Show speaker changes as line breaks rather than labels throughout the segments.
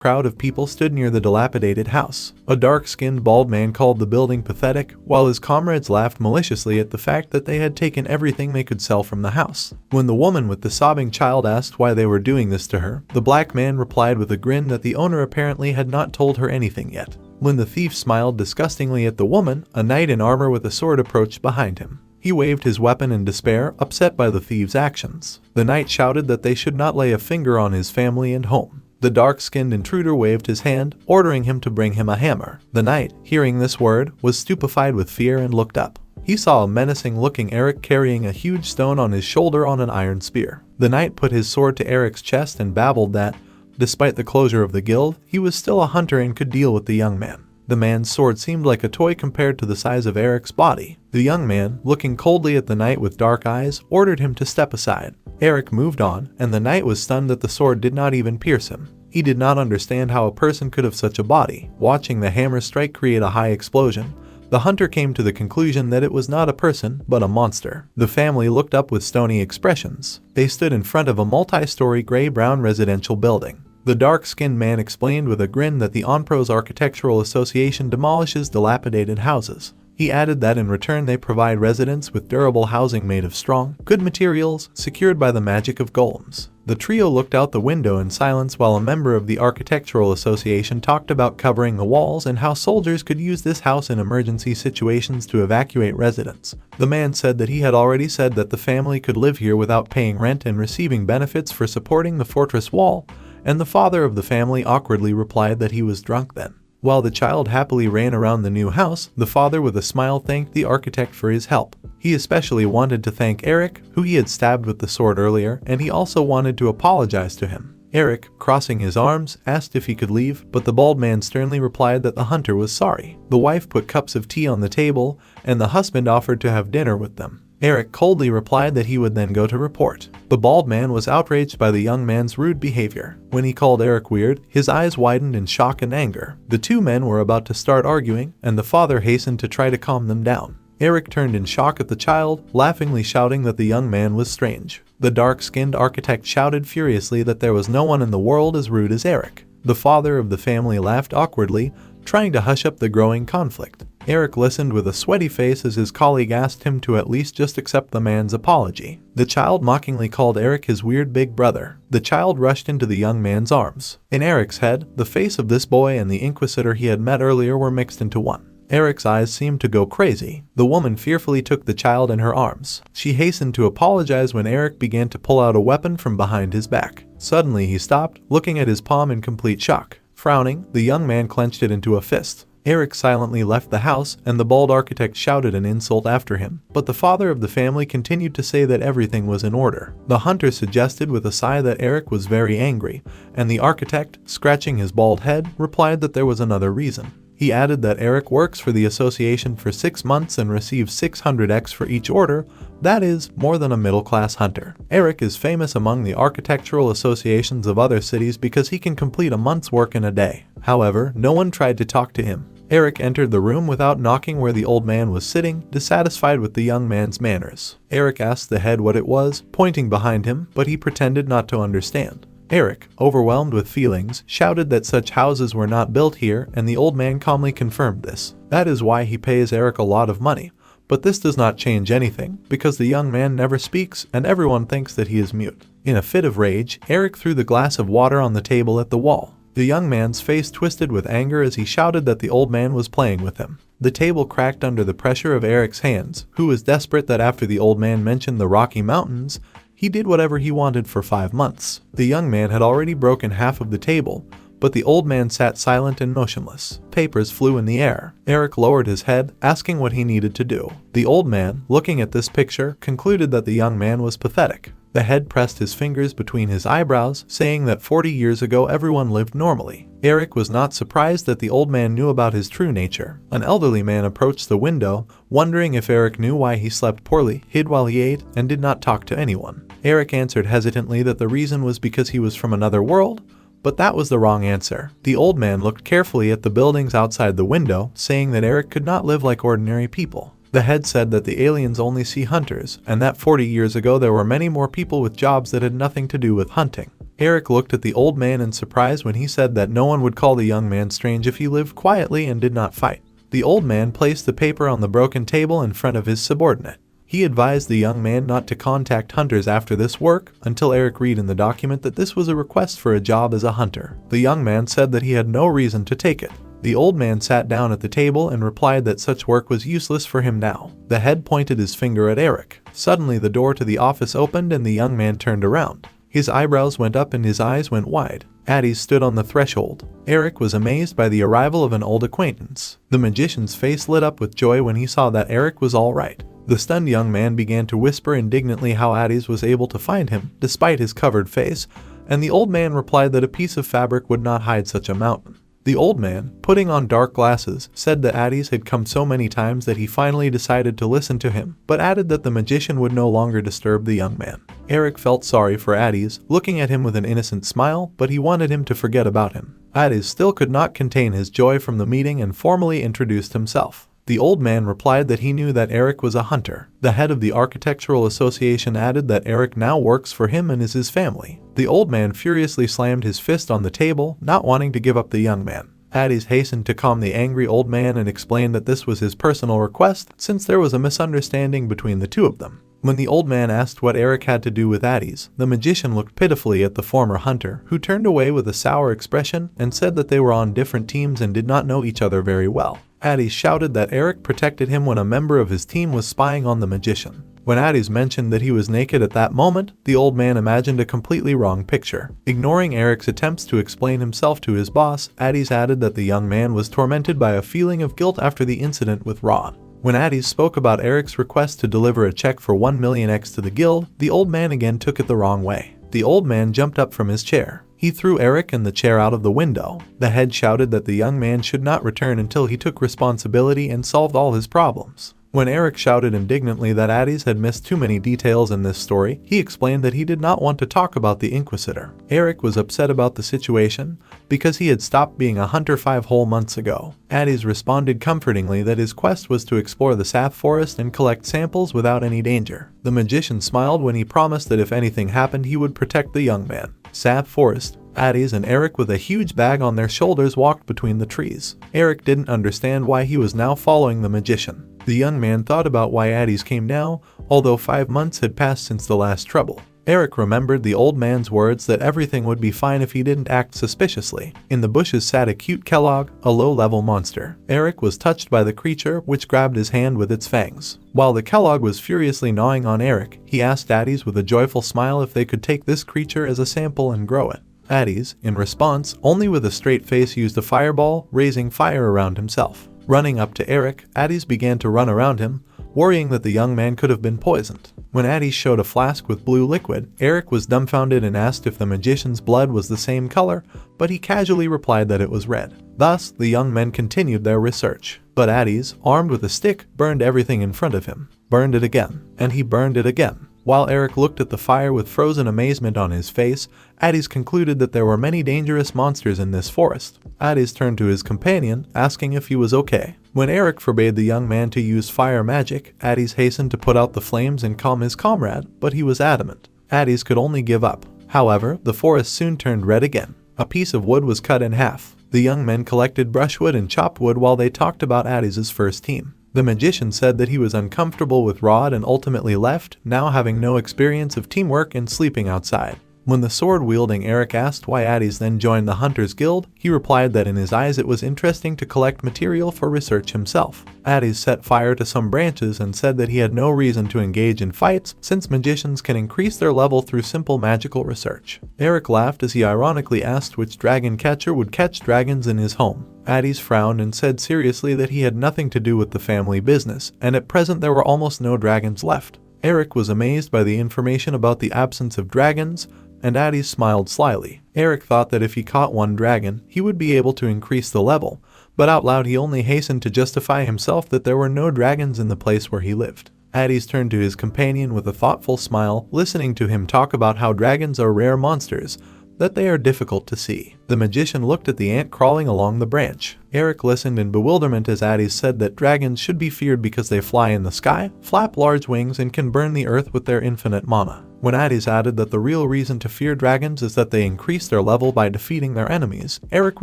A crowd of people stood near the dilapidated house. A dark-skinned bald man called the building pathetic, while his comrades laughed maliciously at the fact that they had taken everything they could sell from the house. When the woman with the sobbing child asked why they were doing this to her, the black man replied with a grin that the owner apparently had not told her anything yet. When the thief smiled disgustingly at the woman, a knight in armor with a sword approached behind him. He waved his weapon in despair, upset by the thieves' actions. The knight shouted that they should not lay a finger on his family and home. The dark-skinned intruder waved his hand, ordering him to bring him a hammer. The knight, hearing this word, was stupefied with fear and looked up. He saw a menacing-looking Eric carrying a huge stone on his shoulder on an iron spear. The knight put his sword to Eric's chest and babbled that, despite the closure of the guild, he was still a hunter and could deal with the young man. The man's sword seemed like a toy compared to the size of Eric's body. The young man, looking coldly at the knight with dark eyes, ordered him to step aside. Eric moved on, and the knight was stunned that the sword did not even pierce him. He did not understand how a person could have such a body. Watching the hammer strike create a high explosion, the hunter came to the conclusion that it was not a person, but a monster. The family looked up with stony expressions. They stood in front of a multi-story gray-brown residential building. The dark-skinned man explained with a grin that the Onpros Architectural Association demolishes dilapidated houses. He added that in return they provide residents with durable housing made of strong, good materials, secured by the magic of golems. The trio looked out the window in silence while a member of the Architectural Association talked about covering the walls and how soldiers could use this house in emergency situations to evacuate residents. The man said that he had already said that the family could live here without paying rent and receiving benefits for supporting the fortress wall, and the father of the family awkwardly replied that he was drunk then. While the child happily ran around the new house, the father with a smile thanked the architect for his help. He especially wanted to thank Eric, who he had stabbed with the sword earlier, and he also wanted to apologize to him. Eric, crossing his arms, asked if he could leave, but the bald man sternly replied that the hunter was sorry. The wife put cups of tea on the table, and the husband offered to have dinner with them. Eric coldly replied that he would then go to report. The bald man was outraged by the young man's rude behavior. When he called Eric weird, his eyes widened in shock and anger. The two men were about to start arguing, and the father hastened to try to calm them down. Eric turned in shock at the child, laughingly shouting that the young man was strange. The dark-skinned architect shouted furiously that there was no one in the world as rude as Eric. The father of the family laughed awkwardly, trying to hush up the growing conflict. Eric listened with a sweaty face as his colleague asked him to at least just accept the man's apology. The child mockingly called Eric his weird big brother. The child rushed into the young man's arms. In Eric's head, the face of this boy and the inquisitor he had met earlier were mixed into one. Eric's eyes seemed to go crazy. The woman fearfully took the child in her arms. She hastened to apologize when Eric began to pull out a weapon from behind his back. Suddenly he stopped, looking at his palm in complete shock. Frowning, the young man clenched it into a fist. Eric silently left the house, and the bald architect shouted an insult after him. But the father of the family continued to say that everything was in order. The hunter suggested with a sigh that Eric was very angry, and the architect, scratching his bald head, replied that there was another reason. He added that Eric works for the association for 6 months and receives 600x for each order, that is, more than a middle-class hunter. Eric is famous among the architectural associations of other cities because he can complete a month's work in a day. However, no one tried to talk to him. Eric entered the room without knocking where the old man was sitting, dissatisfied with the young man's manners. Eric asked the head what it was, pointing behind him, but he pretended not to understand. Eric, overwhelmed with feelings, shouted that such houses were not built here, and the old man calmly confirmed this. That is why he pays Eric a lot of money. But this does not change anything, because the young man never speaks and everyone thinks that he is mute. In a fit of rage, Eric threw the glass of water on the table at the wall. The young man's face twisted with anger as he shouted that the old man was playing with him. The table cracked under the pressure of Eric's hands, who was desperate that after the old man mentioned the Rocky Mountains, he did whatever he wanted for 5 months. The young man had already broken half of the table, but the old man sat silent and motionless. Papers flew in the air. Eric lowered his head, asking what he needed to do. The old man, looking at this picture, concluded that the young man was pathetic. The head pressed his fingers between his eyebrows, saying that 40 years ago everyone lived normally. Eric was not surprised that the old man knew about his true nature. An elderly man approached the window, wondering if Eric knew why he slept poorly, hid while he ate, and did not talk to anyone. Eric answered hesitantly that the reason was because he was from another world, but that was the wrong answer. The old man looked carefully at the buildings outside the window, saying that Eric could not live like ordinary people. The head said that the aliens only see hunters, and that 40 years ago there were many more people with jobs that had nothing to do with hunting. Eric looked at the old man in surprise when he said that no one would call the young man strange if he lived quietly and did not fight. The old man placed the paper on the broken table in front of his subordinate. He advised the young man not to contact hunters after this work, until Eric read in the document that this was a request for a job as a hunter. The young man said that he had no reason to take it. The old man sat down at the table and replied that such work was useless for him now. The head pointed his finger at Eric. Suddenly the door to the office opened and the young man turned around. His eyebrows went up and his eyes went wide. Addie stood on the threshold. Eric was amazed by the arrival of an old acquaintance. The magician's face lit up with joy when he saw that Eric was all right. The stunned young man began to whisper indignantly how Addie's was able to find him, despite his covered face, and the old man replied that a piece of fabric would not hide such a mountain. The old man, putting on dark glasses, said that Addie's had come so many times that he finally decided to listen to him, but added that the magician would no longer disturb the young man. Eric felt sorry for Addie's, looking at him with an innocent smile, but he wanted him to forget about him. Addie's still could not contain his joy from the meeting and formally introduced himself. The old man replied that he knew that Eric was a hunter. The head of the Architectural Association added that Eric now works for him and is his family. The old man furiously slammed his fist on the table, not wanting to give up the young man. Addie's hastened to calm the angry old man and explained that this was his personal request, since there was a misunderstanding between the two of them. When the old man asked what Eric had to do with Addie's, the magician looked pitifully at the former hunter, who turned away with a sour expression and said that they were on different teams and did not know each other very well. Addie's shouted that Eric protected him when a member of his team was spying on the magician. When Addie's mentioned that he was naked at that moment, the old man imagined a completely wrong picture. Ignoring Eric's attempts to explain himself to his boss, Addie's added that the young man was tormented by a feeling of guilt after the incident with Ron. When Addie's spoke about Eric's request to deliver a check for 1 million X to the guild, the old man again took it the wrong way. The old man jumped up from his chair. He threw Eric and the chair out of the window. The head shouted that the young man should not return until he took responsibility and solved all his problems. When Eric shouted indignantly that Addie's had missed too many details in this story, he explained that he did not want to talk about the Inquisitor. Eric was upset about the situation because he had stopped being a hunter 5 whole months ago. Addie's responded comfortingly that his quest was to explore the sap forest and collect samples without any danger. The magician smiled when he promised that if anything happened he would protect the young man. Sap forest. Addie's and Eric with a huge bag on their shoulders walked between the trees. Eric didn't understand why he was now following the magician. The young man thought about why Addie's came now, although 5 months had passed since the last trouble. Eric remembered the old man's words that everything would be fine if he didn't act suspiciously. In the bushes sat a cute Kellogg, a low-level monster. Eric was touched by the creature, which grabbed his hand with its fangs. While the Kellogg was furiously gnawing on Eric, he asked Addie's with a joyful smile if they could take this creature as a sample and grow it. Addie's, in response, only with a straight face used a fireball, raising fire around himself. Running up to Eric, Addie's began to run around him, worrying that the young man could have been poisoned. When Addie's showed a flask with blue liquid, Eric was dumbfounded and asked if the magician's blood was the same color, but he casually replied that it was red. Thus, the young men continued their research. But Addie's, armed with a stick, burned everything in front of him. Burned it again. And he burned it again. While Eric looked at the fire with frozen amazement on his face, Addie's concluded that there were many dangerous monsters in this forest. Addie's turned to his companion, asking if he was okay. When Eric forbade the young man to use fire magic, Addie's hastened to put out the flames and calm his comrade, but he was adamant. Addie's could only give up. However, the forest soon turned red again. A piece of wood was cut in half. The young men collected brushwood and chopped wood while they talked about Addie's first team. The magician said that he was uncomfortable with Rod and ultimately left, now having no experience of teamwork and sleeping outside. When the sword-wielding Eric asked why Addie's then joined the Hunters Guild, he replied that in his eyes it was interesting to collect material for research himself. Addie's set fire to some branches and said that he had no reason to engage in fights since magicians can increase their level through simple magical research. Eric laughed as he ironically asked which dragon catcher would catch dragons in his home. Addie's frowned and said seriously that he had nothing to do with the family business, and at present there were almost no dragons left. Eric was amazed by the information about the absence of dragons, and Addie smiled slyly. Eric thought that if he caught one dragon, he would be able to increase the level, but out loud he only hastened to justify himself that there were no dragons in the place where he lived. Addie's turned to his companion with a thoughtful smile, listening to him talk about how dragons are rare monsters, that they are difficult to see. The magician looked at the ant crawling along the branch. Eric listened in bewilderment as Addis said that dragons should be feared because they fly in the sky, flap large wings, and can burn the earth with their infinite mana. When Addis added that the real reason to fear dragons is that they increase their level by defeating their enemies, Eric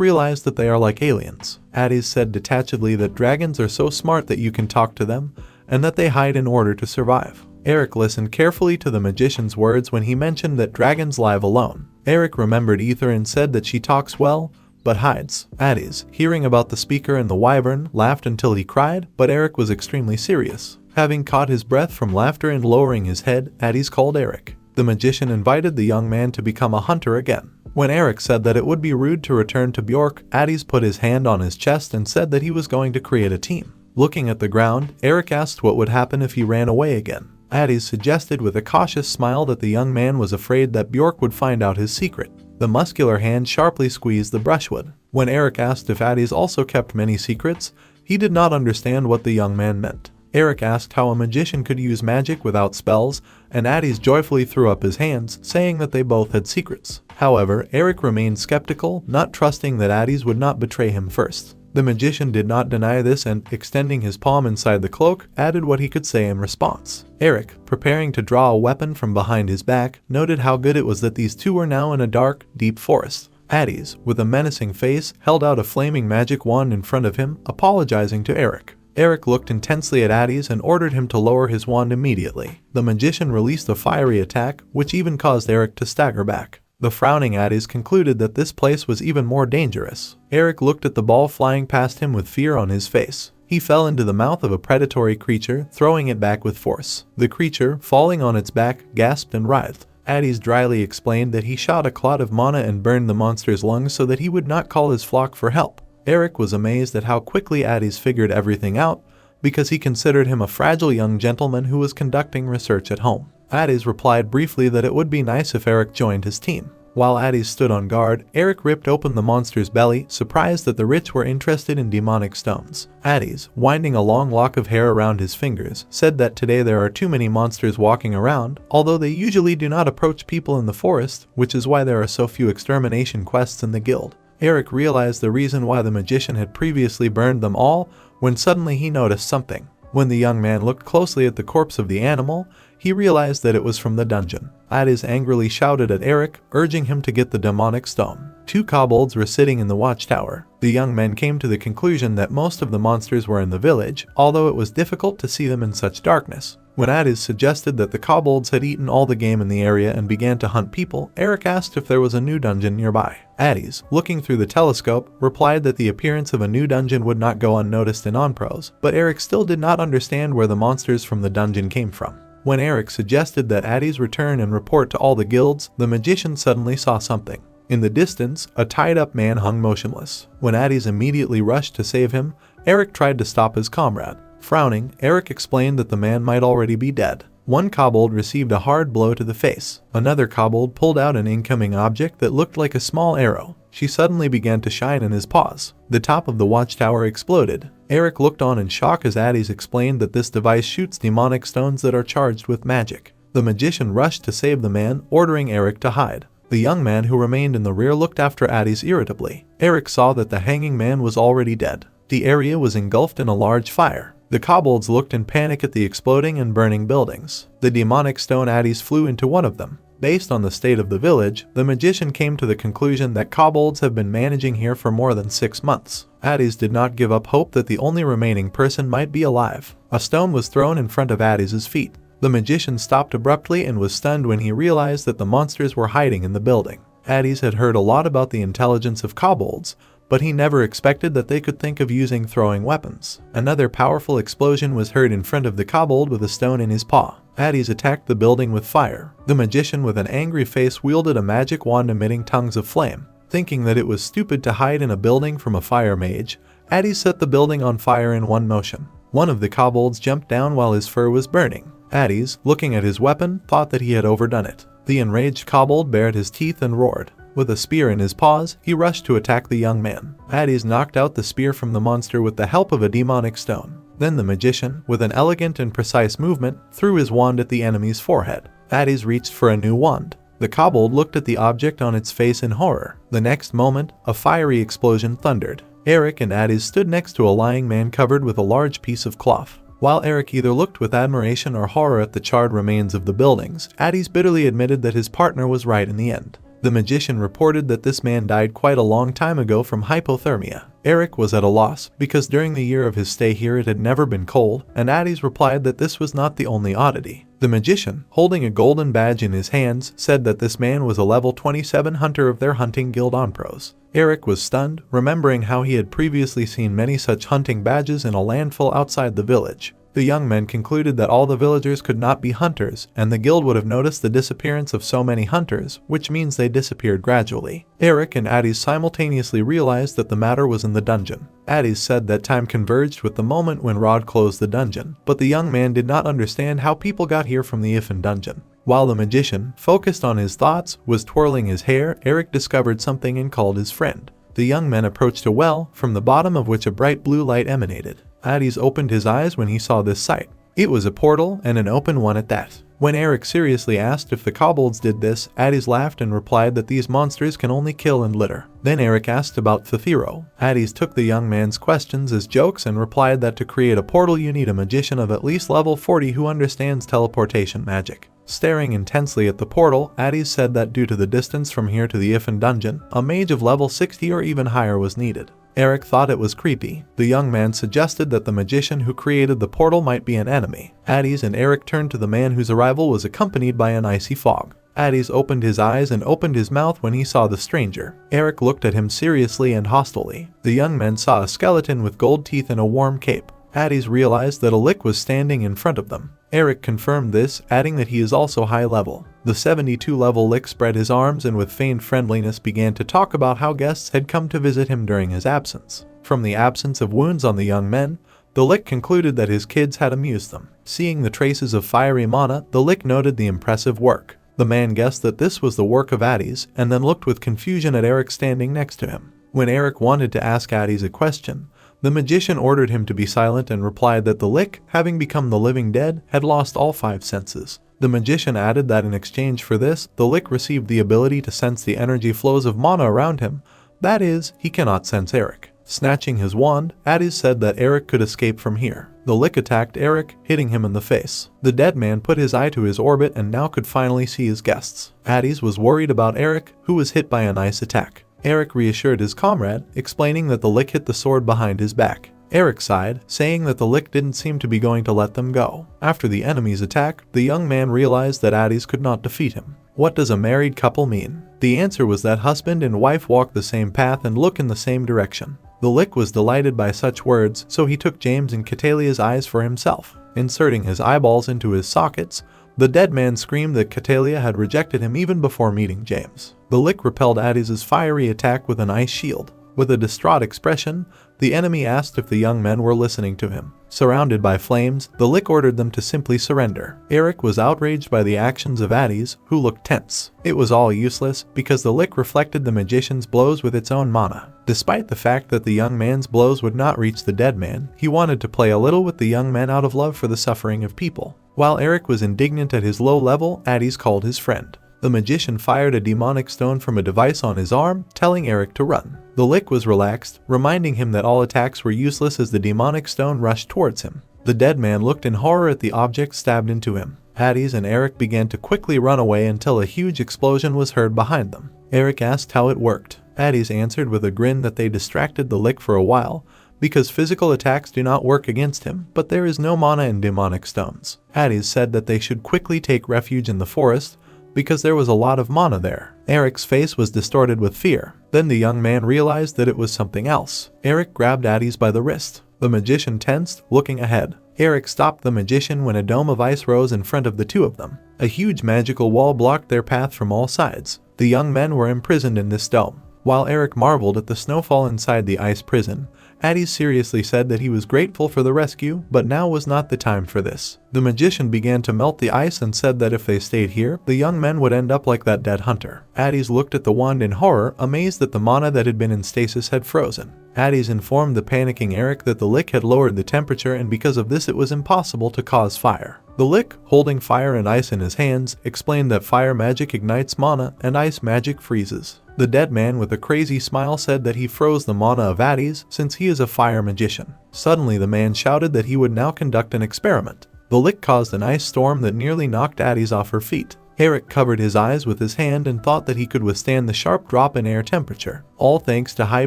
realized that they are like aliens. Addis said detachedly that dragons are so smart that you can talk to them, and that they hide in order to survive. Eric listened carefully to the magician's words when he mentioned that dragons live alone. Eric remembered Ether and said that she talks well, but hides. Addis, hearing about the speaker and the wyvern, laughed until he cried, but Eric was extremely serious. Having caught his breath from laughter and lowering his head, Addis called Eric. The magician invited the young man to become a hunter again. When Eric said that it would be rude to return to Bjork, Addis put his hand on his chest and said that he was going to create a team. Looking at the ground, Eric asked what would happen if he ran away again. Addis suggested with a cautious smile that the young man was afraid that Bjork would find out his secret. The muscular hand sharply squeezed the brushwood. When Eric asked if Addis also kept many secrets, he did not understand what the young man meant. Eric asked how a magician could use magic without spells, and Addis joyfully threw up his hands, saying that they both had secrets. However, Eric remained skeptical, not trusting that Addis would not betray him first. The magician did not deny this and, extending his palm inside the cloak, added what he could say in response. Eric, preparing to draw a weapon from behind his back, noted how good it was that these two were now in a dark, deep forest. Addis, with a menacing face, held out a flaming magic wand in front of him, apologizing to Eric. Eric looked intensely at Addis and ordered him to lower his wand immediately. The magician released a fiery attack, which even caused Eric to stagger back. The frowning Addis concluded that this place was even more dangerous. Eric looked at the ball flying past him with fear on his face. He fell into the mouth of a predatory creature, throwing it back with force. The creature, falling on its back, gasped and writhed. Addis dryly explained that he shot a clot of mana and burned the monster's lungs so that he would not call his flock for help. Eric was amazed at how quickly Addis figured everything out, because he considered him a fragile young gentleman who was conducting research at home. Addis replied briefly that it would be nice if Eric joined his team. While Addis stood on guard, Eric ripped open the monster's belly, surprised that the rich were interested in demonic stones. Addis, winding a long lock of hair around his fingers, said that today there are too many monsters walking around, although they usually do not approach people in the forest, which is why there are so few extermination quests in the guild. Eric realized the reason why the magician had previously burned them all, when suddenly he noticed something. When the young man looked closely at the corpse of the animal, he realized that it was from the dungeon. Addis angrily shouted at Eric, urging him to get the demonic stone. Two kobolds were sitting in the watchtower. The young men came to the conclusion that most of the monsters were in the village, although it was difficult to see them in such darkness. When Addis suggested that the kobolds had eaten all the game in the area and began to hunt people, Eric asked if there was a new dungeon nearby. Addis, looking through the telescope, replied that the appearance of a new dungeon would not go unnoticed in Onpros, but Eric still did not understand where the monsters from the dungeon came from. When Eric suggested that Addis return and report to all the guilds, the magician suddenly saw something. In the distance, a tied-up man hung motionless. When Addis immediately rushed to save him, Eric tried to stop his comrade. Frowning, Eric explained that the man might already be dead. One kobold received a hard blow to the face. Another kobold pulled out an incoming object that looked like a small arrow. She suddenly began to shine in his paws. The top of the watchtower exploded. Eric looked on in shock as Addis explained that this device shoots demonic stones that are charged with magic. The magician rushed to save the man, ordering Eric to hide. The young man who remained in the rear looked after Addis irritably. Eric saw that the hanging man was already dead. The area was engulfed in a large fire. The kobolds looked in panic at the exploding and burning buildings. The demonic stone Addis flew into one of them. Based on the state of the village, the magician came to the conclusion that kobolds have been managing here for more than 6 months. Addis did not give up hope that the only remaining person might be alive. A stone was thrown in front of Addis's feet. The magician stopped abruptly and was stunned when he realized that the monsters were hiding in the building. Addis had heard a lot about the intelligence of kobolds, but he never expected that they could think of using throwing weapons. Another powerful explosion was heard in front of the kobold with a stone in his paw. Addis attacked the building with fire. The magician with an angry face wielded a magic wand emitting tongues of flame. Thinking that it was stupid to hide in a building from a fire mage, Addis set the building on fire in one motion. One of the kobolds jumped down while his fur was burning. Addis, looking at his weapon, thought that he had overdone it. The enraged kobold bared his teeth and roared. With a spear in his paws, he rushed to attack the young man. Addis knocked out the spear from the monster with the help of a demonic stone. Then the magician, with an elegant and precise movement, threw his wand at the enemy's forehead. Addis reached for a new wand. The kobold looked at the object on its face in horror. The next moment, a fiery explosion thundered. Eric and Addis stood next to a lying man covered with a large piece of cloth. While Eric either looked with admiration or horror at the charred remains of the buildings, Addis bitterly admitted that his partner was right in the end. The magician reported that this man died quite a long time ago from hypothermia. Eric was at a loss, because during the year of his stay here it had never been cold, and Addis replied that this was not the only oddity. The magician, holding a golden badge in his hands, said that this man was a level 27 hunter of their hunting guild Onpros. Eric was stunned, remembering how he had previously seen many such hunting badges in a landfill outside the village. The young men concluded that all the villagers could not be hunters, and the guild would have noticed the disappearance of so many hunters, which means they disappeared gradually. Eric and Addis simultaneously realized that the matter was in the dungeon. Addis said that time converged with the moment when Rod closed the dungeon, but the young man did not understand how people got here from the Ifan dungeon. While the magician, focused on his thoughts, was twirling his hair, Eric discovered something and called his friend. The young men approached a well, from the bottom of which a bright blue light emanated. Addis opened his eyes when he saw this sight. It was a portal, and an open one at that. When Eric seriously asked if the kobolds did this, Addis laughed and replied that these monsters can only kill and litter. Then Eric asked about Thethiro. Addis took the young man's questions as jokes and replied that to create a portal you need a magician of at least level 40 who understands teleportation magic. Staring intensely at the portal, Addis said that due to the distance from here to the Ifan dungeon, a mage of level 60 or even higher was needed. Eric thought it was creepy. The young man suggested that the magician who created the portal might be an enemy. Addis and Eric turned to the man whose arrival was accompanied by an icy fog. Addis opened his eyes and opened his mouth when he saw the stranger. Eric looked at him seriously and hostilely. The young men saw a skeleton with gold teeth and a warm cape. Addis realized that a lick was standing in front of them. Eric confirmed this, adding that he is also high level. The 72-level lick spread his arms and with feigned friendliness began to talk about how guests had come to visit him during his absence. From the absence of wounds on the young men, the lick concluded that his kids had amused them. Seeing the traces of fiery mana, the lick noted the impressive work. The man guessed that this was the work of Addis, and then looked with confusion at Eric standing next to him. When Eric wanted to ask Addis a question, the magician ordered him to be silent and replied that the lick, having become the living dead, had lost all 5 senses. The magician added that in exchange for this, the lick received the ability to sense the energy flows of mana around him. That is, he cannot sense Eric. Snatching his wand, Addis said that Eric could escape from here. The lick attacked Eric, hitting him in the face. The dead man put his eye to his orbit and now could finally see his guests. Addis was worried about Eric, who was hit by an ice attack. Eric reassured his comrade, explaining that the lick hit the sword behind his back. Eric sighed, saying that the lick didn't seem to be going to let them go. After the enemy's attack, the young man realized that Addis could not defeat him. What does a married couple mean? The answer was that husband and wife walk the same path and look in the same direction. The lick was delighted by such words, so he took James and Catalia's eyes for himself. Inserting his eyeballs into his sockets, the dead man screamed that Catalia had rejected him even before meeting James. The lick repelled Addis's fiery attack with an ice shield. With a distraught expression, the enemy asked if the young men were listening to him. Surrounded by flames, the lick ordered them to simply surrender. Eric was outraged by the actions of Addis, who looked tense. It was all useless, because the lick reflected the magician's blows with its own mana. Despite the fact that the young man's blows would not reach the dead man, he wanted to play a little with the young men out of love for the suffering of people. While Eric was indignant at his low level, Addis called his friend. The magician fired a demonic stone from a device on his arm, telling Eric to run. The lick was relaxed, reminding him that all attacks were useless as the demonic stone rushed towards him. The dead man looked in horror at the object stabbed into him. Addis and Eric began to quickly run away until a huge explosion was heard behind them. Eric asked how it worked. Addis answered with a grin that they distracted the lick for a while, because physical attacks do not work against him, but there is no mana in demonic stones. Addis said that they should quickly take refuge in the forest, because there was a lot of mana there. Eric's face was distorted with fear. Then the young man realized that it was something else. Eric grabbed Addis by the wrist. The magician tensed, looking ahead. Eric stopped the magician when a dome of ice rose in front of the two of them. A huge magical wall blocked their path from all sides. The young men were imprisoned in this dome. While Eric marveled at the snowfall inside the ice prison, Addis seriously said that he was grateful for the rescue, but now was not the time for this. The magician began to melt the ice and said that if they stayed here, the young men would end up like that dead hunter. Addis looked at the wand in horror, amazed that the mana that had been in stasis had frozen. Addis informed the panicking Eric that the lick had lowered the temperature and because of this it was impossible to cause fire. The lick, holding fire and ice in his hands, explained that fire magic ignites mana and ice magic freezes. The dead man with a crazy smile said that he froze the mana of Addis since he is a fire magician. Suddenly the man shouted that he would now conduct an experiment. The lick caused an ice storm that nearly knocked Addis off her feet. Eric covered his eyes with his hand and thought that he could withstand the sharp drop in air temperature, all thanks to high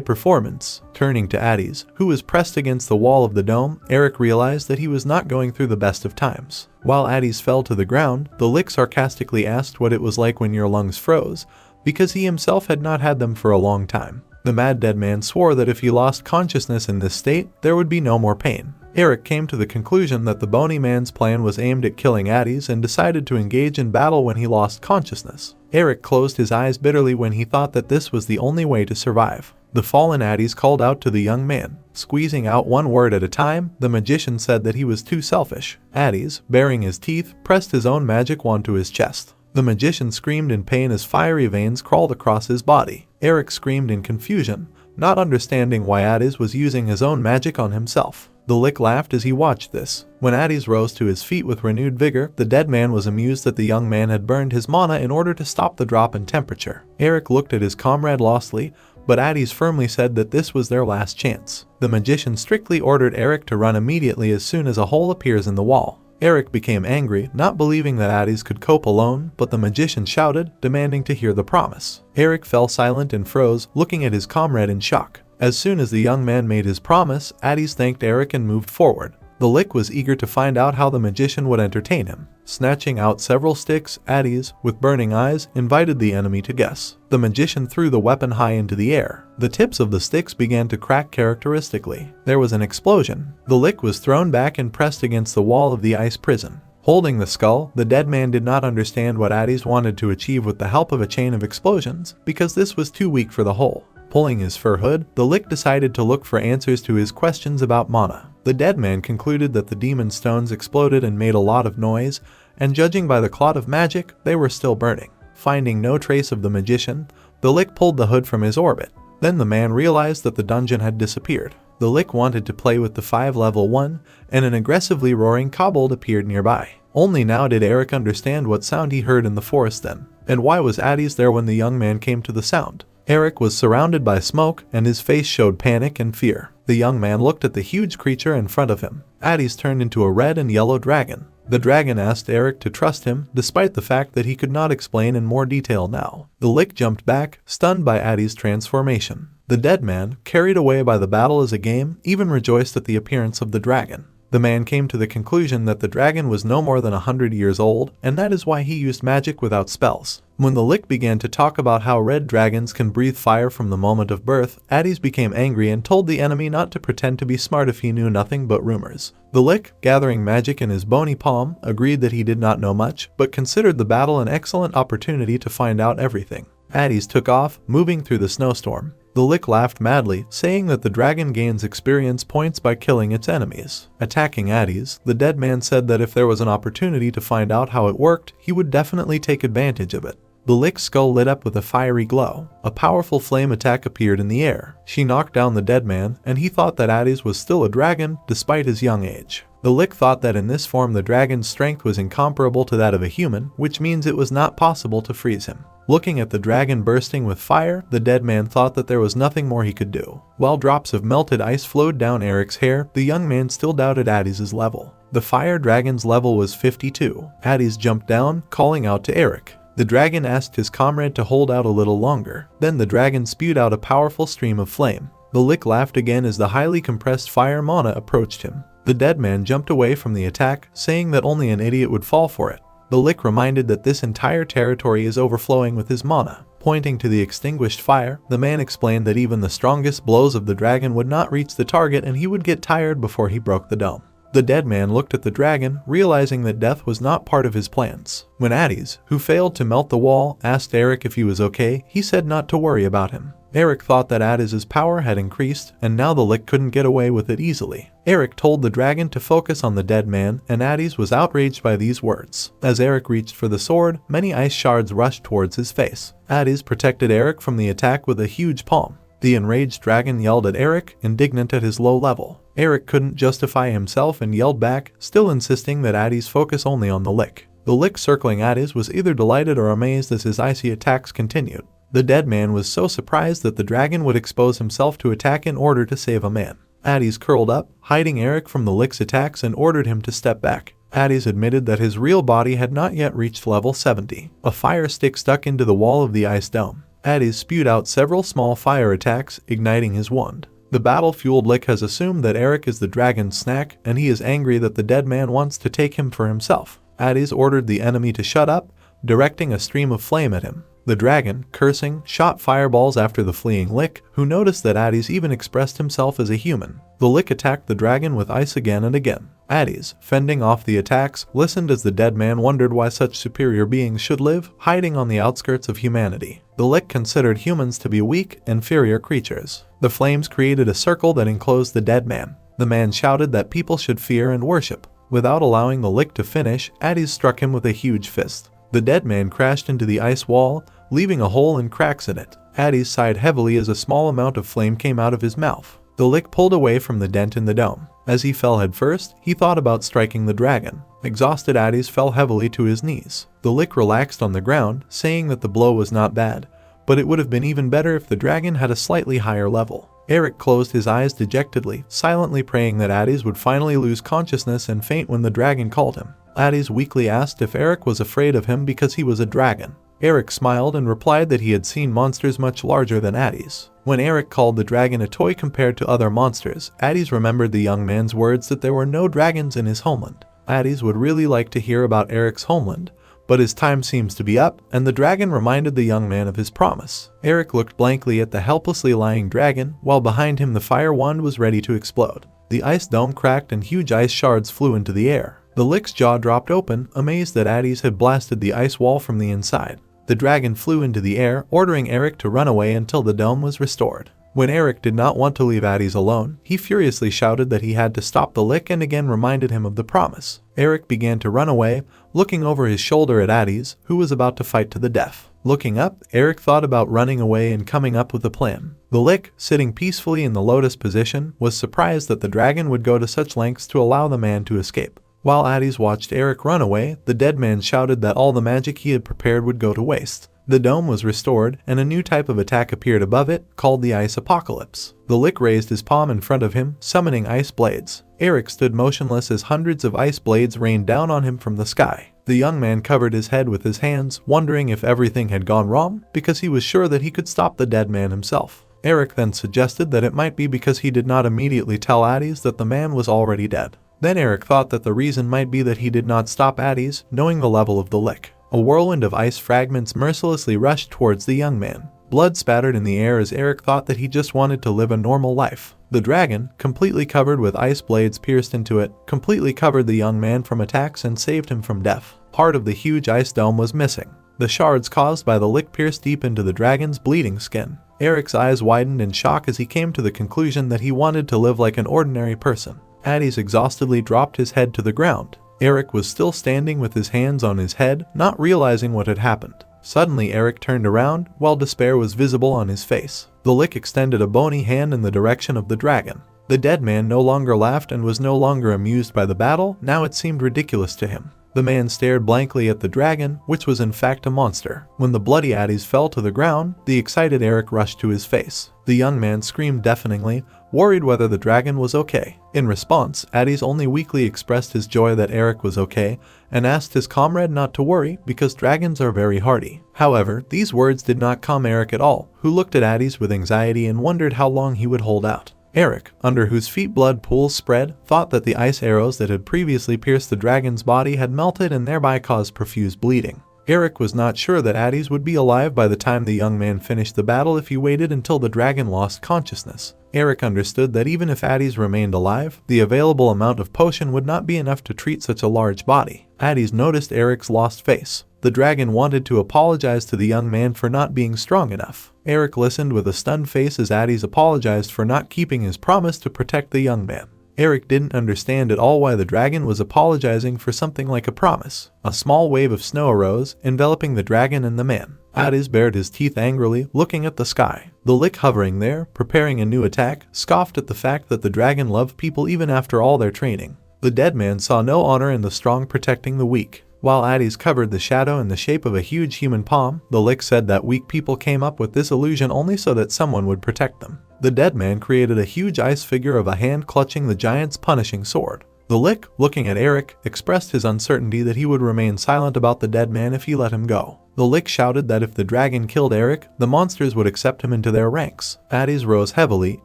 performance. Turning to Addis, who was pressed against the wall of the dome, Eric realized that he was not going through the best of times. While Addis fell to the ground, the lick sarcastically asked what it was like when your lungs froze, because he himself had not had them for a long time. The mad dead man swore that if he lost consciousness in this state, there would be no more pain. Eric came to the conclusion that the bony man's plan was aimed at killing Addis and decided to engage in battle when he lost consciousness. Eric closed his eyes bitterly when he thought that this was the only way to survive. The fallen Addis called out to the young man. Squeezing out one word at a time, the magician said that he was too selfish. Addis, baring his teeth, pressed his own magic wand to his chest. The magician screamed in pain as fiery veins crawled across his body. Eric screamed in confusion, not understanding why Addis was using his own magic on himself. The lick laughed as he watched this. When Addis rose to his feet with renewed vigor, the dead man was amused that the young man had burned his mana in order to stop the drop in temperature. Eric looked at his comrade lostly, but Addis firmly said that this was their last chance. The magician strictly ordered Eric to run immediately as soon as a hole appears in the wall. Eric became angry, not believing that Addis could cope alone, but the magician shouted, demanding to hear the promise. Eric fell silent and froze, looking at his comrade in shock. As soon as the young man made his promise, Addis thanked Eric and moved forward. The lick was eager to find out how the magician would entertain him. Snatching out several sticks, Addis, with burning eyes, invited the enemy to guess. The magician threw the weapon high into the air. The tips of the sticks began to crack characteristically. There was an explosion. The lick was thrown back and pressed against the wall of the ice prison. Holding the skull, the dead man did not understand what Addis wanted to achieve with the help of a chain of explosions, because this was too weak for the hole. Pulling his fur hood, the lick decided to look for answers to his questions about mana. The dead man concluded that the demon stones exploded and made a lot of noise, and judging by the clot of magic, they were still burning. Finding no trace of the magician, the lick pulled the hood from his orbit. Then the man realized that the dungeon had disappeared. The lick wanted to play with the 5 level 1, and an aggressively roaring kobold appeared nearby. Only now did Eric understand what sound he heard in the forest then, and why was Addis there when the young man came to the sound. Eric was surrounded by smoke, and his face showed panic and fear. The young man looked at the huge creature in front of him. Addis turned into a red and yellow dragon. The dragon asked Eric to trust him, despite the fact that he could not explain in more detail now. The lick jumped back, stunned by Addis' transformation. The dead man, carried away by the battle as a game, even rejoiced at the appearance of the dragon. The man came to the conclusion that the dragon was no more than 100 years old, and that is why he used magic without spells. When the lick began to talk about how red dragons can breathe fire from the moment of birth, Addis became angry and told the enemy not to pretend to be smart if he knew nothing but rumors. The lick, gathering magic in his bony palm, agreed that he did not know much, but considered the battle an excellent opportunity to find out everything. Addis took off, moving through the snowstorm. The lick laughed madly, saying that the dragon gains experience points by killing its enemies. Attacking Addis, the dead man said that if there was an opportunity to find out how it worked, he would definitely take advantage of it. The lick's skull lit up with a fiery glow. A powerful flame attack appeared in the air. She knocked down the dead man, and he thought that Addis was still a dragon, despite his young age. The lick thought that in this form the dragon's strength was incomparable to that of a human, which means it was not possible to freeze him. Looking at the dragon bursting with fire, the dead man thought that there was nothing more he could do. While drops of melted ice flowed down Eric's hair, the young man still doubted Addis's level. The fire dragon's level was 52. Addis jumped down, calling out to Eric. The dragon asked his comrade to hold out a little longer. Then the dragon spewed out a powerful stream of flame. The lick laughed again as the highly compressed fire mana approached him. The dead man jumped away from the attack, saying that only an idiot would fall for it. The lick reminded that this entire territory is overflowing with his mana. Pointing to the extinguished fire, the man explained that even the strongest blows of the dragon would not reach the target and he would get tired before he broke the dome. The dead man looked at the dragon, realizing that death was not part of his plans. When Addis, who failed to melt the wall, asked Eric if he was okay, he said not to worry about him. Eric thought that Addis's power had increased, and now the lick couldn't get away with it easily. Eric told the dragon to focus on the dead man, and Addis was outraged by these words. As Eric reached for the sword, many ice shards rushed towards his face. Addis protected Eric from the attack with a huge palm. The enraged dragon yelled at Eric, indignant at his low level. Eric couldn't justify himself and yelled back, still insisting that Addie's focus only on the lick. The lick circling Addie's was either delighted or amazed as his icy attacks continued. The dead man was so surprised that the dragon would expose himself to attack in order to save a man. Addie's curled up, hiding Eric from the lick's attacks, and ordered him to step back. Addie's admitted that his real body had not yet reached level 70. A fire stick stuck into the wall of the ice dome. Addie's spewed out several small fire attacks, igniting his wand. The battle-fueled lick has assumed that Eric is the dragon's snack, and he is angry that the dead man wants to take him for himself. Addie's ordered the enemy to shut up, directing a stream of flame at him. The dragon, cursing, shot fireballs after the fleeing lick, who noticed that Addie's even expressed himself as a human. The lick attacked the dragon with ice again and again. Addie's, fending off the attacks, listened as the dead man wondered why such superior beings should live, hiding on the outskirts of humanity. The lick considered humans to be weak, inferior creatures. The flames created a circle that enclosed the dead man. The man shouted that people should fear and worship. Without allowing the lick to finish, Addie's struck him with a huge fist. The dead man crashed into the ice wall, leaving a hole and cracks in it. Addie's sighed heavily as a small amount of flame came out of his mouth. The lick pulled away from the dent in the dome. As he fell headfirst, he thought about striking the dragon. Exhausted, Addie's fell heavily to his knees. The lick relaxed on the ground, saying that the blow was not bad, but it would have been even better if the dragon had a slightly higher level. Eric closed his eyes dejectedly, silently praying that Addie's would finally lose consciousness and faint when the dragon called him. Addie's weakly asked if Eric was afraid of him because he was a dragon. Eric smiled and replied that he had seen monsters much larger than Addie's. When Eric called the dragon a toy compared to other monsters, Addie's remembered the young man's words that there were no dragons in his homeland. Addie's would really like to hear about Eric's homeland, but his time seems to be up, and the dragon reminded the young man of his promise. Eric looked blankly at the helplessly lying dragon, while behind him the fire wand was ready to explode. The ice dome cracked and huge ice shards flew into the air. The lick's jaw dropped open, amazed that Addie's had blasted the ice wall from the inside. The dragon flew into the air, ordering Eric to run away until the dome was restored. When Eric did not want to leave Addie's alone, he furiously shouted that he had to stop the lick and again reminded him of the promise. Eric began to run away, looking over his shoulder at Addie's, who was about to fight to the death. Looking up, Eric thought about running away and coming up with a plan. The lick, sitting peacefully in the lotus position, was surprised that the dragon would go to such lengths to allow the man to escape. While Addie's watched Eric run away, the dead man shouted that all the magic he had prepared would go to waste. The dome was restored, and a new type of attack appeared above it, called the Ice Apocalypse. The lick raised his palm in front of him, summoning ice blades. Eric stood motionless as hundreds of ice blades rained down on him from the sky. The young man covered his head with his hands, wondering if everything had gone wrong, because he was sure that he could stop the dead man himself. Eric then suggested that it might be because he did not immediately tell Addie's that the man was already dead. Then Eric thought that the reason might be that he did not stop Addie's, knowing the level of the lick. A whirlwind of ice fragments mercilessly rushed towards the young man. Blood spattered in the air as Eric thought that he just wanted to live a normal life. The dragon, completely covered with ice blades pierced into it, completely covered the young man from attacks and saved him from death. Part of the huge ice dome was missing. The shards caused by the lick pierced deep into the dragon's bleeding skin. Eric's eyes widened in shock as he came to the conclusion that he wanted to live like an ordinary person. Addie's exhaustedly dropped his head to the ground. Eric was still standing with his hands on his head, not realizing what had happened. Suddenly Eric turned around, while despair was visible on his face. The lick extended a bony hand in the direction of the dragon. The dead man no longer laughed and was no longer amused by the battle, now it seemed ridiculous to him. The man stared blankly at the dragon, which was in fact a monster. When the bloody Addie's fell to the ground, the excited Eric rushed to his face. The young man screamed deafeningly, worried whether the dragon was okay. In response, Addie's only weakly expressed his joy that Eric was okay, and asked his comrade not to worry because dragons are very hardy. However, these words did not calm Eric at all, who looked at Addie's with anxiety and wondered how long he would hold out. Eric, under whose feet blood pools spread, thought that the ice arrows that had previously pierced the dragon's body had melted and thereby caused profuse bleeding. Eric was not sure that Addie's would be alive by the time the young man finished the battle if he waited until the dragon lost consciousness. Eric understood that even if Addie's remained alive, the available amount of potion would not be enough to treat such a large body. Addie's noticed Eric's lost face. The dragon wanted to apologize to the young man for not being strong enough. Eric listened with a stunned face as Addie's apologized for not keeping his promise to protect the young man. Eric didn't understand at all why the dragon was apologizing for something like a promise. A small wave of snow arose, enveloping the dragon and the man. Addis bared his teeth angrily, looking at the sky. The Lick, hovering there, preparing a new attack, scoffed at the fact that the dragon loved people even after all their training. The dead man saw no honor in the strong protecting the weak. While Addis covered the shadow in the shape of a huge human palm, the Lick said that weak people came up with this illusion only so that someone would protect them. The dead man created a huge ice figure of a hand clutching the giant's punishing sword. The Lick, looking at Eric, expressed his uncertainty that he would remain silent about the dead man if he let him go. The Lick shouted that if the dragon killed Eric, the monsters would accept him into their ranks. Addis rose heavily,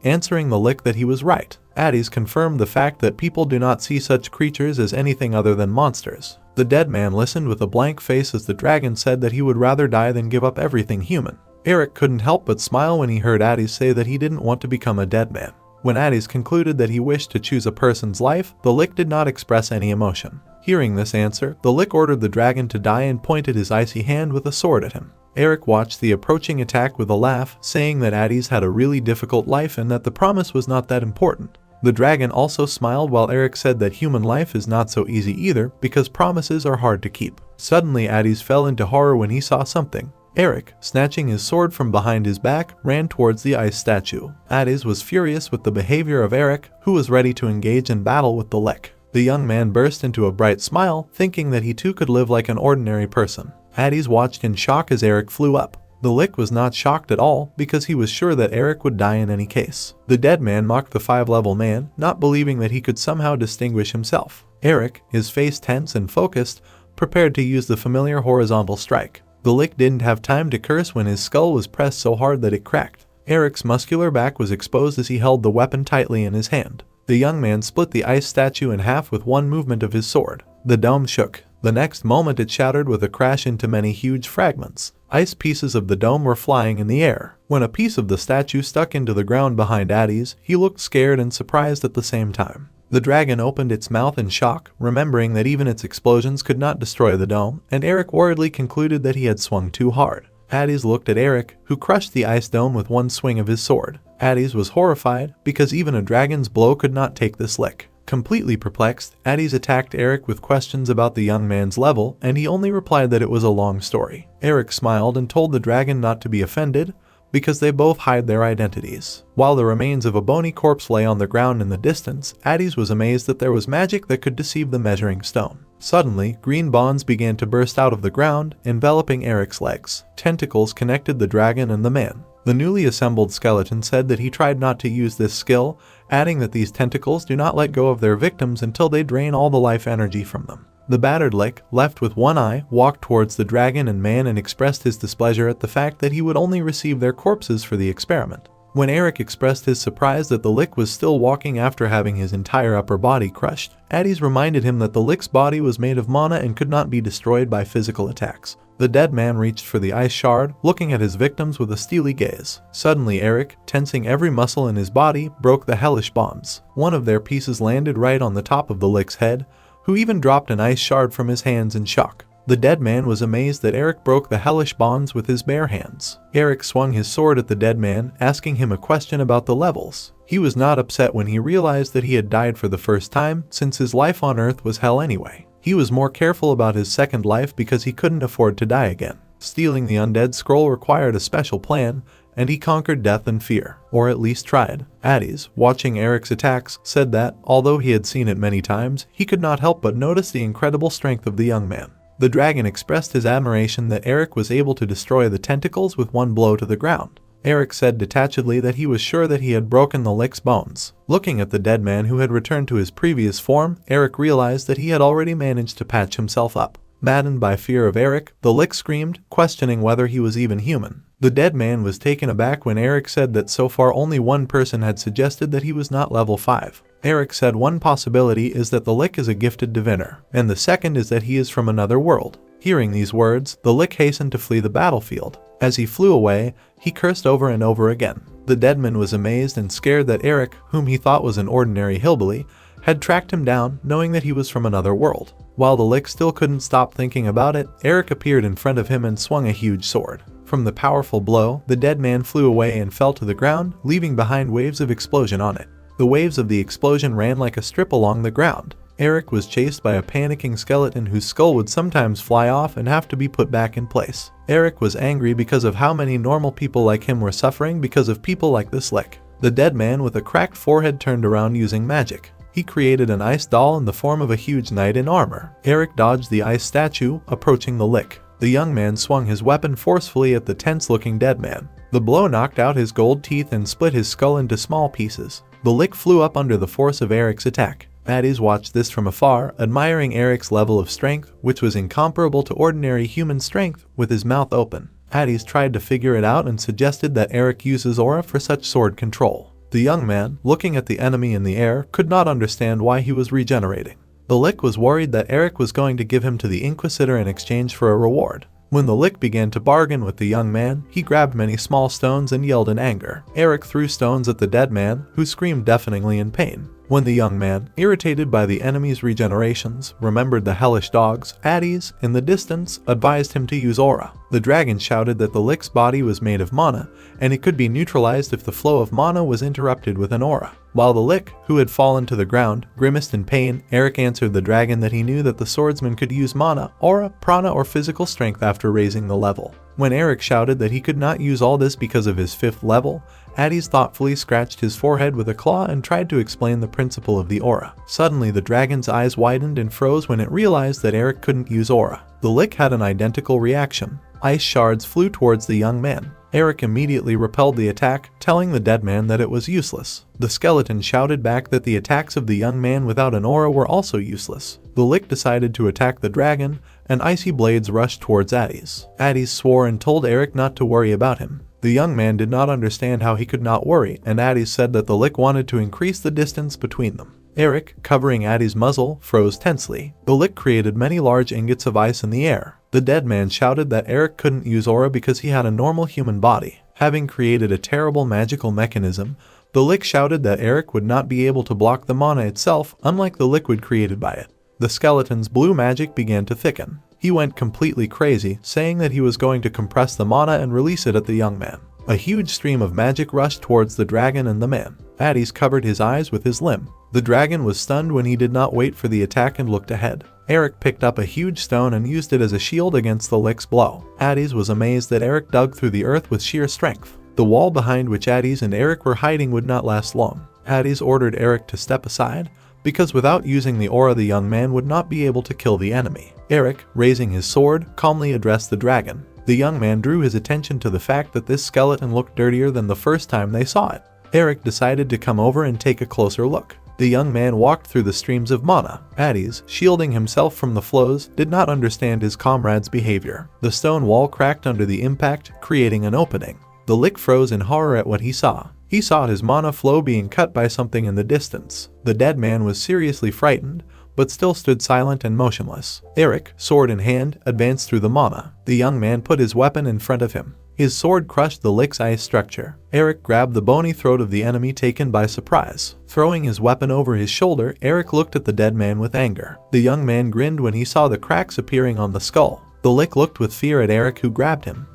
answering the Lick that he was right. Addis confirmed the fact that people do not see such creatures as anything other than monsters. The dead man listened with a blank face as the dragon said that he would rather die than give up everything human. Eric couldn't help but smile when he heard Addis say that he didn't want to become a dead man. When Addis concluded that he wished to choose a person's life, the Lick did not express any emotion. Hearing this answer, the Lick ordered the dragon to die and pointed his icy hand with a sword at him. Eric watched the approaching attack with a laugh, saying that Addis had a really difficult life and that the promise was not that important. The dragon also smiled while Eric said that human life is not so easy either because promises are hard to keep. Suddenly Addis fell into horror when he saw something. Eric, snatching his sword from behind his back, ran towards the ice statue. Addis was furious with the behavior of Eric, who was ready to engage in battle with the Lick. The young man burst into a bright smile, thinking that he too could live like an ordinary person. Addis watched in shock as Eric flew up. The Lick was not shocked at all because he was sure that Eric would die in any case. The dead man mocked the 5-level man, not believing that he could somehow distinguish himself. Eric, his face tense and focused, prepared to use the familiar horizontal strike. The Lick didn't have time to curse when his skull was pressed so hard that it cracked. Eric's muscular back was exposed as he held the weapon tightly in his hand. The young man split the ice statue in half with one movement of his sword. The dome shook. The next moment it shattered with a crash into many huge fragments. Ice pieces of the dome were flying in the air. When a piece of the statue stuck into the ground behind Addis, he looked scared and surprised at the same time. The dragon opened its mouth in shock, remembering that even its explosions could not destroy the dome, and Eric worriedly concluded that he had swung too hard. Addis looked at Eric, who crushed the ice dome with one swing of his sword. Addis was horrified, because even a dragon's blow could not take this Lick. Completely perplexed, Addis attacked Eric with questions about the young man's level, and he only replied that it was a long story. Eric smiled and told the dragon not to be offended, because they both hide their identities. While the remains of a bony corpse lay on the ground in the distance, Addis was amazed that there was magic that could deceive the measuring stone. Suddenly, green bonds began to burst out of the ground, enveloping Eric's legs. Tentacles connected the dragon and the man. The newly assembled skeleton said that he tried not to use this skill, adding that these tentacles do not let go of their victims until they drain all the life energy from them. The battered Lick, left with one eye, walked towards the dragon and man and expressed his displeasure at the fact that he would only receive their corpses for the experiment. When Eric expressed his surprise that the Lick was still walking after having his entire upper body crushed, Addis reminded him that the Lick's body was made of mana and could not be destroyed by physical attacks. The dead man reached for the ice shard, looking at his victims with a steely gaze. Suddenly Eric, tensing every muscle in his body, broke the hellish bonds. One of their pieces landed right on the top of the Lick's head, who even dropped an ice shard from his hands in shock. The dead man was amazed that Eric broke the hellish bonds with his bare hands. Eric swung his sword at the dead man, asking him a question about the levels. He was not upset when he realized that he had died for the first time, since his life on Earth was hell anyway. He was more careful about his second life because he couldn't afford to die again. Stealing the undead scroll required a special plan, and he conquered death and fear, or at least tried. Addis, watching Eric's attacks, said that, although he had seen it many times, he could not help but notice the incredible strength of the young man. The dragon expressed his admiration that Eric was able to destroy the tentacles with one blow to the ground. Eric said detachedly that he was sure that he had broken the Lick's bones. Looking at the dead man who had returned to his previous form, Eric realized that he had already managed to patch himself up. Maddened by fear of Eric, the Lick screamed, questioning whether he was even human. The dead man was taken aback when Eric said that so far only one person had suggested that he was not level 5. Eric said one possibility is that the Lick is a gifted diviner, and the second is that he is from another world. Hearing these words, the Lick hastened to flee the battlefield. As he flew away, he cursed over and over again. The deadman was amazed and scared that Eric, whom he thought was an ordinary hillbilly, had tracked him down, knowing that he was from another world. While the Lick still couldn't stop thinking about it, Eric appeared in front of him and swung a huge sword. From the powerful blow, the dead man flew away and fell to the ground, leaving behind waves of explosion on it. The waves of the explosion ran like a strip along the ground. Eric was chased by a panicking skeleton whose skull would sometimes fly off and have to be put back in place. Eric was angry because of how many normal people like him were suffering because of people like this Lick. The dead man with a cracked forehead turned around using magic. He created an ice doll in the form of a huge knight in armor. Eric dodged the ice statue, approaching the Lick. The young man swung his weapon forcefully at the tense-looking dead man. The blow knocked out his gold teeth and split his skull into small pieces. The Lick flew up under the force of Eric's attack. Baddies watched this from afar, admiring Eric's level of strength, which was incomparable to ordinary human strength, with his mouth open. Baddies tried to figure it out and suggested that Eric uses aura for such sword control. The young man, looking at the enemy in the air, could not understand why he was regenerating. The Lick was worried that Eric was going to give him to the Inquisitor in exchange for a reward. When the Lick began to bargain with the young man, he grabbed many small stones and yelled in anger. Eric threw stones at the dead man, who screamed deafeningly in pain. When the young man, irritated by the enemy's regenerations, remembered the hellish dogs, Addies, in the distance, advised him to use aura. The dragon shouted that the Lick's body was made of mana, and it could be neutralized if the flow of mana was interrupted with an aura. While the Lick, who had fallen to the ground, grimaced in pain, Eric answered the dragon that he knew that the swordsman could use mana, aura, prana, or physical strength after raising the level. When Eric shouted that he could not use all this because of his 5th level, Addies thoughtfully scratched his forehead with a claw and tried to explain the principle of the aura. Suddenly the dragon's eyes widened and froze when it realized that Eric couldn't use aura. The Lick had an identical reaction. Ice shards flew towards the young man. Eric immediately repelled the attack, telling the dead man that it was useless. The skeleton shouted back that the attacks of the young man without an aura were also useless. The Lick decided to attack the dragon, and icy blades rushed towards Addies. Addies swore and told Eric not to worry about him. The young man did not understand how he could not worry, and Addies said that the Lick wanted to increase the distance between them. Eric, covering Addies' muzzle, froze tensely. The Lick created many large ingots of ice in the air. The dead man shouted that Eric couldn't use aura because he had a normal human body. Having created a terrible magical mechanism, the Lick shouted that Eric would not be able to block the mana itself, unlike the liquid created by it. The skeleton's blue magic began to thicken. He went completely crazy, saying that he was going to compress the mana and release it at the young man. A huge stream of magic rushed towards the dragon and the man. Addies covered his eyes with his limb. The dragon was stunned when he did not wait for the attack and looked ahead. Eric picked up a huge stone and used it as a shield against the Lick's blow. Addies was amazed that Eric dug through the earth with sheer strength. The wall behind which Addies and Eric were hiding would not last long. Addies ordered Eric to step aside, because without using the aura the young man would not be able to kill the enemy. Eric, raising his sword, calmly addressed the dragon. The young man drew his attention to the fact that this skeleton looked dirtier than the first time they saw it. Eric decided to come over and take a closer look. The young man walked through the streams of mana. Addies, shielding himself from the flows, did not understand his comrade's behavior. The stone wall cracked under the impact, creating an opening. The Lick froze in horror at what he saw. He saw his mana flow being cut by something in the distance. The dead man was seriously frightened, but still stood silent and motionless. Eric, sword in hand, advanced through the mana. The young man put his weapon in front of him. His sword crushed the Lick's ice structure. Eric grabbed the bony throat of the enemy, taken by surprise. Throwing his weapon over his shoulder, Eric looked at the dead man with anger. The young man grinned when he saw the cracks appearing on the skull. The Lick looked with fear at Eric, who grabbed him.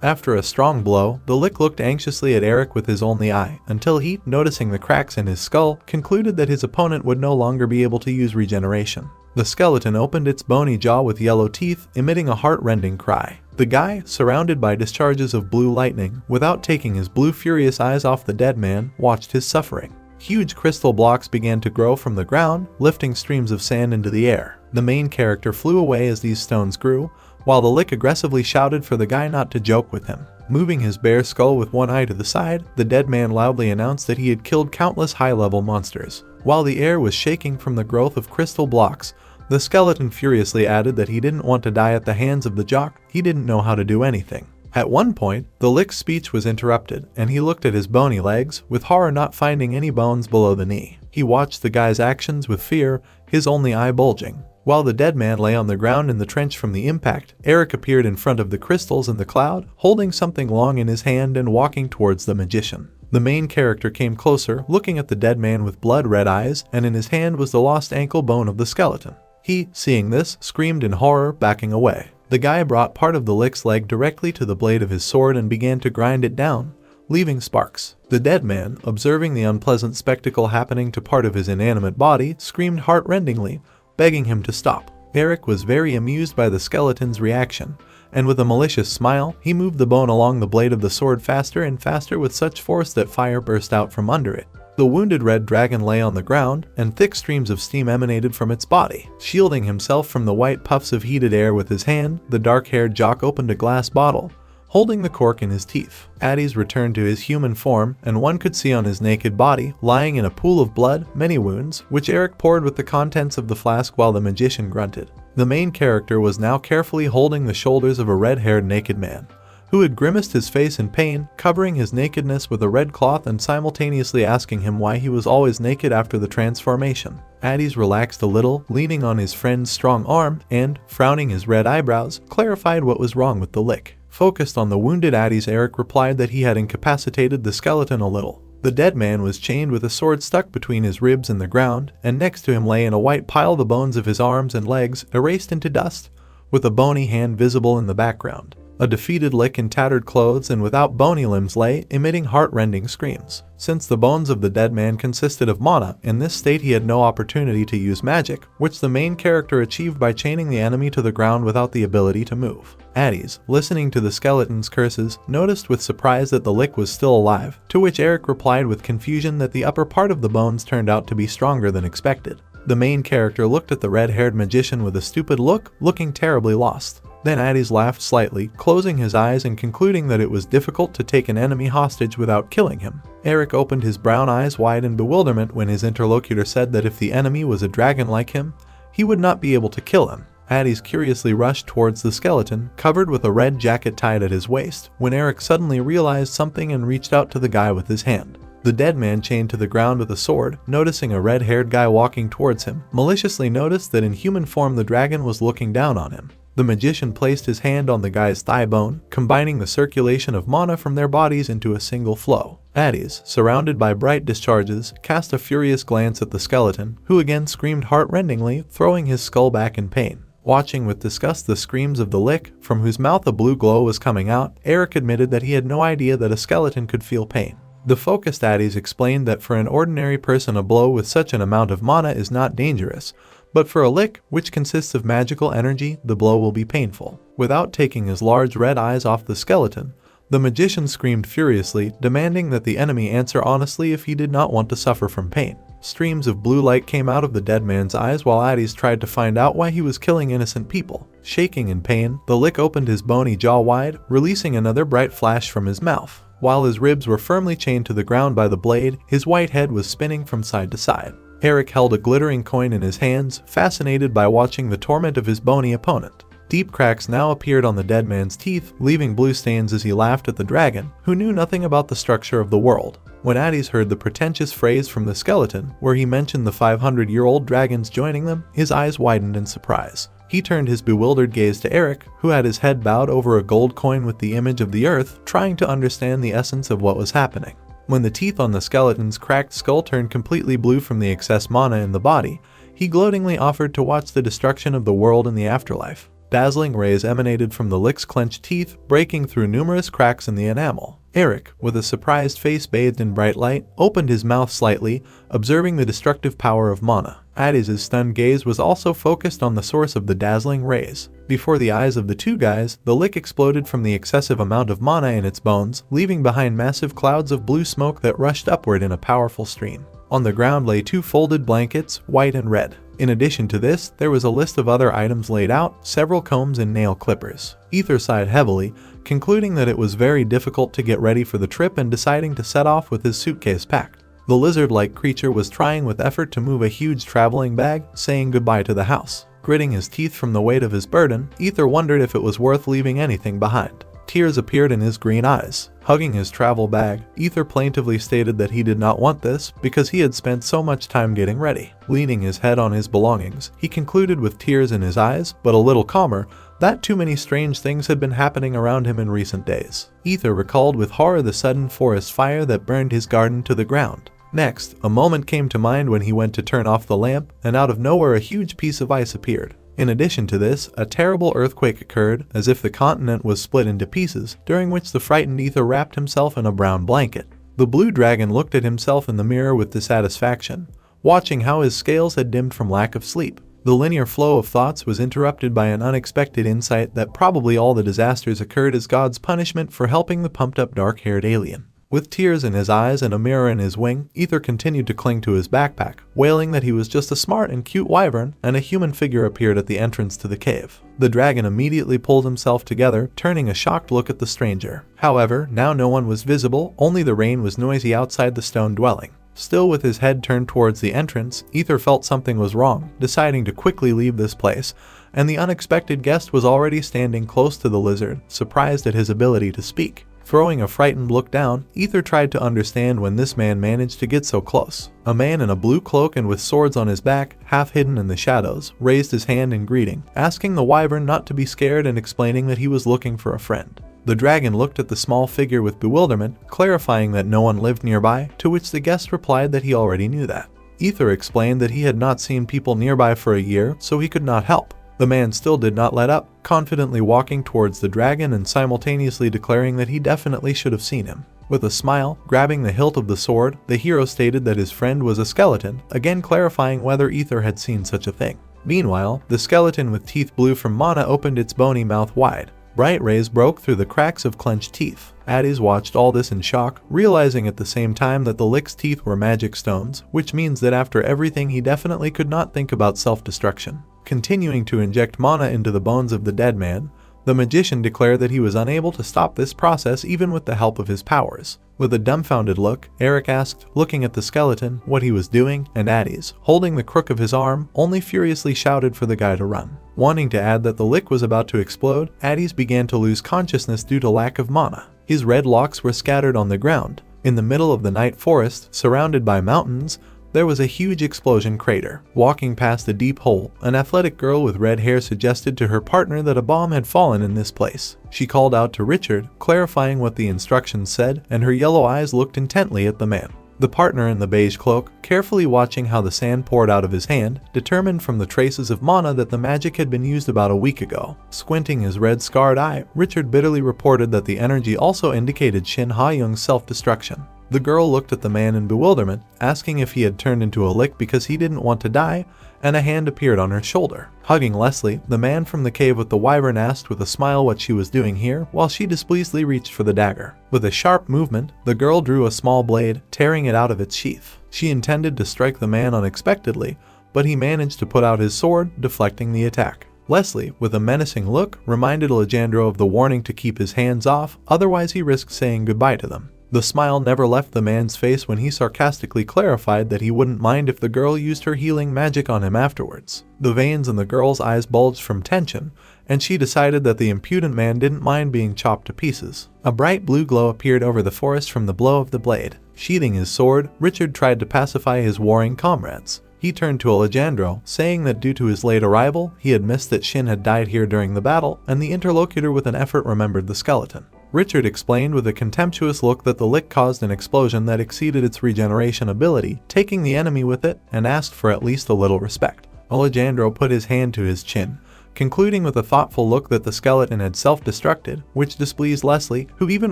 After a strong blow, the Lick looked anxiously at Eric with his only eye, until he, noticing the cracks in his skull, concluded that his opponent would no longer be able to use regeneration. The skeleton opened its bony jaw with yellow teeth, emitting a heart-rending cry. The guy, surrounded by discharges of blue lightning, without taking his blue furious eyes off the dead man, watched his suffering. Huge crystal blocks began to grow from the ground, lifting streams of sand into the air. The main character flew away as these stones grew, while the Lick aggressively shouted for the guy not to joke with him. Moving his bare skull with one eye to the side, the dead man loudly announced that he had killed countless high-level monsters. While the air was shaking from the growth of crystal blocks, the skeleton furiously added that he didn't want to die at the hands of the jock. He didn't know how to do anything. At one point, the Lick's speech was interrupted, and he looked at his bony legs, with horror not finding any bones below the knee. He watched the guy's actions with fear, his only eye bulging. While the dead man lay on the ground in the trench from the impact, Eric appeared in front of the crystals in the cloud, holding something long in his hand and walking towards the magician. The main character came closer, looking at the dead man with blood-red eyes, and in his hand was the lost ankle bone of the skeleton. He, seeing this, screamed in horror, backing away. The guy brought part of the Lick's leg directly to the blade of his sword and began to grind it down, leaving sparks. The dead man, observing the unpleasant spectacle happening to part of his inanimate body, screamed heart-rendingly, begging him to stop. Eric was very amused by the skeleton's reaction, and with a malicious smile, he moved the bone along the blade of the sword faster and faster with such force that fire burst out from under it. The wounded red dragon lay on the ground, and thick streams of steam emanated from its body. Shielding himself from the white puffs of heated air with his hand, the dark-haired jock opened a glass bottle, holding the cork in his teeth. Addy's returned to his human form, and one could see on his naked body, lying in a pool of blood, many wounds, which Eric poured with the contents of the flask while the magician grunted. The main character was now carefully holding the shoulders of a red-haired naked man, who had grimaced his face in pain, covering his nakedness with a red cloth and simultaneously asking him why he was always naked after the transformation. Addy's relaxed a little, leaning on his friend's strong arm, and, frowning his red eyebrows, clarified what was wrong with the lick. Focused on the wounded Addy's, Eric replied that he had incapacitated the skeleton a little. The dead man was chained with a sword stuck between his ribs in the ground, and next to him lay in a white pile the bones of his arms and legs, erased into dust, with a bony hand visible in the background. A defeated lick in tattered clothes and without bony limbs lay, emitting heart-rending screams. Since the bones of the dead man consisted of mana, in this state he had no opportunity to use magic, which the main character achieved by chaining the enemy to the ground without the ability to move. Addy's, listening to the skeleton's curses, noticed with surprise that the lick was still alive, to which Eric replied with confusion that the upper part of the bones turned out to be stronger than expected. The main character looked at the red-haired magician with a stupid look, looking terribly lost. Then Addy's laughed slightly, closing his eyes and concluding that it was difficult to take an enemy hostage without killing him. Eric opened his brown eyes wide in bewilderment when his interlocutor said that if the enemy was a dragon like him, he would not be able to kill him. Addy's curiously rushed towards the skeleton, covered with a red jacket tied at his waist, when Eric suddenly realized something and reached out to the guy with his hand. The dead man, chained to the ground with a sword, noticing a red-haired guy walking towards him, maliciously noticed that in human form the dragon was looking down on him. The magician placed his hand on the guy's thigh bone, combining the circulation of mana from their bodies into a single flow. Addy's, surrounded by bright discharges, cast a furious glance at the skeleton, who again screamed heart-rendingly, throwing his skull back in pain. Watching with disgust the screams of the lick, from whose mouth a blue glow was coming out, Eric admitted that he had no idea that a skeleton could feel pain. The focused Addy's explained that for an ordinary person a blow with such an amount of mana is not dangerous, but for a lick, which consists of magical energy, the blow will be painful. Without taking his large red eyes off the skeleton, the magician screamed furiously, demanding that the enemy answer honestly if he did not want to suffer from pain. Streams of blue light came out of the dead man's eyes while Addy's tried to find out why he was killing innocent people. Shaking in pain, the lick opened his bony jaw wide, releasing another bright flash from his mouth. While his ribs were firmly chained to the ground by the blade, his white head was spinning from side to side. Eric held a glittering coin in his hands, fascinated by watching the torment of his bony opponent. Deep cracks now appeared on the dead man's teeth, leaving blue stains as he laughed at the dragon, who knew nothing about the structure of the world. When Addy's heard the pretentious phrase from the skeleton, where he mentioned the 500-year-old dragons joining them, his eyes widened in surprise. He turned his bewildered gaze to Eric, who had his head bowed over a gold coin with the image of the earth, trying to understand the essence of what was happening. When the teeth on the skeleton's cracked skull turned completely blue from the excess mana in the body, he gloatingly offered to watch the destruction of the world in the afterlife. Dazzling rays emanated from the lick's clenched teeth, breaking through numerous cracks in the enamel. Eric, with a surprised face bathed in bright light, opened his mouth slightly, observing the destructive power of mana. Addy's stunned gaze was also focused on the source of the dazzling rays. Before the eyes of the two guys, the lick exploded from the excessive amount of mana in its bones, leaving behind massive clouds of blue smoke that rushed upward in a powerful stream. On the ground lay two folded blankets, white and red. In addition to this, there was a list of other items laid out, several combs and nail clippers. Ether sighed heavily, concluding that it was very difficult to get ready for the trip and deciding to set off with his suitcase packed. The lizard-like creature was trying with effort to move a huge traveling bag, saying goodbye to the house. Gritting his teeth from the weight of his burden, Ether wondered if it was worth leaving anything behind. Tears appeared in his green eyes. Hugging his travel bag, Ether plaintively stated that he did not want this because he had spent so much time getting ready. Leaning his head on his belongings, he concluded with tears in his eyes, but a little calmer, that too many strange things had been happening around him in recent days. Ether recalled with horror the sudden forest fire that burned his garden to the ground. Next, a moment came to mind when he went to turn off the lamp, and out of nowhere a huge piece of ice appeared. In addition to this, a terrible earthquake occurred, as if the continent was split into pieces, during which the frightened Ether wrapped himself in a brown blanket. The blue dragon looked at himself in the mirror with dissatisfaction, watching how his scales had dimmed from lack of sleep. The linear flow of thoughts was interrupted by an unexpected insight that probably all the disasters occurred as God's punishment for helping the pumped-up dark-haired alien. With tears in his eyes and a mirror in his wing, Ether continued to cling to his backpack, wailing that he was just a smart and cute wyvern, and a human figure appeared at the entrance to the cave. The dragon immediately pulled himself together, turning a shocked look at the stranger. However, now no one was visible, only the rain was noisy outside the stone dwelling. Still with his head turned towards the entrance, Ether felt something was wrong, deciding to quickly leave this place, and the unexpected guest was already standing close to the lizard, surprised at his ability to speak. Throwing a frightened look down, Ether tried to understand when this man managed to get so close. A man in a blue cloak and with swords on his back, half hidden in the shadows, raised his hand in greeting, asking the wyvern not to be scared and explaining that he was looking for a friend. The dragon looked at the small figure with bewilderment, clarifying that no one lived nearby, to which the guest replied that he already knew that. Ether explained that he had not seen people nearby for a year, so he could not help. The man still did not let up, confidently walking towards the dragon and simultaneously declaring that he definitely should have seen him. With a smile, grabbing the hilt of the sword, the hero stated that his friend was a skeleton, again clarifying whether Ether had seen such a thing. Meanwhile, the skeleton with teeth blue from mana opened its bony mouth wide. Bright rays broke through the cracks of clenched teeth. Addis watched all this in shock, realizing at the same time that the lick's teeth were magic stones, which means that after everything he definitely could not think about self-destruction. Continuing to inject mana into the bones of the dead man, the magician declared that he was unable to stop this process even with the help of his powers. With a dumbfounded look, Eric asked, looking at the skeleton, what he was doing, and Addis, holding the crook of his arm, only furiously shouted for the guy to run. Wanting to add that the lick was about to explode, Addis began to lose consciousness due to lack of mana. His red locks were scattered on the ground. In the middle of the night forest, surrounded by mountains, there was a huge explosion crater. Walking past a deep hole, an athletic girl with red hair suggested to her partner that a bomb had fallen in this place. She called out to Richard, clarifying what the instructions said, and her yellow eyes looked intently at the man. The partner in the beige cloak, carefully watching how the sand poured out of his hand, determined from the traces of mana that the magic had been used about a week ago. Squinting his red scarred eye, Richard bitterly reported that the energy also indicated Shin Ha-young's self-destruction. The girl looked at the man in bewilderment, asking if he had turned into a lick because he didn't want to die, and a hand appeared on her shoulder. Hugging Leslie, the man from the cave with the wyvern asked with a smile what she was doing here, while she displeasedly reached for the dagger. With a sharp movement, the girl drew a small blade, tearing it out of its sheath. She intended to strike the man unexpectedly, but he managed to put out his sword, deflecting the attack. Leslie, with a menacing look, reminded Alejandro of the warning to keep his hands off, otherwise he risked saying goodbye to them. The smile never left the man's face when he sarcastically clarified that he wouldn't mind if the girl used her healing magic on him afterwards. The veins in the girl's eyes bulged from tension, and she decided that the impudent man didn't mind being chopped to pieces. A bright blue glow appeared over the forest from the blow of the blade. Sheathing his sword, Richard tried to pacify his warring comrades. He turned to Alejandro, saying that due to his late arrival, he had missed that Shin had died here during the battle, and the interlocutor with an effort remembered the skeleton. Richard explained with a contemptuous look that the lick caused an explosion that exceeded its regeneration ability, taking the enemy with it, and asked for at least a little respect. Alejandro put his hand to his chin, concluding with a thoughtful look that the skeleton had self-destructed, which displeased Leslie, who even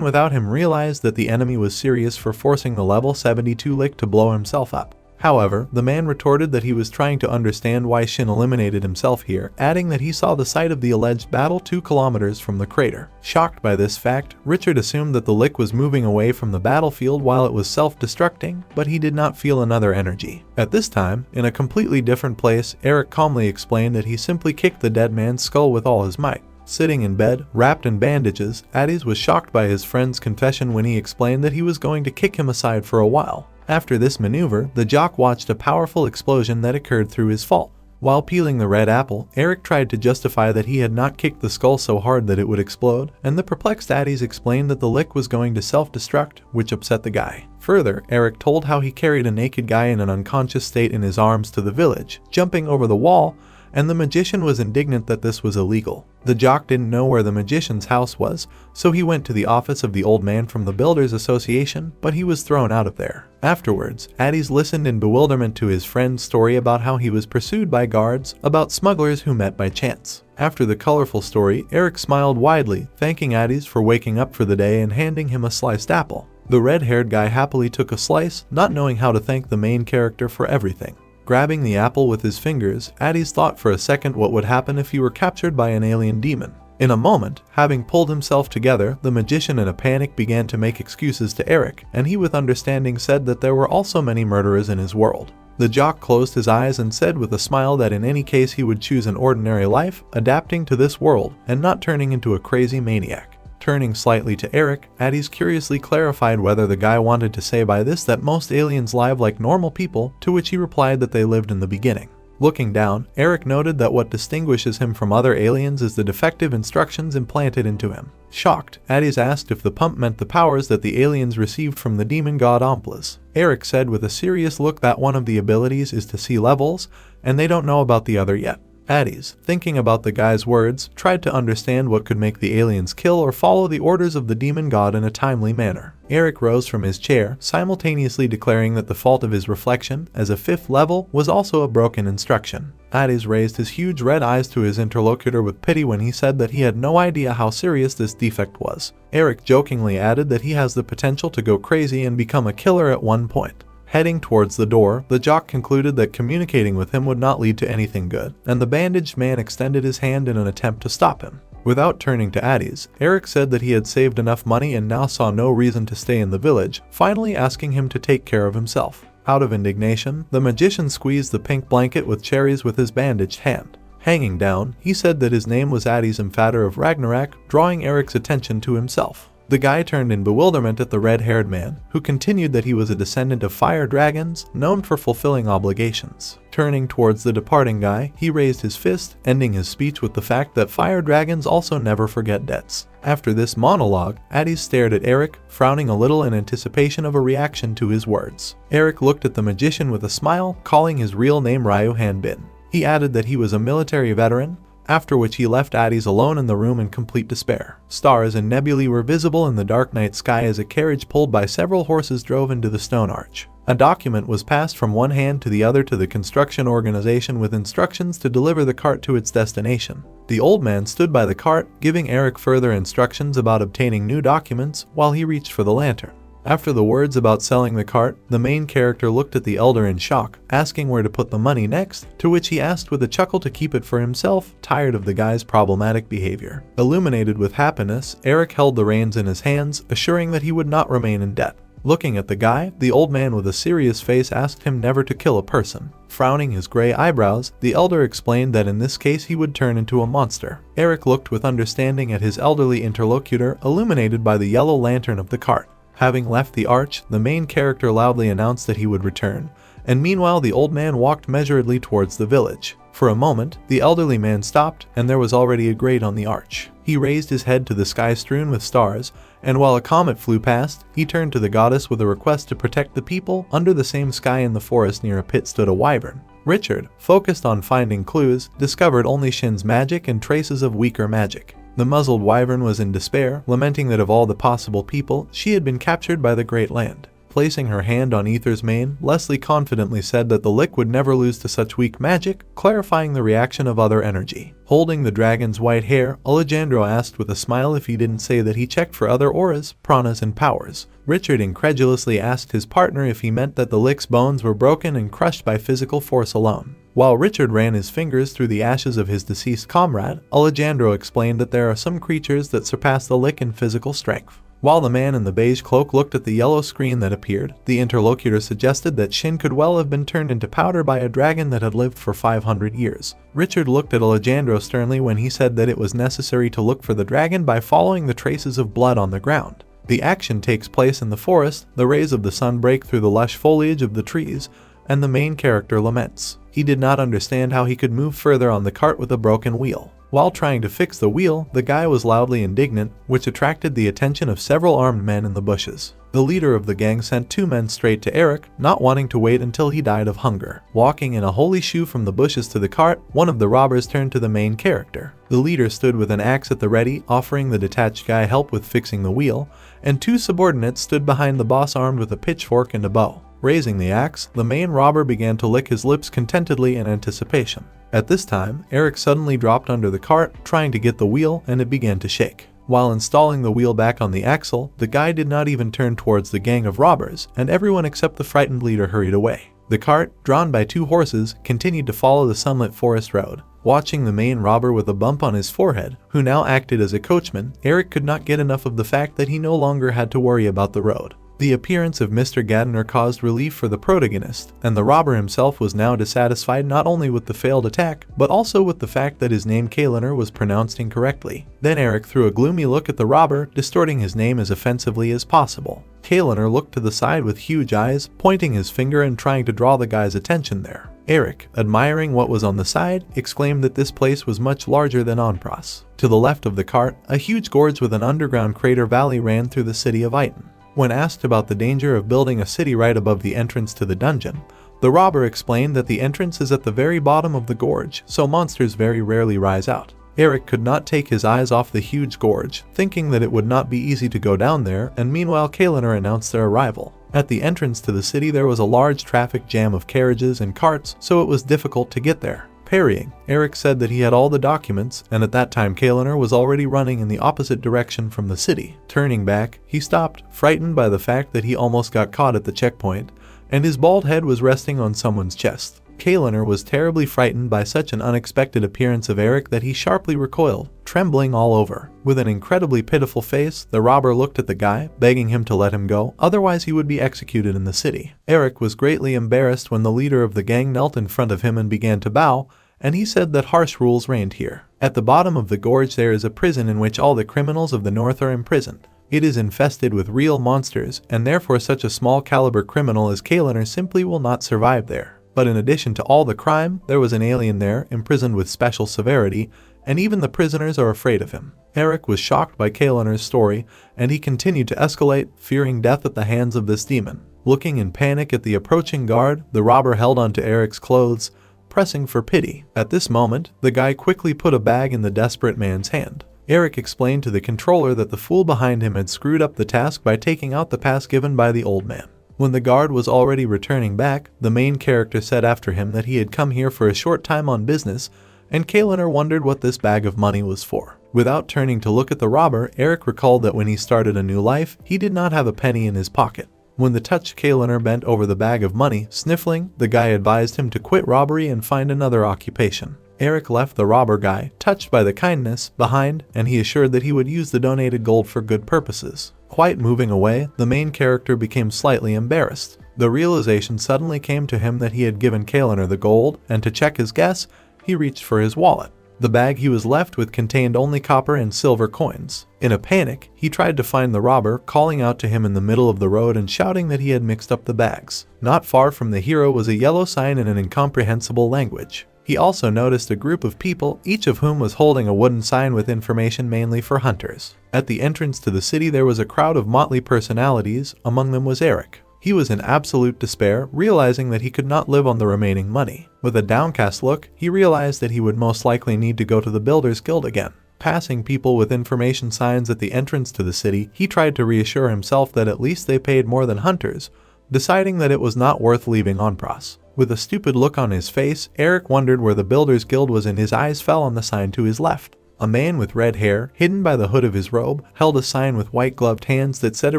without him realized that the enemy was serious for forcing the level 72 lick to blow himself up. However, the man retorted that he was trying to understand why Shin eliminated himself here, adding that he saw the site of the alleged battle 2 kilometers from the crater. Shocked by this fact, Richard assumed that the lick was moving away from the battlefield while it was self-destructing, but he did not feel another energy. At this time, in a completely different place, Eric calmly explained that he simply kicked the dead man's skull with all his might. Sitting in bed, wrapped in bandages, Addis was shocked by his friend's confession when he explained that he was going to kick him aside for a while. After this maneuver, the jock watched a powerful explosion that occurred through his fault. While peeling the red apple, Eric tried to justify that he had not kicked the skull so hard that it would explode, and the perplexed Addis explained that the lick was going to self-destruct, which upset the guy. Further, Eric told how he carried a naked guy in an unconscious state in his arms to the village, jumping over the wall, and the magician was indignant that this was illegal. The jock didn't know where the magician's house was, so he went to the office of the old man from the Builders Association, but he was thrown out of there. Afterwards, Addis listened in bewilderment to his friend's story about how he was pursued by guards, about smugglers who met by chance. After the colorful story, Eric smiled widely, thanking Addis for waking up for the day and handing him a sliced apple. The red-haired guy happily took a slice, not knowing how to thank the main character for everything. Grabbing the apple with his fingers, Addis thought for a second what would happen if he were captured by an alien demon. In a moment, having pulled himself together, the magician in a panic began to make excuses to Eric, and he with understanding said that there were also many murderers in his world. The jock closed his eyes and said with a smile that in any case he would choose an ordinary life, adapting to this world, and not turning into a crazy maniac. Turning slightly to Eric, Addis curiously clarified whether the guy wanted to say by this that most aliens live like normal people, to which he replied that they lived in the beginning. Looking down, Eric noted that what distinguishes him from other aliens is the defective instructions implanted into him. Shocked, Addis asked if the pump meant the powers that the aliens received from the demon god Omplis. Eric said with a serious look that one of the abilities is to see levels, and they don't know about the other yet. Addis, thinking about the guy's words, tried to understand what could make the aliens kill or follow the orders of the demon god in a timely manner. Eric rose from his chair, simultaneously declaring that the fault of his reflection, as a fifth level, was also a broken instruction. Addis raised his huge red eyes to his interlocutor with pity when he said that he had no idea how serious this defect was. Eric jokingly added that he has the potential to go crazy and become a killer at one point. Heading towards the door, the jock concluded that communicating with him would not lead to anything good, and the bandaged man extended his hand in an attempt to stop him. Without turning to Addis, Eric said that he had saved enough money and now saw no reason to stay in the village, finally asking him to take care of himself. Out of indignation, the magician squeezed the pink blanket with cherries with his bandaged hand. Hanging down, he said that his name was Addis Emphater of Ragnarok, drawing Eric's attention to himself. The guy turned in bewilderment at the red-haired man, who continued that he was a descendant of fire dragons, known for fulfilling obligations. Turning towards the departing guy, he raised his fist, ending his speech with the fact that fire dragons also never forget debts. After this monologue, Addis stared at Eric, frowning a little in anticipation of a reaction to his words. Eric looked at the magician with a smile, calling his real name Ryu Hanbin. He added that he was a military veteran, after which he left Addis alone in the room in complete despair. Stars and nebulae were visible in the dark night sky as a carriage pulled by several horses drove into the stone arch. A document was passed from one hand to the other to the construction organization with instructions to deliver the cart to its destination. The old man stood by the cart, giving Eric further instructions about obtaining new documents while he reached for the lantern. After the words about selling the cart, the main character looked at the elder in shock, asking where to put the money next, to which he asked with a chuckle to keep it for himself, tired of the guy's problematic behavior. Illuminated with happiness, Eric held the reins in his hands, assuring that he would not remain in debt. Looking at the guy, the old man with a serious face asked him never to kill a person. Frowning his gray eyebrows, the elder explained that in this case he would turn into a monster. Eric looked with understanding at his elderly interlocutor, illuminated by the yellow lantern of the cart. Having left the arch, the main character loudly announced that he would return, and meanwhile the old man walked measuredly towards the village. For a moment, the elderly man stopped, and there was already a grate on the arch. He raised his head to the sky strewn with stars, and while a comet flew past, he turned to the goddess with a request to protect the people. Under the same sky in the forest near a pit stood a wyvern. Richard, focused on finding clues, discovered only Shin's magic and traces of weaker magic. The muzzled wyvern was in despair, lamenting that of all the possible people, she had been captured by the Great Land. Placing her hand on Ether's mane, Leslie confidently said that the lick would never lose to such weak magic, clarifying the reaction of other energy. Holding the dragon's white hair, Alejandro asked with a smile if he didn't say that he checked for other auras, pranas and powers. Richard incredulously asked his partner if he meant that the lick's bones were broken and crushed by physical force alone. While Richard ran his fingers through the ashes of his deceased comrade, Alejandro explained that there are some creatures that surpass the lick in physical strength. While the man in the beige cloak looked at the yellow screen that appeared, the interlocutor suggested that Shin could well have been turned into powder by a dragon that had lived for 500 years. Richard looked at Alejandro sternly when he said that it was necessary to look for the dragon by following the traces of blood on the ground. The action takes place in the forest, the rays of the sun break through the lush foliage of the trees, and the main character laments. He did not understand how he could move further on the cart with a broken wheel. While trying to fix the wheel, the guy was loudly indignant, which attracted the attention of several armed men in the bushes. The leader of the gang sent 2 men straight to Eric, not wanting to wait until he died of hunger. Walking in a holy shoe from the bushes to the cart, one of the robbers turned to the main character. The leader stood with an axe at the ready, offering the detached guy help with fixing the wheel, and 2 subordinates stood behind the boss armed with a pitchfork and a bow. Raising the axe, the main robber began to lick his lips contentedly in anticipation. At this time, Eric suddenly dropped under the cart, trying to get the wheel, and it began to shake. While installing the wheel back on the axle, the guy did not even turn towards the gang of robbers, and everyone except the frightened leader hurried away. The cart, drawn by 2 horses, continued to follow the sunlit forest road. Watching the main robber with a bump on his forehead, who now acted as a coachman, Eric could not get enough of the fact that he no longer had to worry about the road. The appearance of Mr. Gardner caused relief for the protagonist, and the robber himself was now dissatisfied not only with the failed attack, but also with the fact that his name Kaliner was pronounced incorrectly. Then Eric threw a gloomy look at the robber, distorting his name as offensively as possible. Kaliner looked to the side with huge eyes, pointing his finger and trying to draw the guy's attention there. Eric, admiring what was on the side, exclaimed that this place was much larger than Onpras. To the left of the cart, a huge gorge with an underground crater valley ran through the city of Iton. When asked about the danger of building a city right above the entrance to the dungeon, the robber explained that the entrance is at the very bottom of the gorge, so monsters very rarely rise out. Eric could not take his eyes off the huge gorge, thinking that it would not be easy to go down there, and meanwhile Kaliner announced their arrival. At the entrance to the city there was a large traffic jam of carriages and carts, so it was difficult to get there. Parrying, Eric said that he had all the documents, and at that time Kaliner was already running in the opposite direction from the city. Turning back, he stopped, frightened by the fact that he almost got caught at the checkpoint, and his bald head was resting on someone's chest. Kaliner was terribly frightened by such an unexpected appearance of Eric that he sharply recoiled, trembling all over. With an incredibly pitiful face, the robber looked at the guy, begging him to let him go, otherwise he would be executed in the city. Eric was greatly embarrassed when the leader of the gang knelt in front of him and began to bow, and he said that harsh rules reigned here. At the bottom of the gorge there is a prison in which all the criminals of the north are imprisoned. It is infested with real monsters, and therefore such a small caliber criminal as Kaliner simply will not survive there. But in addition to all the crime, there was an alien there, imprisoned with special severity, and even the prisoners are afraid of him. Eric was shocked by Kaliner's story, and he continued to escalate, fearing death at the hands of this demon. Looking in panic at the approaching guard, the robber held onto Eric's clothes, pressing for pity. At this moment, the guy quickly put a bag in the desperate man's hand. Eric explained to the controller that the fool behind him had screwed up the task by taking out the pass given by the old man. When the guard was already returning back, the main character said after him that he had come here for a short time on business, and Kaliner wondered what this bag of money was for. Without turning to look at the robber, Eric recalled that when he started a new life, he did not have a penny in his pocket. When the touched Kaliner bent over the bag of money, sniffling, the guy advised him to quit robbery and find another occupation. Eric left the robber guy, touched by the kindness, behind, and he assured that he would use the donated gold for good purposes. Quite moving away, the main character became slightly embarrassed. The realization suddenly came to him that he had given Kaliner the gold, and to check his guess, he reached for his wallet. The bag he was left with contained only copper and silver coins. In a panic, he tried to find the robber, calling out to him in the middle of the road and shouting that he had mixed up the bags. Not far from the hero was a yellow sign in an incomprehensible language. He also noticed a group of people, each of whom was holding a wooden sign with information mainly for hunters. At the entrance to the city there was a crowd of motley personalities, among them was Eric. He was in absolute despair, realizing that he could not live on the remaining money. With a downcast look, he realized that he would most likely need to go to the Builders Guild again. Passing people with information signs at the entrance to the city, he tried to reassure himself that at least they paid more than hunters, deciding that it was not worth leaving Onpras. With a stupid look on his face, Eric wondered where the Builders Guild was and his eyes fell on the sign to his left. A man with red hair, hidden by the hood of his robe, held a sign with white-gloved hands that said a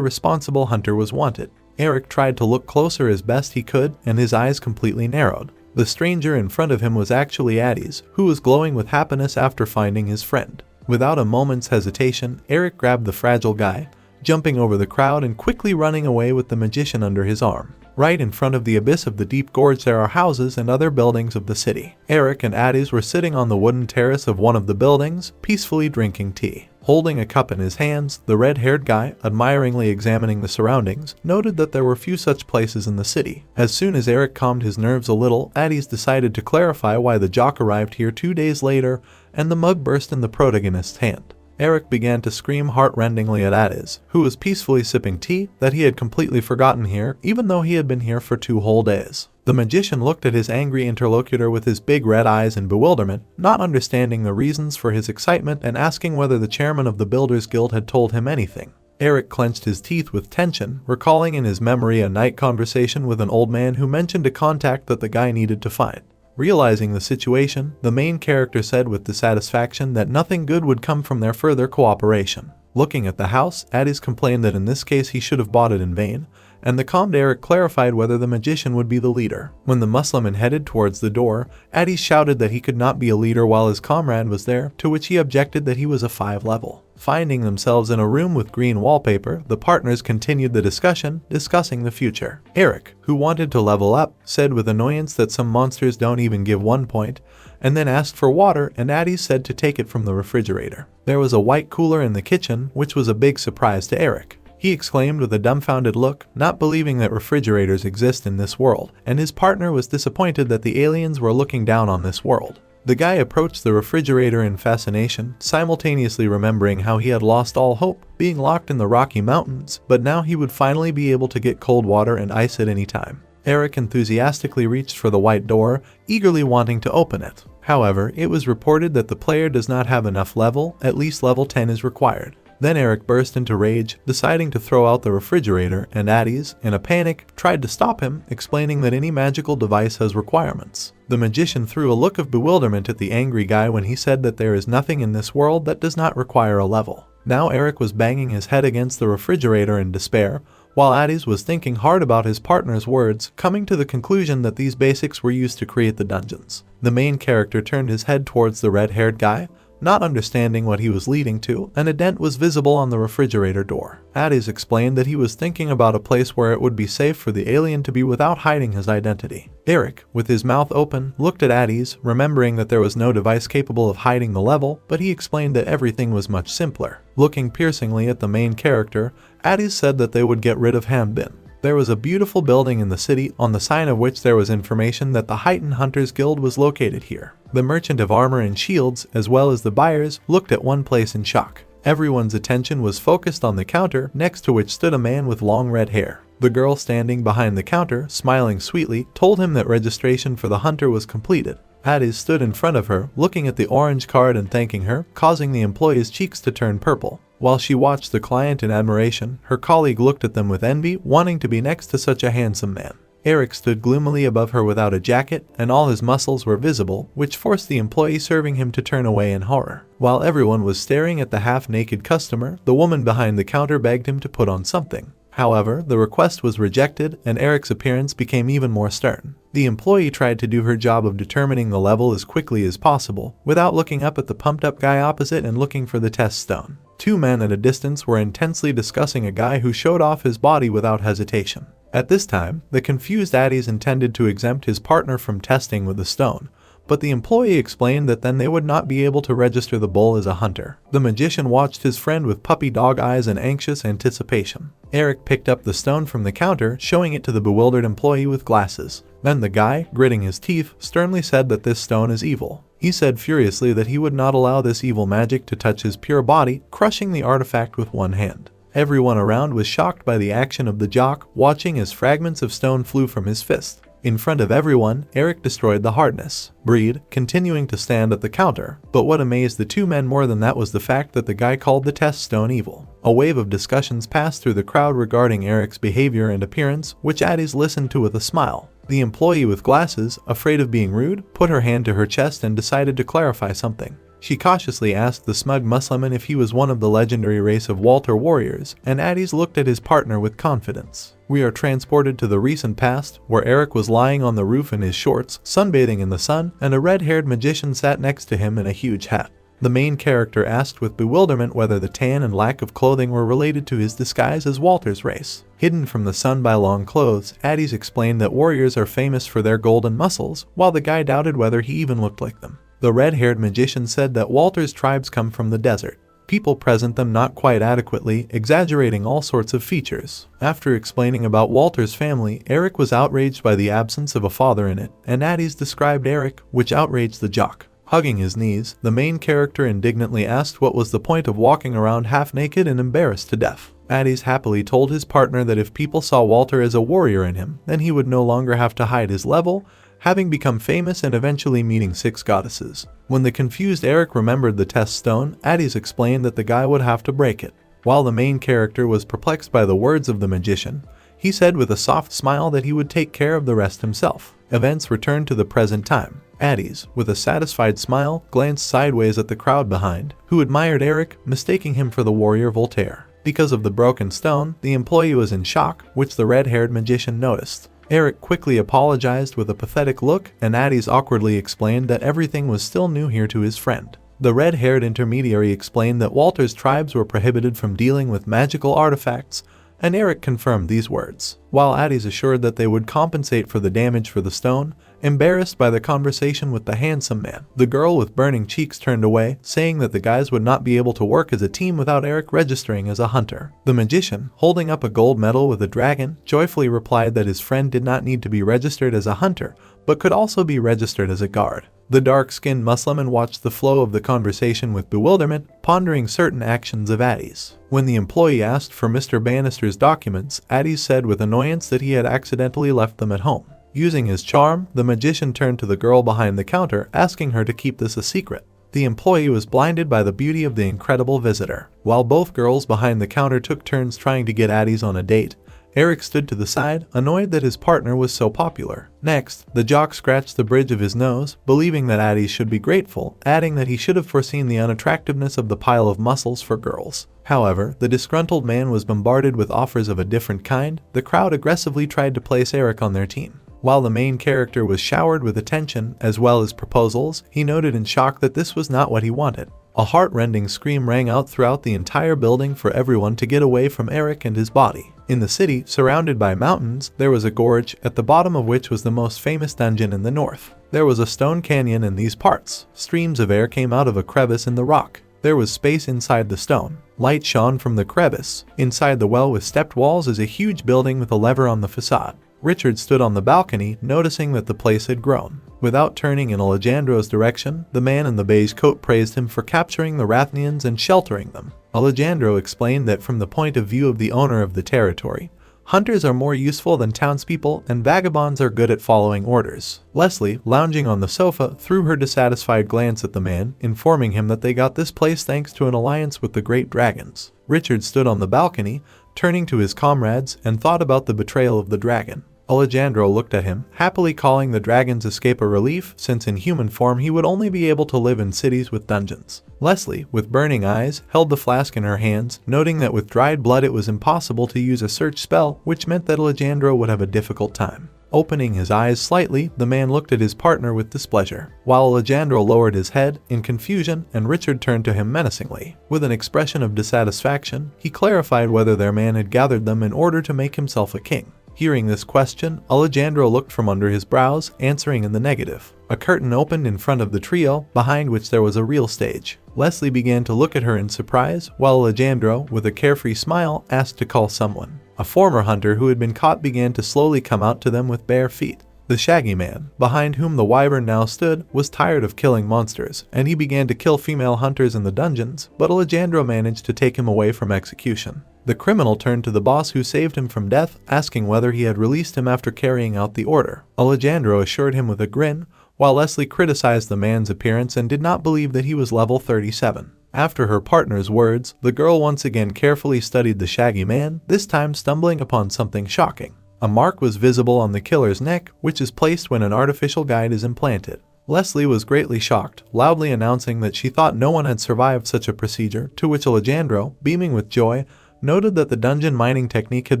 responsible hunter was wanted. Eric tried to look closer as best he could, and his eyes completely narrowed. The stranger in front of him was actually Addis, who was glowing with happiness after finding his friend. Without a moment's hesitation, Eric grabbed the fragile guy, jumping over the crowd and quickly running away with the magician under his arm. Right in front of the abyss of the deep gorge there are houses and other buildings of the city. Eric and Addis were sitting on the wooden terrace of one of the buildings, peacefully drinking tea. Holding a cup in his hands, the red-haired guy, admiringly examining the surroundings, noted that there were few such places in the city. As soon as Eric calmed his nerves a little, Addis decided to clarify why the jock arrived here 2 days later, and the mug burst in the protagonist's hand. Eric began to scream heart-rendingly at Addis, who was peacefully sipping tea, that he had completely forgotten here, even though he had been here for 2 whole days. The magician looked at his angry interlocutor with his big red eyes in bewilderment, not understanding the reasons for his excitement and asking whether the chairman of the Builders Guild had told him anything. Eric clenched his teeth with tension, recalling in his memory a night conversation with an old man who mentioned a contact that the guy needed to find. Realizing the situation, the main character said with dissatisfaction that nothing good would come from their further cooperation. Looking at the house, Addis complained that in this case he should have bought it in vain, and the calmed Eric clarified whether the magician would be the leader. When the Muslim headed towards the door, Addis shouted that he could not be a leader while his comrade was there, to which he objected that he was a 5 level. Finding themselves in a room with green wallpaper, the partners continued the discussion, discussing the future. Eric, who wanted to level up, said with annoyance that some monsters don't even give 1 point, and then asked for water, and Addis said to take it from the refrigerator. There was a white cooler in the kitchen, which was a big surprise to Eric. He exclaimed with a dumbfounded look, not believing that refrigerators exist in this world, and his partner was disappointed that the aliens were looking down on this world. The guy approached the refrigerator in fascination, simultaneously remembering how he had lost all hope, being locked in the Rocky Mountains, but now he would finally be able to get cold water and ice at any time. Eric enthusiastically reached for the white door, eagerly wanting to open it. However, it was reported that the player does not have enough level, at least level 10 is required. Then Eric burst into rage, deciding to throw out the refrigerator, and Addis, in a panic, tried to stop him, explaining that any magical device has requirements. The magician threw a look of bewilderment at the angry guy when he said that there is nothing in this world that does not require a level. Now Eric was banging his head against the refrigerator in despair, while Addis was thinking hard about his partner's words, coming to the conclusion that these basics were used to create the dungeons. The main character turned his head towards the red-haired guy, not understanding what he was leading to, and a dent was visible on the refrigerator door. Addis explained that he was thinking about a place where it would be safe for the alien to be without hiding his identity. Eric, with his mouth open, looked at Addis, remembering that there was no device capable of hiding the level, but he explained that everything was much simpler. Looking piercingly at the main character, Addis said that they would get rid of Hambin. There was a beautiful building in the city, on the sign of which there was information that the Heightened Hunters Guild was located here. The merchant of armor and shields, as well as the buyers, looked at one place in shock. Everyone's attention was focused on the counter, next to which stood a man with long red hair. The girl standing behind the counter, smiling sweetly, told him that registration for the hunter was completed. Addis stood in front of her, looking at the orange card and thanking her, causing the employee's cheeks to turn purple. While she watched the client in admiration, her colleague looked at them with envy, wanting to be next to such a handsome man. Eric stood gloomily above her without a jacket, and all his muscles were visible, which forced the employee serving him to turn away in horror. While everyone was staring at the half-naked customer, the woman behind the counter begged him to put on something. However, the request was rejected, and Eric's appearance became even more stern. The employee tried to do her job of determining the level as quickly as possible, without looking up at the pumped-up guy opposite and looking for the test stone. 2 men at a distance were intensely discussing a guy who showed off his body without hesitation. At this time, the confused Addis intended to exempt his partner from testing with the stone, but the employee explained that then they would not be able to register the bull as a hunter. The magician watched his friend with puppy dog eyes in anxious anticipation. Eric picked up the stone from the counter, showing it to the bewildered employee with glasses. Then the guy, gritting his teeth, sternly said that this stone is evil. He said furiously that he would not allow this evil magic to touch his pure body, crushing the artifact with one hand. Everyone around was shocked by the action of the jock, watching as fragments of stone flew from his fist. In front of everyone, Eric destroyed the hardness. Breed, continuing to stand at the counter, but what amazed the 2 men more than that was the fact that the guy called the test stone evil. A wave of discussions passed through the crowd regarding Eric's behavior and appearance, which Addis listened to with a smile. The employee with glasses, afraid of being rude, put her hand to her chest and decided to clarify something. She cautiously asked the smug Musliman if he was one of the legendary race of Walter warriors, and Addis looked at his partner with confidence. We are transported to the recent past, where Eric was lying on the roof in his shorts, sunbathing in the sun, and a red-haired magician sat next to him in a huge hat. The main character asked with bewilderment whether the tan and lack of clothing were related to his disguise as Walter's race. Hidden from the sun by long clothes, Addis explained that warriors are famous for their golden muscles, while the guy doubted whether he even looked like them. The red-haired magician said that Walter's tribes come from the desert. People present them not quite adequately, exaggerating all sorts of features. After explaining about Walter's family, Eric was outraged by the absence of a father in it, and Addis described Eric, which outraged the jock. Hugging his knees, the main character indignantly asked what was the point of walking around half-naked and embarrassed to death. Addis happily told his partner that if people saw Walter as a warrior in him, then he would no longer have to hide his level, having become famous and eventually meeting 6 goddesses. When the confused Eric remembered the test stone, Addis explained that the guy would have to break it. While the main character was perplexed by the words of the magician, he said with a soft smile that he would take care of the rest himself. Events returned to the present time. Addis, with a satisfied smile, glanced sideways at the crowd behind, who admired Eric, mistaking him for the warrior Voltaire. Because of the broken stone, the employee was in shock, which the red-haired magician noticed. Eric quickly apologized with a pathetic look, and Addis awkwardly explained that everything was still new here to his friend. The red-haired intermediary explained that Walter's tribes were prohibited from dealing with magical artifacts, and Eric confirmed these words, while Addis assured that they would compensate for the damage for the stone. Embarrassed by the conversation with the handsome man, the girl with burning cheeks turned away, saying that the guys would not be able to work as a team without Eric registering as a hunter. The magician, holding up a gold medal with a dragon, joyfully replied that his friend did not need to be registered as a hunter, but could also be registered as a guard. The dark-skinned Muslim watched the flow of the conversation with bewilderment, pondering certain actions of Addis. When the employee asked for Mr. Bannister's documents, Addis said with annoyance that he had accidentally left them at home. Using his charm, the magician turned to the girl behind the counter, asking her to keep this a secret. The employee was blinded by the beauty of the incredible visitor. While both girls behind the counter took turns trying to get Addis on a date, Eric stood to the side, annoyed that his partner was so popular. Next, the jock scratched the bridge of his nose, believing that Addis should be grateful, adding that he should have foreseen the unattractiveness of the pile of muscles for girls. However, the disgruntled man was bombarded with offers of a different kind. The crowd aggressively tried to place Eric on their team. While the main character was showered with attention as well as proposals, he noted in shock that this was not what he wanted. A heart-rending scream rang out throughout the entire building for everyone to get away from Eric and his body. In the city, surrounded by mountains, there was a gorge, at the bottom of which was the most famous dungeon in the north. There was a stone canyon in these parts. Streams of air came out of a crevice in the rock. There was space inside the stone. Light shone from the crevice. Inside the well with stepped walls is a huge building with a lever on the facade. Richard stood on the balcony, noticing that the place had grown. Without turning in Alejandro's direction, the man in the beige coat praised him for capturing the Rathnians and sheltering them. Alejandro explained that from the point of view of the owner of the territory, hunters are more useful than townspeople and vagabonds are good at following orders. Leslie, lounging on the sofa, threw her dissatisfied glance at the man, informing him that they got this place thanks to an alliance with the great dragons. Richard stood on the balcony, turning to his comrades, and thought about the betrayal of the dragon. Alejandro looked at him, happily calling the dragon's escape a relief, since in human form he would only be able to live in cities with dungeons. Leslie, with burning eyes, held the flask in her hands, noting that with dried blood it was impossible to use a search spell, which meant that Alejandro would have a difficult time. Opening his eyes slightly, the man looked at his partner with displeasure, while Alejandro lowered his head in confusion and Richard turned to him menacingly. With an expression of dissatisfaction, he clarified whether their man had gathered them in order to make himself a king. Hearing this question, Alejandro looked from under his brows, answering in the negative. A curtain opened in front of the trio, behind which there was a real stage. Leslie began to look at her in surprise, while Alejandro, with a carefree smile, asked to call someone. A former hunter who had been caught began to slowly come out to them with bare feet. The shaggy man, behind whom the wyvern now stood, was tired of killing monsters, and he began to kill female hunters in the dungeons, but Alejandro managed to take him away from execution. The criminal turned to the boss who saved him from death, asking whether he had released him after carrying out the order. Alejandro assured him with a grin, while Leslie criticized the man's appearance and did not believe that he was level 37. After her partner's words, the girl once again carefully studied the shaggy man, this time stumbling upon something shocking. A mark was visible on the killer's neck, which is placed when an artificial guide is implanted. Leslie was greatly shocked, loudly announcing that she thought no one had survived such a procedure, to which Alejandro, beaming with joy, noted that the dungeon mining technique had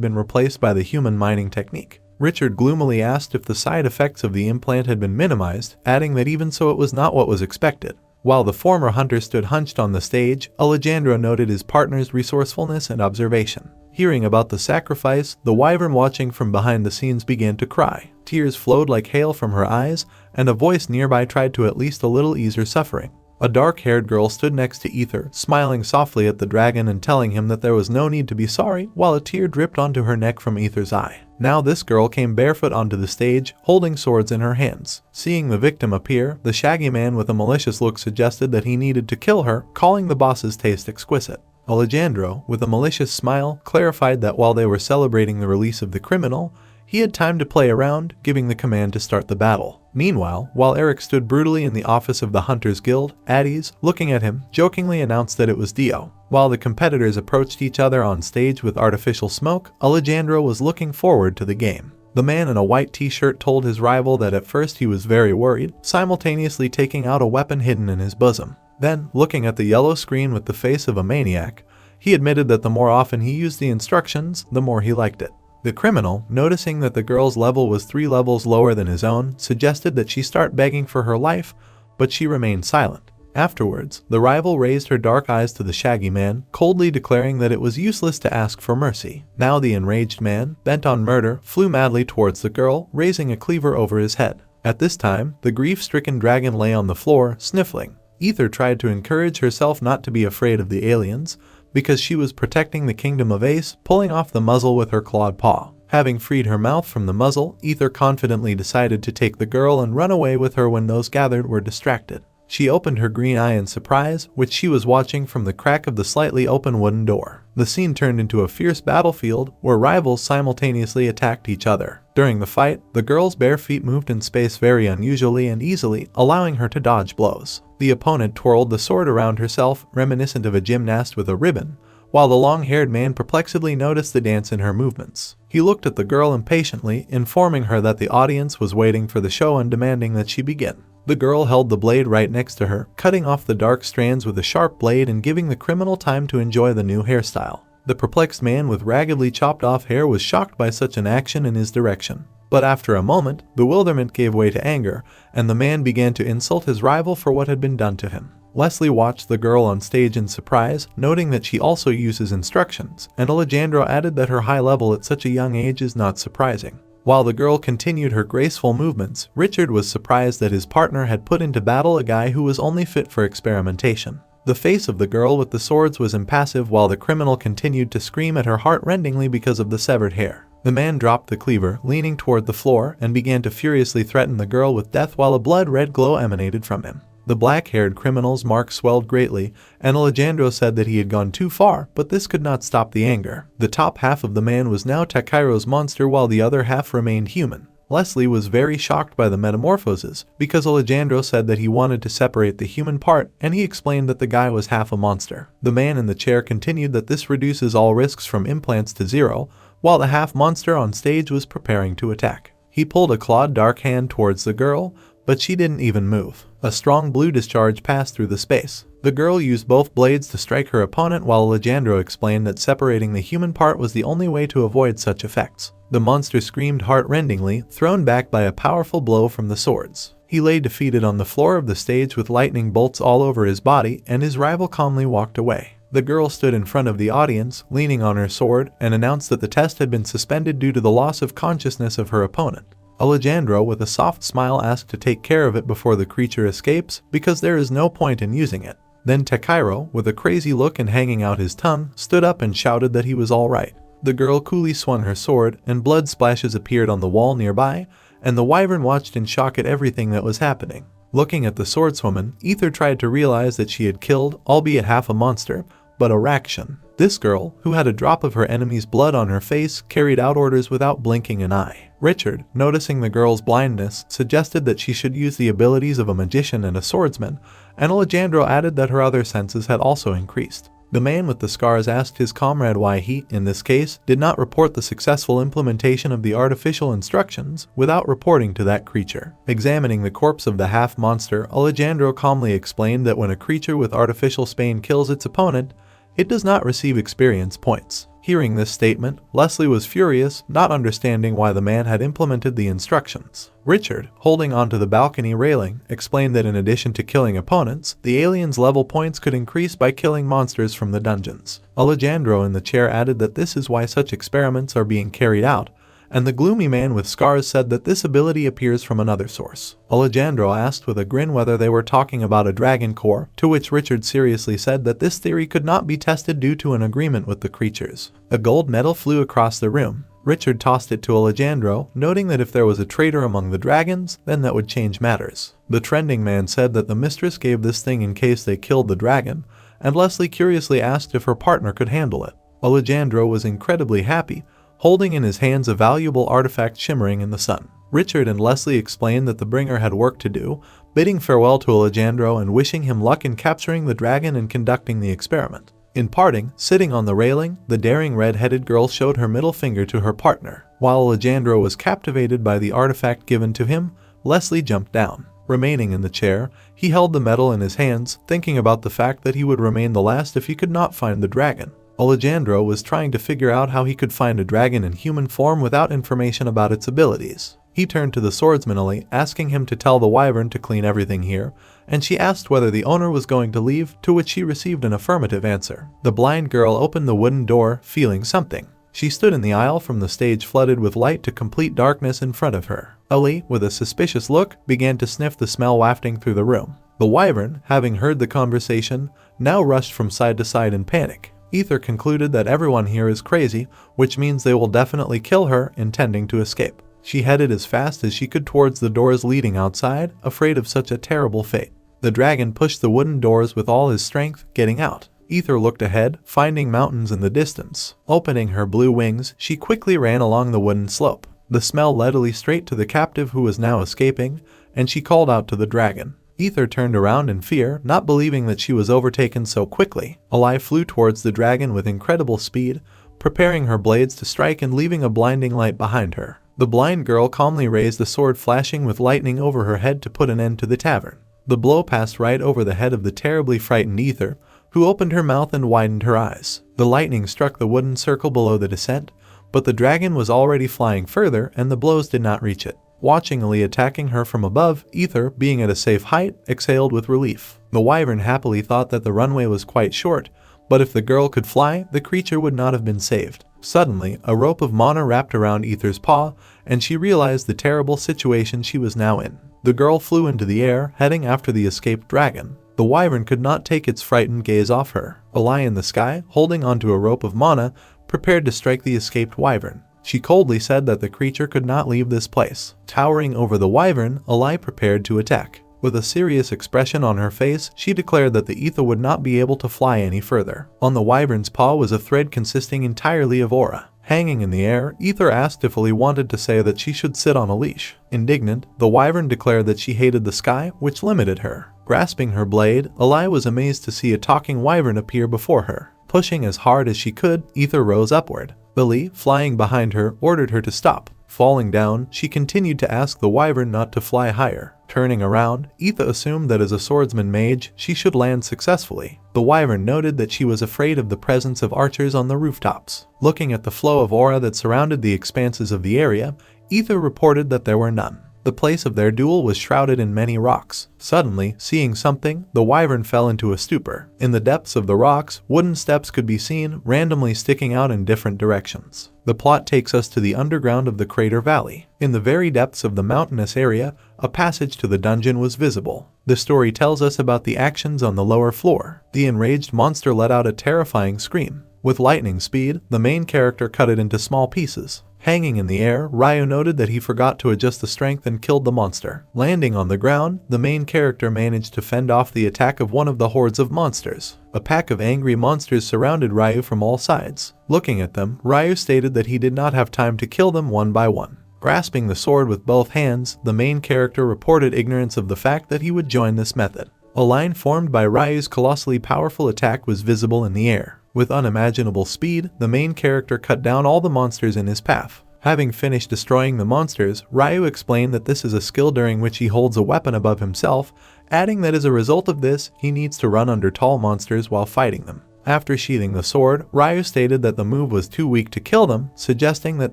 been replaced by the human mining technique. Richard gloomily asked if the side effects of the implant had been minimized, adding that even so it was not what was expected. While the former hunter stood hunched on the stage, Alejandro noted his partner's resourcefulness and observation. Hearing about the sacrifice, the wyvern watching from behind the scenes began to cry. Tears flowed like hail from her eyes, and a voice nearby tried to at least a little ease her suffering. A dark-haired girl stood next to Ether, smiling softly at the dragon and telling him that there was no need to be sorry, while a tear dripped onto her neck from Ether's eye. Now this girl came barefoot onto the stage, holding swords in her hands. Seeing the victim appear, the shaggy man with a malicious look suggested that he needed to kill her, calling the boss's taste exquisite. Alejandro, with a malicious smile, clarified that while they were celebrating the release of the criminal, he had time to play around, giving the command to start the battle. Meanwhile, while Eric stood brutally in the office of the Hunters Guild, Addis, looking at him, jokingly announced that it was Dio. While the competitors approached each other on stage with artificial smoke, Alejandro was looking forward to the game. The man in a white t-shirt told his rival that at first he was very worried, simultaneously taking out a weapon hidden in his bosom. Then, looking at the yellow screen with the face of a maniac, he admitted that the more often he used the instructions, the more he liked it. The criminal, noticing that the girl's level was 3 levels lower than his own, suggested that she start begging for her life, but she remained silent. Afterwards, the rival raised her dark eyes to the shaggy man, coldly declaring that it was useless to ask for mercy. Now the enraged man, bent on murder, flew madly towards the girl, raising a cleaver over his head. At this time, the grief-stricken dragon lay on the floor, sniffling. Ether tried to encourage herself not to be afraid of the aliens, because she was protecting the kingdom of Ace, pulling off the muzzle with her clawed paw. Having freed her mouth from the muzzle, Ether confidently decided to take the girl and run away with her when those gathered were distracted. She opened her green eye in surprise, which she was watching from the crack of the slightly open wooden door. The scene turned into a fierce battlefield where rivals simultaneously attacked each other. During the fight, the girl's bare feet moved in space very unusually and easily, allowing her to dodge blows. The opponent twirled the sword around herself, reminiscent of a gymnast with a ribbon, while the long-haired man perplexedly noticed the dance in her movements. He looked at the girl impatiently, informing her that the audience was waiting for the show and demanding that she begin. The girl held the blade right next to her, cutting off the dark strands with a sharp blade and giving the criminal time to enjoy the new hairstyle. The perplexed man with raggedly chopped off hair was shocked by such an action in his direction. But after a moment, bewilderment gave way to anger, and the man began to insult his rival for what had been done to him. Leslie watched the girl on stage in surprise, noting that she also uses instructions, and Alejandro added that her high level at such a young age is not surprising. While the girl continued her graceful movements, Richard was surprised that his partner had put into battle a guy who was only fit for experimentation. The face of the girl with the swords was impassive while the criminal continued to scream at her heart-rendingly because of the severed hair. The man dropped the cleaver, leaning toward the floor, and began to furiously threaten the girl with death while a blood-red glow emanated from him. The black-haired criminal's mark swelled greatly, and Alejandro said that he had gone too far, but this could not stop the anger. The top half of the man was now Takairo's monster while the other half remained human. Leslie was very shocked by the metamorphoses, because Alejandro said that he wanted to separate the human part, and he explained that the guy was half a monster. The man in the chair continued that this reduces all risks from implants to 0, while the half-monster on stage was preparing to attack. He pulled a clawed dark hand towards the girl, but she didn't even move. A strong blue discharge passed through the space. The girl used both blades to strike her opponent while Alejandro explained that separating the human part was the only way to avoid such effects. The monster screamed heart-rendingly, thrown back by a powerful blow from the swords. He lay defeated on the floor of the stage with lightning bolts all over his body, and his rival calmly walked away. The girl stood in front of the audience, leaning on her sword, and announced that the test had been suspended due to the loss of consciousness of her opponent. Alejandro, with a soft smile, asked to take care of it before the creature escapes, because there is no point in using it. Then Takairo, with a crazy look and hanging out his tongue, stood up and shouted that he was all right. The girl coolly swung her sword, and blood splashes appeared on the wall nearby, and the wyvern watched in shock at everything that was happening. Looking at the swordswoman, Ether tried to realize that she had killed, albeit half a monster, but a Rakshan. This girl, who had a drop of her enemy's blood on her face, carried out orders without blinking an eye. Richard, noticing the girl's blindness, suggested that she should use the abilities of a magician and a swordsman, and Alejandro added that her other senses had also increased. The man with the scars asked his comrade why he, in this case, did not report the successful implementation of the artificial instructions without reporting to that creature. Examining the corpse of the half-monster, Alejandro calmly explained that when a creature with artificial spain kills its opponent, it does not receive experience points. Hearing this statement, Leslie was furious, not understanding why the man had implemented the instructions. Richard, holding onto the balcony railing, explained that in addition to killing opponents, the aliens' level points could increase by killing monsters from the dungeons. Alejandro in the chair added that this is why such experiments are being carried out, and the gloomy man with scars said that this ability appears from another source. Alejandro asked with a grin whether they were talking about a dragon core, to which Richard seriously said that this theory could not be tested due to an agreement with the creatures. A gold medal flew across the room. Richard tossed it to Alejandro, noting that if there was a traitor among the dragons, then that would change matters. The trending man said that the mistress gave this thing in case they killed the dragon, and Leslie curiously asked if her partner could handle it. Alejandro was incredibly happy, holding in his hands a valuable artifact shimmering in the sun. Richard and Leslie explained that the bringer had work to do, bidding farewell to Alejandro and wishing him luck in capturing the dragon and conducting the experiment. In parting, sitting on the railing, the daring red-headed girl showed her middle finger to her partner. While Alejandro was captivated by the artifact given to him, Leslie jumped down. Remaining in the chair, he held the medal in his hands, thinking about the fact that he would remain the last if he could not find the dragon. Alejandro was trying to figure out how he could find a dragon in human form without information about its abilities. He turned to the swordsman Ali, asking him to tell the wyvern to clean everything here, and she asked whether the owner was going to leave, to which she received an affirmative answer. The blind girl opened the wooden door, feeling something. She stood in the aisle from the stage flooded with light to complete darkness in front of her. Ali, with a suspicious look, began to sniff the smell wafting through the room. The wyvern, having heard the conversation, now rushed from side to side in panic. Ether concluded that everyone here is crazy, which means they will definitely kill her, intending to escape. She headed as fast as she could towards the doors leading outside, afraid of such a terrible fate. The dragon pushed the wooden doors with all his strength, getting out. Ether looked ahead, finding mountains in the distance. Opening her blue wings, she quickly ran along the wooden slope. The smell led Ali straight to the captive who was now escaping, and she called out to the dragon. Ether turned around in fear, not believing that she was overtaken so quickly. Ali flew towards the dragon with incredible speed, preparing her blades to strike and leaving a blinding light behind her. The blind girl calmly raised a sword flashing with lightning over her head to put an end to the tavern. The blow passed right over the head of the terribly frightened Ether, who opened her mouth and widened her eyes. The lightning struck the wooden circle below the descent, but the dragon was already flying further and the blows did not reach it. Watching Ali attacking her from above, Ether, being at a safe height, exhaled with relief. The wyvern happily thought that the runway was quite short, but if the girl could fly, the creature would not have been saved. Suddenly, a rope of mana wrapped around Ether's paw, and she realized the terrible situation she was now in. The girl flew into the air, heading after the escaped dragon. The wyvern could not take its frightened gaze off her. Ali in the sky, holding onto a rope of mana, prepared to strike the escaped wyvern. She coldly said that the creature could not leave this place. Towering over the wyvern, Ali prepared to attack. With a serious expression on her face, she declared that the Ether would not be able to fly any further. On the wyvern's paw was a thread consisting entirely of aura. Hanging in the air, Ether asked if Ali wanted to say that she should sit on a leash. Indignant, the wyvern declared that she hated the sky, which limited her. Grasping her blade, Ali was amazed to see a talking wyvern appear before her. Pushing as hard as she could, Ether rose upward. Ali, flying behind her, ordered her to stop. Falling down, she continued to ask the wyvern not to fly higher. Turning around, Ether assumed that as a swordsman mage, she should land successfully. The wyvern noted that she was afraid of the presence of archers on the rooftops. Looking at the flow of aura that surrounded the expanses of the area, Ether reported that there were none. The place of their duel was shrouded in many rocks. Suddenly, seeing something, the wyvern fell into a stupor. In the depths of the rocks, wooden steps could be seen, randomly sticking out in different directions. The plot takes us to the underground of the crater valley. In the very depths of the mountainous area, a passage to the dungeon was visible. The story tells us about the actions on the lower floor. The enraged monster let out a terrifying scream. With lightning speed, the main character cut it into small pieces. Hanging in the air, Ryu noted that he forgot to adjust the strength and killed the monster. Landing on the ground, the main character managed to fend off the attack of one of the hordes of monsters. A pack of angry monsters surrounded Ryu from all sides. Looking at them, Ryu stated that he did not have time to kill them one by one. Grasping the sword with both hands, the main character reported ignorance of the fact that he would join this method. A line formed by Ryu's colossally powerful attack was visible in the air. With unimaginable speed, the main character cut down all the monsters in his path. Having finished destroying the monsters, Ryu explained that this is a skill during which he holds a weapon above himself, adding that as a result of this, he needs to run under tall monsters while fighting them. After sheathing the sword, Ryu stated that the move was too weak to kill them, suggesting that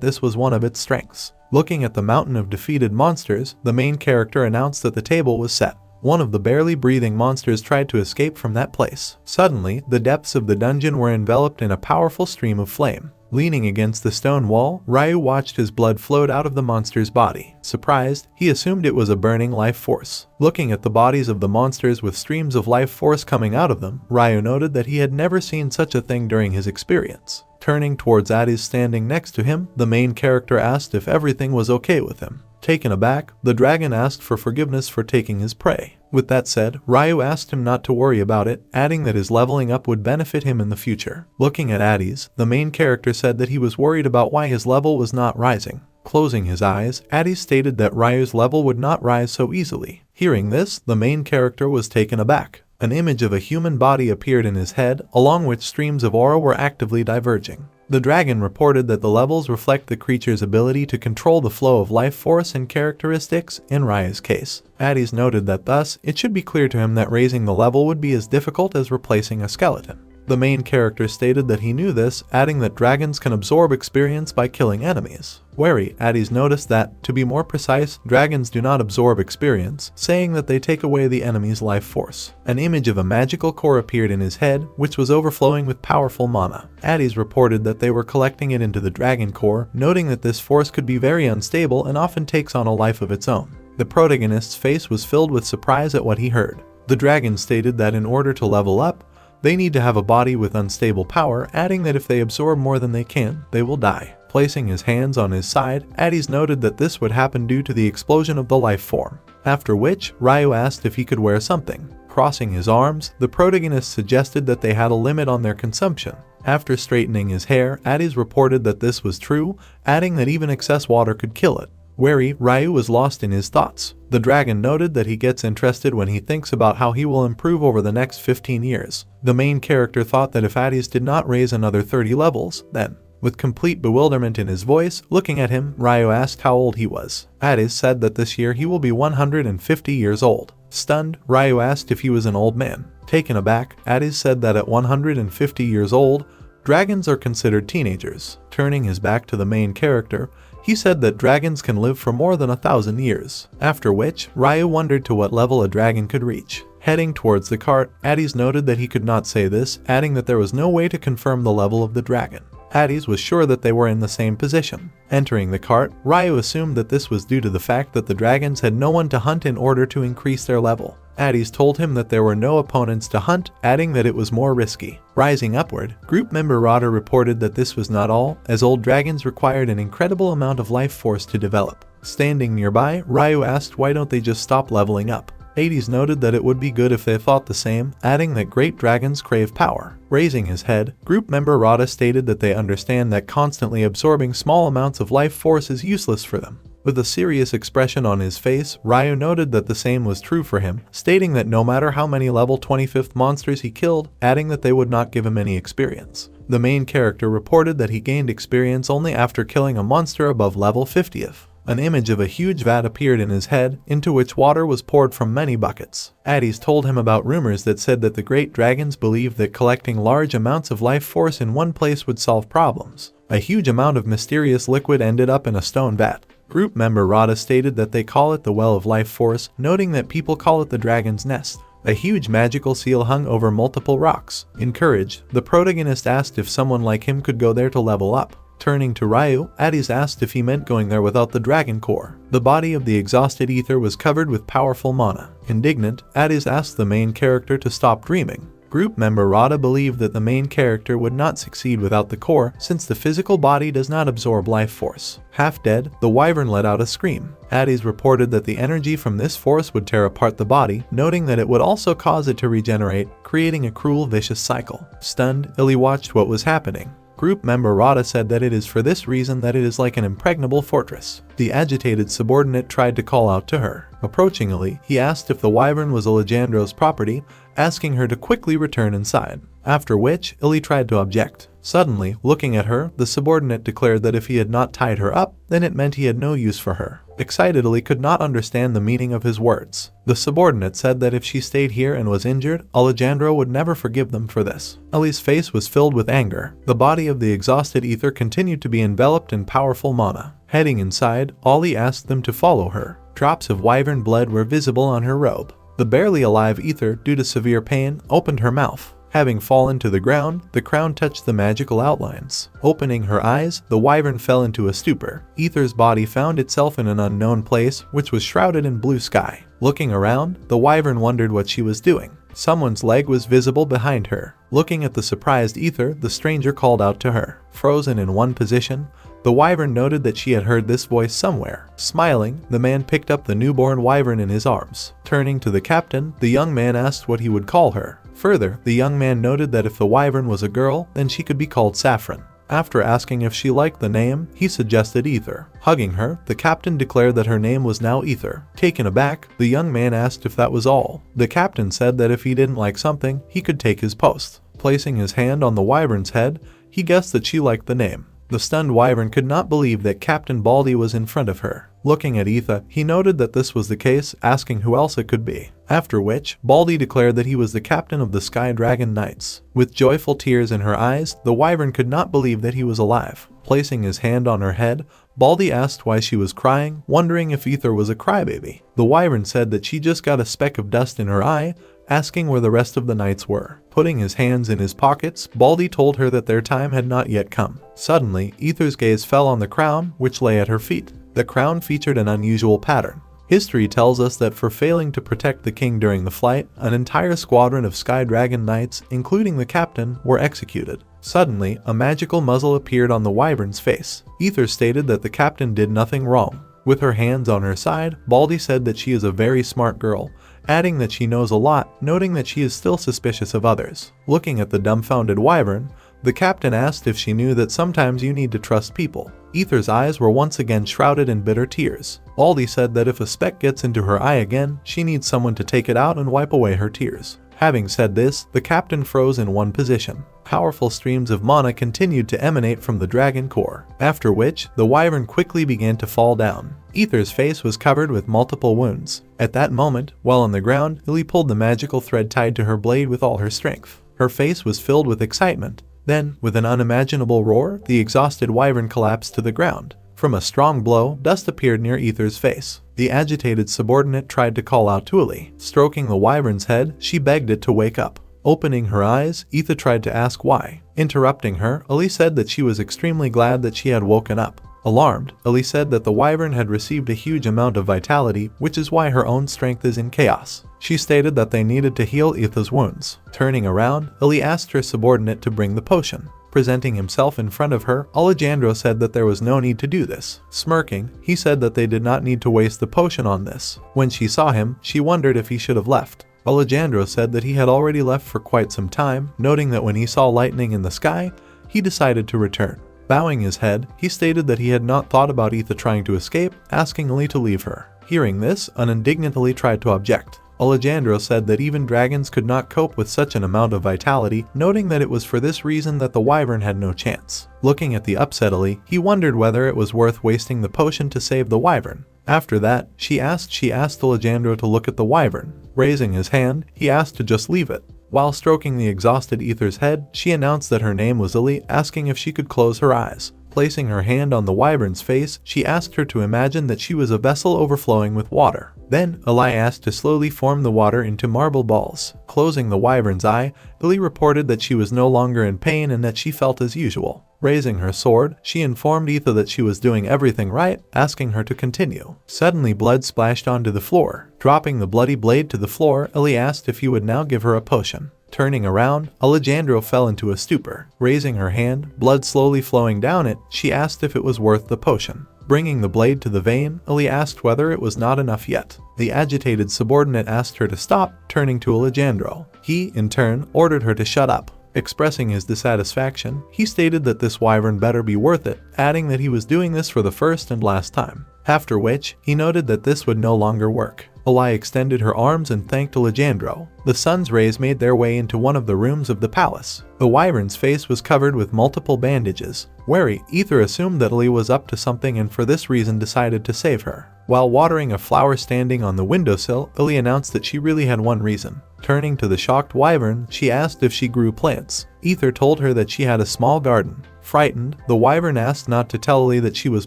this was one of its strengths. Looking at the mountain of defeated monsters, the main character announced that the table was set. One of the barely breathing monsters tried to escape from that place. Suddenly, the depths of the dungeon were enveloped in a powerful stream of flame. Leaning against the stone wall, Ryu watched his blood float out of the monster's body. Surprised, he assumed it was a burning life force. Looking at the bodies of the monsters with streams of life force coming out of them, Ryu noted that he had never seen such a thing during his experience. Turning towards Addis standing next to him, the main character asked if everything was okay with him. Taken aback, the dragon asked for forgiveness for taking his prey. With that said, Ryu asked him not to worry about it, adding that his leveling up would benefit him in the future. Looking at Addis, the main character said that he was worried about why his level was not rising. Closing his eyes, Addis stated that Ryu's level would not rise so easily. Hearing this, the main character was taken aback. An image of a human body appeared in his head, along with streams of aura were actively diverging. The dragon reported that the levels reflect the creature's ability to control the flow of life force and characteristics in Ryu's case. Addis noted that thus, it should be clear to him that raising the level would be as difficult as replacing a skeleton. The main character stated that he knew this, adding that dragons can absorb experience by killing enemies. Wary, Addis noticed that, to be more precise, dragons do not absorb experience, saying that they take away the enemy's life force. An image of a magical core appeared in his head, which was overflowing with powerful mana. Addis reported that they were collecting it into the dragon core, noting that this force could be very unstable and often takes on a life of its own. The protagonist's face was filled with surprise at what he heard. The dragon stated that in order to level up, they need to have a body with unstable power, adding that if they absorb more than they can, they will die. Placing his hands on his side, Addis noted that this would happen due to the explosion of the life form. After which, Ryu asked if he could wear something. Crossing his arms, the protagonist suggested that they had a limit on their consumption. After straightening his hair, Addis reported that this was true, adding that even excess water could kill it. Wary, Ryu was lost in his thoughts. The dragon noted that he gets interested when he thinks about how he will improve over the next 15 years. The main character thought that if Addis did not raise another 30 levels, then, with complete bewilderment in his voice, looking at him, Ryu asked how old he was. Addis said that this year he will be 150 years old. Stunned, Ryu asked if he was an old man. Taken aback, Addis said that at 150 years old, dragons are considered teenagers. Turning his back to the main character, he said that dragons can live for more than 1,000 years. After which, Ryu wondered to what level a dragon could reach. Heading towards the cart, Addis noted that he could not say this, adding that there was no way to confirm the level of the dragon. Addis was sure that they were in the same position. Entering the cart, Ryu assumed that this was due to the fact that the dragons had no one to hunt in order to increase their level. Addis told him that there were no opponents to hunt, adding that it was more risky. Rising upward, group member Rada reported that this was not all, as old dragons required an incredible amount of life force to develop. Standing nearby, Ryu asked why don't they just stop leveling up. Addis noted that it would be good if they thought the same, adding that great dragons crave power. Raising his head, group member Rada stated that they understand that constantly absorbing small amounts of life force is useless for them. With a serious expression on his face, Ryu noted that the same was true for him, stating that no matter how many level 25th monsters he killed, adding that they would not give him any experience. The main character reported that he gained experience only after killing a monster above level 50th. An image of a huge vat appeared in his head, into which water was poured from many buckets. Addis told him about rumors that said that the great dragons believed that collecting large amounts of life force in one place would solve problems. A huge amount of mysterious liquid ended up in a stone vat. Group member Rada stated that they call it the Well of Life Force, noting that people call it the Dragon's Nest. A huge magical seal hung over multiple rocks. Encouraged, the protagonist asked if someone like him could go there to level up. Turning to Ryu, Addis asked if he meant going there without the dragon core. The body of the exhausted ether was covered with powerful mana. Indignant, Addis asked the main character to stop dreaming. Group member Rada believed that the main character would not succeed without the core, since the physical body does not absorb life force. Half dead, the wyvern let out a scream. Addis reported that the energy from this force would tear apart the body, noting that it would also cause it to regenerate, creating a cruel, vicious cycle. Stunned, Illy watched what was happening. Group member Rada said that it is for this reason that it is like an impregnable fortress. The agitated subordinate tried to call out to her. Approaching Illy, he asked if the wyvern was Alejandro's property, asking her to quickly return inside. After which, Illy tried to object. Suddenly, looking at her, the subordinate declared that if he had not tied her up, then it meant he had no use for her. Excitedly could not understand the meaning of his words. The subordinate said that if she stayed here and was injured, Alejandro would never forgive them for this. Ellie's face was filled with anger. The body of the exhausted Ether continued to be enveloped in powerful mana. Heading inside, Ollie asked them to follow her. Drops of wyvern blood were visible on her robe. The barely alive Ether, due to severe pain, opened her mouth. Having fallen to the ground, the crown touched the magical outlines. Opening her eyes, the wyvern fell into a stupor. Ether's body found itself in an unknown place, which was shrouded in blue sky. Looking around, the wyvern wondered what she was doing. Someone's leg was visible behind her. Looking at the surprised Ether, the stranger called out to her. Frozen in one position, the wyvern noted that she had heard this voice somewhere. Smiling, the man picked up the newborn wyvern in his arms. Turning to the captain, the young man asked what he would call her. Further, the young man noted that if the wyvern was a girl, then she could be called Saffron. After asking if she liked the name, he suggested Ether. Hugging her, the captain declared that her name was now Ether. Taken aback, the young man asked if that was all. The captain said that if he didn't like something, he could take his post. Placing his hand on the wyvern's head, he guessed that she liked the name. The stunned wyvern could not believe that Captain Baldy was in front of her. Looking at Ether, he noted that this was the case, asking who else it could be. After which, Baldy declared that he was the captain of the Sky Dragon Knights. With joyful tears in her eyes, the wyvern could not believe that he was alive. Placing his hand on her head, Baldy asked why she was crying, wondering if Ether was a crybaby. The wyvern said that she just got a speck of dust in her eye, asking where the rest of the knights were. Putting his hands in his pockets, Baldy told her that their time had not yet come. Suddenly, Ether's gaze fell on the crown, which lay at her feet. The crown featured an unusual pattern. History tells us that for failing to protect the king during the flight, an entire squadron of Sky Dragon Knights, including the captain, were executed. Suddenly, a magical muzzle appeared on the wyvern's face. Ether stated that the captain did nothing wrong. With her hands on her side, Baldy said that she is a very smart girl, adding that she knows a lot, noting that she is still suspicious of others. Looking at the dumbfounded wyvern, the captain asked if she knew that sometimes you need to trust people. Ether's eyes were once again shrouded in bitter tears. Baldy said that if a speck gets into her eye again, she needs someone to take it out and wipe away her tears. Having said this, the captain froze in one position. Powerful streams of mana continued to emanate from the dragon core, after which, the wyvern quickly began to fall down. Ether's face was covered with multiple wounds. At that moment, while on the ground, Lily pulled the magical thread tied to her blade with all her strength. Her face was filled with excitement. Then, with an unimaginable roar, the exhausted wyvern collapsed to the ground. From a strong blow, dust appeared near Ether's face. The agitated subordinate tried to call out to Lily. Stroking the wyvern's head, she begged it to wake up. Opening her eyes, Ether tried to ask why. Interrupting her, Ellie said that she was extremely glad that she had woken up. Alarmed, Ellie said that the wyvern had received a huge amount of vitality, which is why her own strength is in chaos. She stated that they needed to heal Ether's wounds. Turning around, Ellie asked her subordinate to bring the potion. Presenting himself in front of her, Alejandro said that there was no need to do this. Smirking, he said that they did not need to waste the potion on this. When she saw him, she wondered if he should have left. Alejandro said that he had already left for quite some time, noting that when he saw lightning in the sky, he decided to return. Bowing his head, he stated that he had not thought about Ether trying to escape, asking Lee to leave her. Hearing this, an indignant Lee tried to object. Alejandro said that even dragons could not cope with such an amount of vitality, noting that it was for this reason that the wyvern had no chance. Looking at the upset Lee, he wondered whether it was worth wasting the potion to save the wyvern. After that, she asked Alejandro to look at the wyvern. Raising his hand, he asked to just leave it. While stroking the exhausted Ether's head, she announced that her name was Lily, asking if she could close her eyes. Placing her hand on the wyvern's face, she asked her to imagine that she was a vessel overflowing with water. Then, Eli asked to slowly form the water into marble balls. Closing the wyvern's eye, Lily reported that she was no longer in pain and that she felt as usual. Raising her sword, she informed Ether that she was doing everything right, asking her to continue. Suddenly blood splashed onto the floor. Dropping the bloody blade to the floor, Ellie asked if he would now give her a potion. Turning around, Alejandro fell into a stupor. Raising her hand, blood slowly flowing down it, she asked if it was worth the potion. Bringing the blade to the vein, Ellie asked whether it was not enough yet. The agitated subordinate asked her to stop, turning to Alejandro. He, in turn, ordered her to shut up. Expressing his dissatisfaction, he stated that this wyvern better be worth it, adding that he was doing this for the first and last time. After which, he noted that this would no longer work. Eli extended her arms and thanked Alejandro. The sun's rays made their way into one of the rooms of the palace. The wyvern's face was covered with multiple bandages. Wary, Ether assumed that Eli was up to something and for this reason decided to save her. While watering a flower standing on the windowsill, Lily announced that she really had one reason. Turning to the shocked wyvern, she asked if she grew plants. Ether told her that she had a small garden. Frightened, the wyvern asked not to tell Lily that she was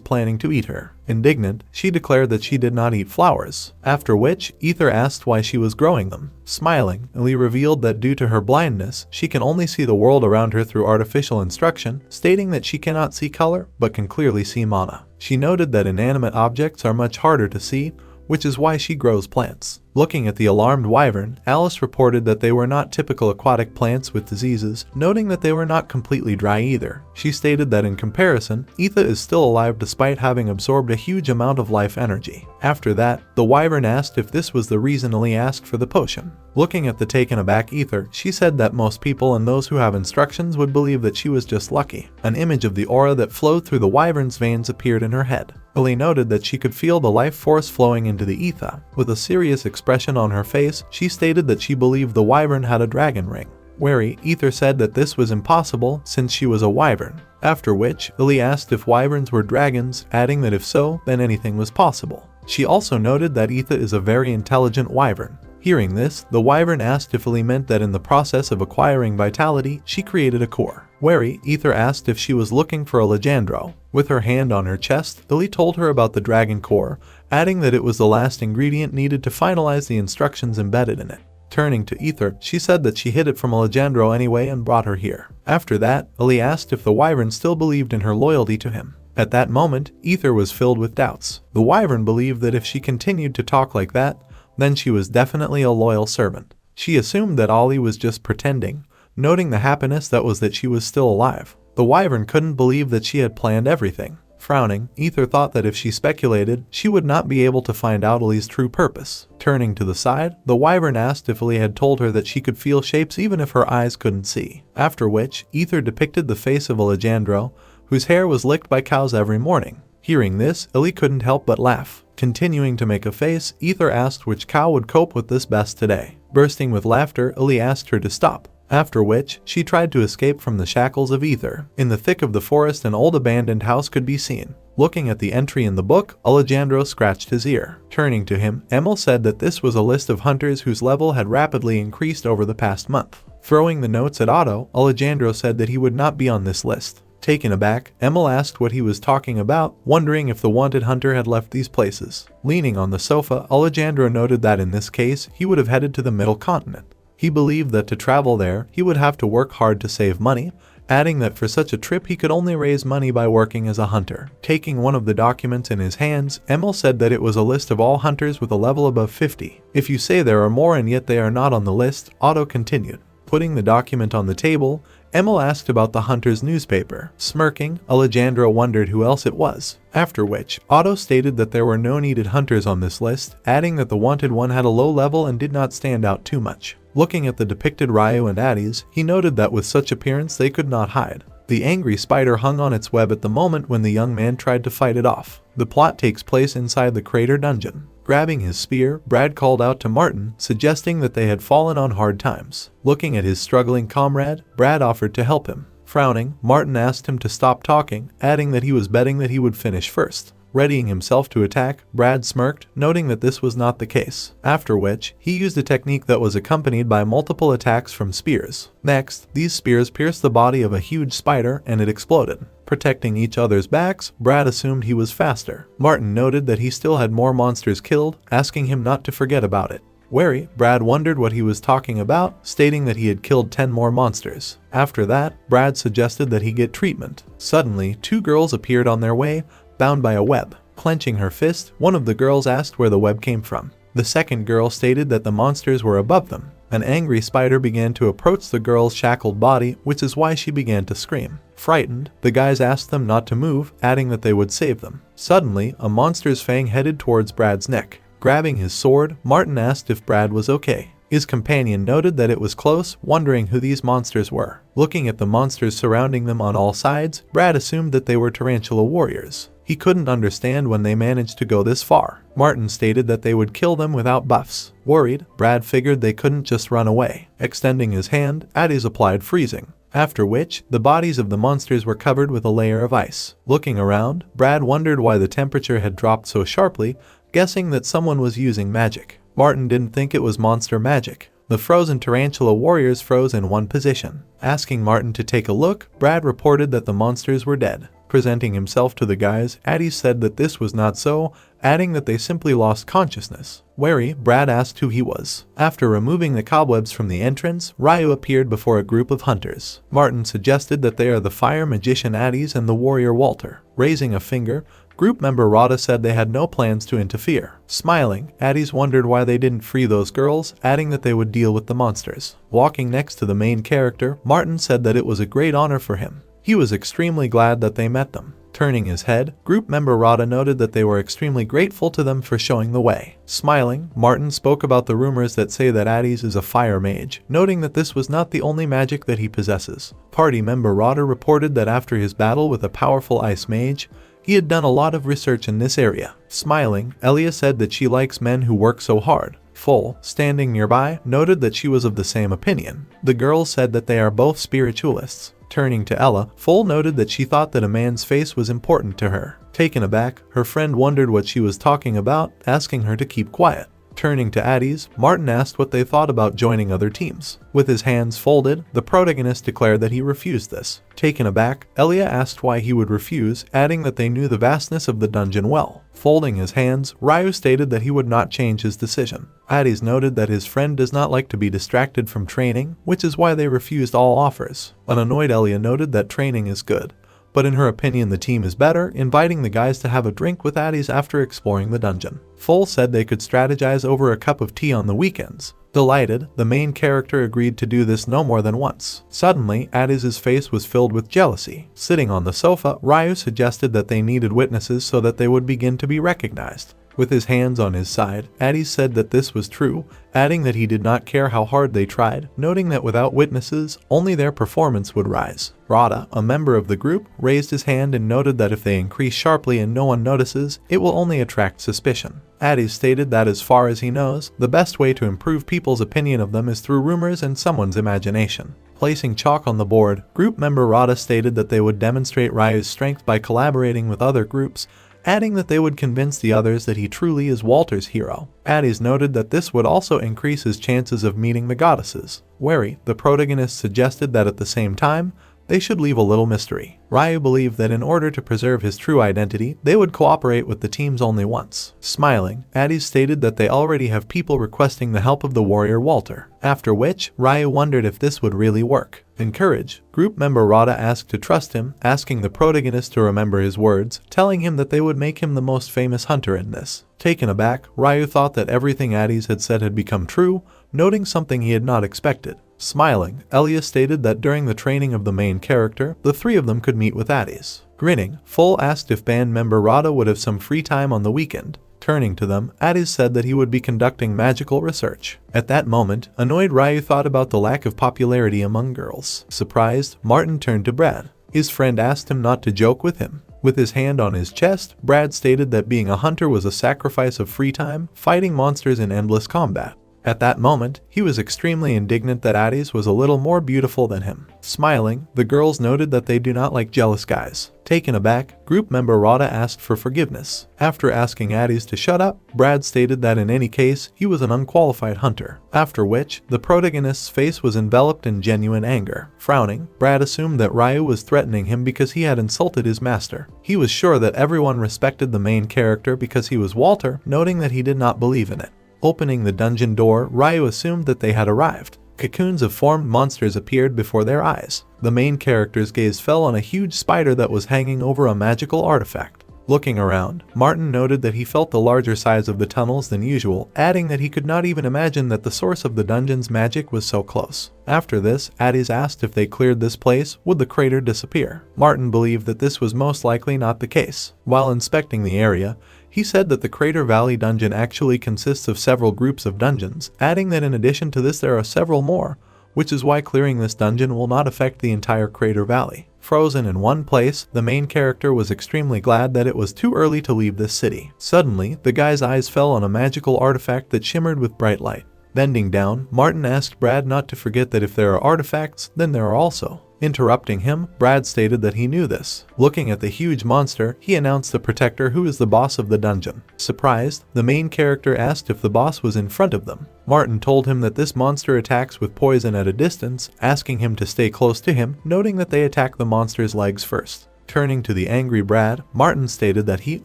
planning to eat her. Indignant, she declared that she did not eat flowers, after which Ether asked why she was growing them. Smiling, Lily revealed that due to her blindness, she can only see the world around her through artificial instruction, stating that she cannot see color but can clearly see mana. She noted that inanimate objects are much harder to see, which is why she grows plants. Looking at the alarmed wyvern, Alice reported that they were not typical aquatic plants with diseases, noting that they were not completely dry either. She stated that in comparison, Etha is still alive despite having absorbed a huge amount of life energy. After that, the wyvern asked if this was the reason Lily asked for the potion. Looking at the taken aback Ether, she said that most people and those who have instructions would believe that she was just lucky. An image of the aura that flowed through the wyvern's veins appeared in her head. Lily noted that she could feel the life force flowing into the Etha. With a serious expression on her face, she stated that she believed the wyvern had a dragon ring. Wary, Ether said that this was impossible since she was a wyvern. After which, Lily asked if wyverns were dragons, adding that if so, then anything was possible. She also noted that Etha is a very intelligent wyvern. Hearing this, the wyvern asked if Lily meant that in the process of acquiring vitality, she created a core. Wary, Ether asked if she was looking for a Legendro. With her hand on her chest, Lily told her about the dragon core, adding that it was the last ingredient needed to finalize the instructions embedded in it. Turning to Ether, she said that she hid it from a Legendro anyway and brought her here. After that, Lily asked if the wyvern still believed in her loyalty to him. At that moment, Ether was filled with doubts. The wyvern believed that if she continued to talk like that, then she was definitely a loyal servant. She assumed that Ollie was just pretending, noting the happiness that was that she was still alive. The wyvern couldn't believe that she had planned everything. Frowning, Ether thought that if she speculated, she would not be able to find out Ollie's true purpose. Turning to the side, the wyvern asked if Ollie had told her that she could feel shapes even if her eyes couldn't see. After which, Ether depicted the face of a Legendro, whose hair was licked by cows every morning. Hearing this, Ellie couldn't help but laugh. Continuing to make a face, Ether asked which cow would cope with this best today. Bursting with laughter, Ellie asked her to stop. After which, she tried to escape from the shackles of Ether. In the thick of the forest, an old abandoned house could be seen. Looking at the entry in the book, Alejandro scratched his ear. Turning to him, Emil said that this was a list of hunters whose level had rapidly increased over the past month. Throwing the notes at Otto, Alejandro said that he would not be on this list. Taken aback, Emil asked what he was talking about, wondering if the wanted hunter had left these places. Leaning on the sofa, Alejandro noted that in this case, he would have headed to the middle continent. He believed that to travel there, he would have to work hard to save money, adding that for such a trip he could only raise money by working as a hunter. Taking one of the documents in his hands, Emil said that it was a list of all hunters with a level above 50. If you say there are more and yet they are not on the list, Otto continued. Putting the document on the table, Emil asked about the hunter's newspaper. Smirking, Alejandro wondered who else it was. After which, Otto stated that there were no needed hunters on this list, adding that the wanted one had a low level and did not stand out too much. Looking at the depicted Ryu and Addis, he noted that with such appearance they could not hide. The angry spider hung on its web at the moment when the young man tried to fight it off. The plot takes place inside the crater dungeon. Grabbing his spear, Brad called out to Martin, suggesting that they had fallen on hard times. Looking at his struggling comrade, Brad offered to help him. Frowning, Martin asked him to stop talking, adding that he was betting that he would finish first. Readying himself to attack, Brad smirked, noting that this was not the case. After which, he used a technique that was accompanied by multiple attacks from spears. Next, these spears pierced the body of a huge spider and it exploded. Protecting each other's backs, Brad assumed he was faster. Martin noted that he still had more monsters killed, asking him not to forget about it. Wary, Brad wondered what he was talking about, stating that he had killed 10 more monsters. After that, Brad suggested that he get treatment. Suddenly, 2 girls appeared on their way, bound by a web. Clenching her fist, one of the girls asked where the web came from. The second girl stated that the monsters were above them. An angry spider began to approach the girl's shackled body, which is why she began to scream. Frightened, the guys asked them not to move, adding that they would save them. Suddenly, a monster's fang headed towards Brad's neck. Grabbing his sword, Martin asked if Brad was okay. His companion noted that it was close, wondering who these monsters were. Looking at the monsters surrounding them on all sides, Brad assumed that they were tarantula warriors. He couldn't understand when they managed to go this far. Martin stated that they would kill them without buffs. Worried, Brad figured they couldn't just run away. Extending his hand, Addis applied freezing. After which, the bodies of the monsters were covered with a layer of ice. Looking around, Brad wondered why the temperature had dropped so sharply, guessing that someone was using magic. Martin didn't think it was monster magic. The frozen tarantula warriors froze in one position. Asking Martin to take a look, Brad reported that the monsters were dead. Presenting himself to the guys, Addie said that this was not so, adding that they simply lost consciousness. Wary, Brad asked who he was. After removing the cobwebs from the entrance, Ryu appeared before a group of hunters. Martin suggested that they are the fire magician Addie's and the warrior Walter. Raising a finger, group member Rada said they had no plans to interfere. Smiling, Addie's wondered why they didn't free those girls, adding that they would deal with the monsters. Walking next to the main character, Martin said that it was a great honor for him. He was extremely glad that they met them. Turning his head, group member Rada noted that they were extremely grateful to them for showing the way. Smiling, Martin spoke about the rumors that say that Addie's is a fire mage, noting that this was not the only magic that he possesses. Party member Rada reported that after his battle with a powerful ice mage, he had done a lot of research in this area. Smiling, Elia said that she likes men who work so hard. Full, standing nearby, noted that she was of the same opinion. The girls said that they are both spiritualists. Turning to Ella, Full noted that she thought that a man's face was important to her. Taken aback, her friend wondered what she was talking about, asking her to keep quiet. Turning to Addie's, Martin asked what they thought about joining other teams. With his hands folded, the protagonist declared that he refused this. Taken aback, Elia asked why he would refuse, adding that they knew the vastness of the dungeon well. Folding his hands, Ryu stated that he would not change his decision. Addie's noted that his friend does not like to be distracted from training, which is why they refused all offers. An annoyed Elia noted that training is good, but in her opinion the team is better, inviting the guys to have a drink with Addie's after exploring the dungeon. Full said they could strategize over a cup of tea on the weekends. Delighted, the main character agreed to do this no more than once. Suddenly, Addie's face was filled with jealousy. Sitting on the sofa, Ryu suggested that they needed witnesses so that they would begin to be recognized. With his hands on his side, Addie said that this was true, adding that he did not care how hard they tried, noting that without witnesses, only their performance would rise. Rada, a member of the group, raised his hand and noted that if they increase sharply and no one notices, it will only attract suspicion. Addie stated that as far as he knows, the best way to improve people's opinion of them is through rumors and someone's imagination. Placing chalk on the board, group member Rada stated that they would demonstrate Ryu's strength by collaborating with other groups, adding that they would convince the others that he truly is Walter's hero. Addie's noted that this would also increase his chances of meeting the goddesses. Wary, the protagonist suggested that at the same time, they should leave a little mystery. Ryu believed that in order to preserve his true identity, they would cooperate with the teams only once. Smiling, Addie stated that they already have people requesting the help of the warrior Walter, after which Ryu wondered if this would really work. Encouraged, group member Rada asked to trust him, asking the protagonist to remember his words, telling him that they would make him the most famous hunter in this. Taken aback, Ryu thought that everything Addie's had said had become true, noting something he had not expected. Smiling, Elia stated that during the training of the main character, the three of them could meet with Addie's. Grinning, Full asked if band member Rada would have some free time on the weekend. Turning to them, Addie's said that he would be conducting magical research. At that moment, annoyed Ryu thought about the lack of popularity among girls. Surprised, Martin turned to Brad. His friend asked him not to joke with him. With his hand on his chest, Brad stated that being a hunter was a sacrifice of free time, fighting monsters in endless combat. At that moment, he was extremely indignant that Addie's was a little more beautiful than him. Smiling, the girls noted that they do not like jealous guys. Taken aback, group member Rada asked for forgiveness. After asking Addie's to shut up, Brad stated that in any case, he was an unqualified hunter. After which, the protagonist's face was enveloped in genuine anger. Frowning, Brad assumed that Ryu was threatening him because he had insulted his master. He was sure that everyone respected the main character because he was Walter, noting that he did not believe in it. Opening the dungeon door, Ryu assumed that they had arrived. Cocoons of formed monsters appeared before their eyes. The main character's gaze fell on a huge spider that was hanging over a magical artifact. Looking around, Martin noted that he felt the larger size of the tunnels than usual, adding that he could not even imagine that the source of the dungeon's magic was so close. After this, Addie's asked if they cleared this place, would the crater disappear? Martin believed that this was most likely not the case. While inspecting the area, he said that the Crater Valley dungeon actually consists of several groups of dungeons, adding that in addition to this there are several more, which is why clearing this dungeon will not affect the entire Crater Valley. Frozen in one place, the main character was extremely glad that it was too early to leave this city. Suddenly, the guy's eyes fell on a magical artifact that shimmered with bright light. Bending down, Martin asked Brad not to forget that if there are artifacts, then there are also Interrupting him, Brad stated that he knew this. Looking at the huge monster, he announced the protector who is the boss of the dungeon. Surprised, the main character asked if the boss was in front of them. Martin told him that this monster attacks with poison at a distance, asking him to stay close to him, noting that they attack the monster's legs first. Turning to the angry Brad, Martin stated that he,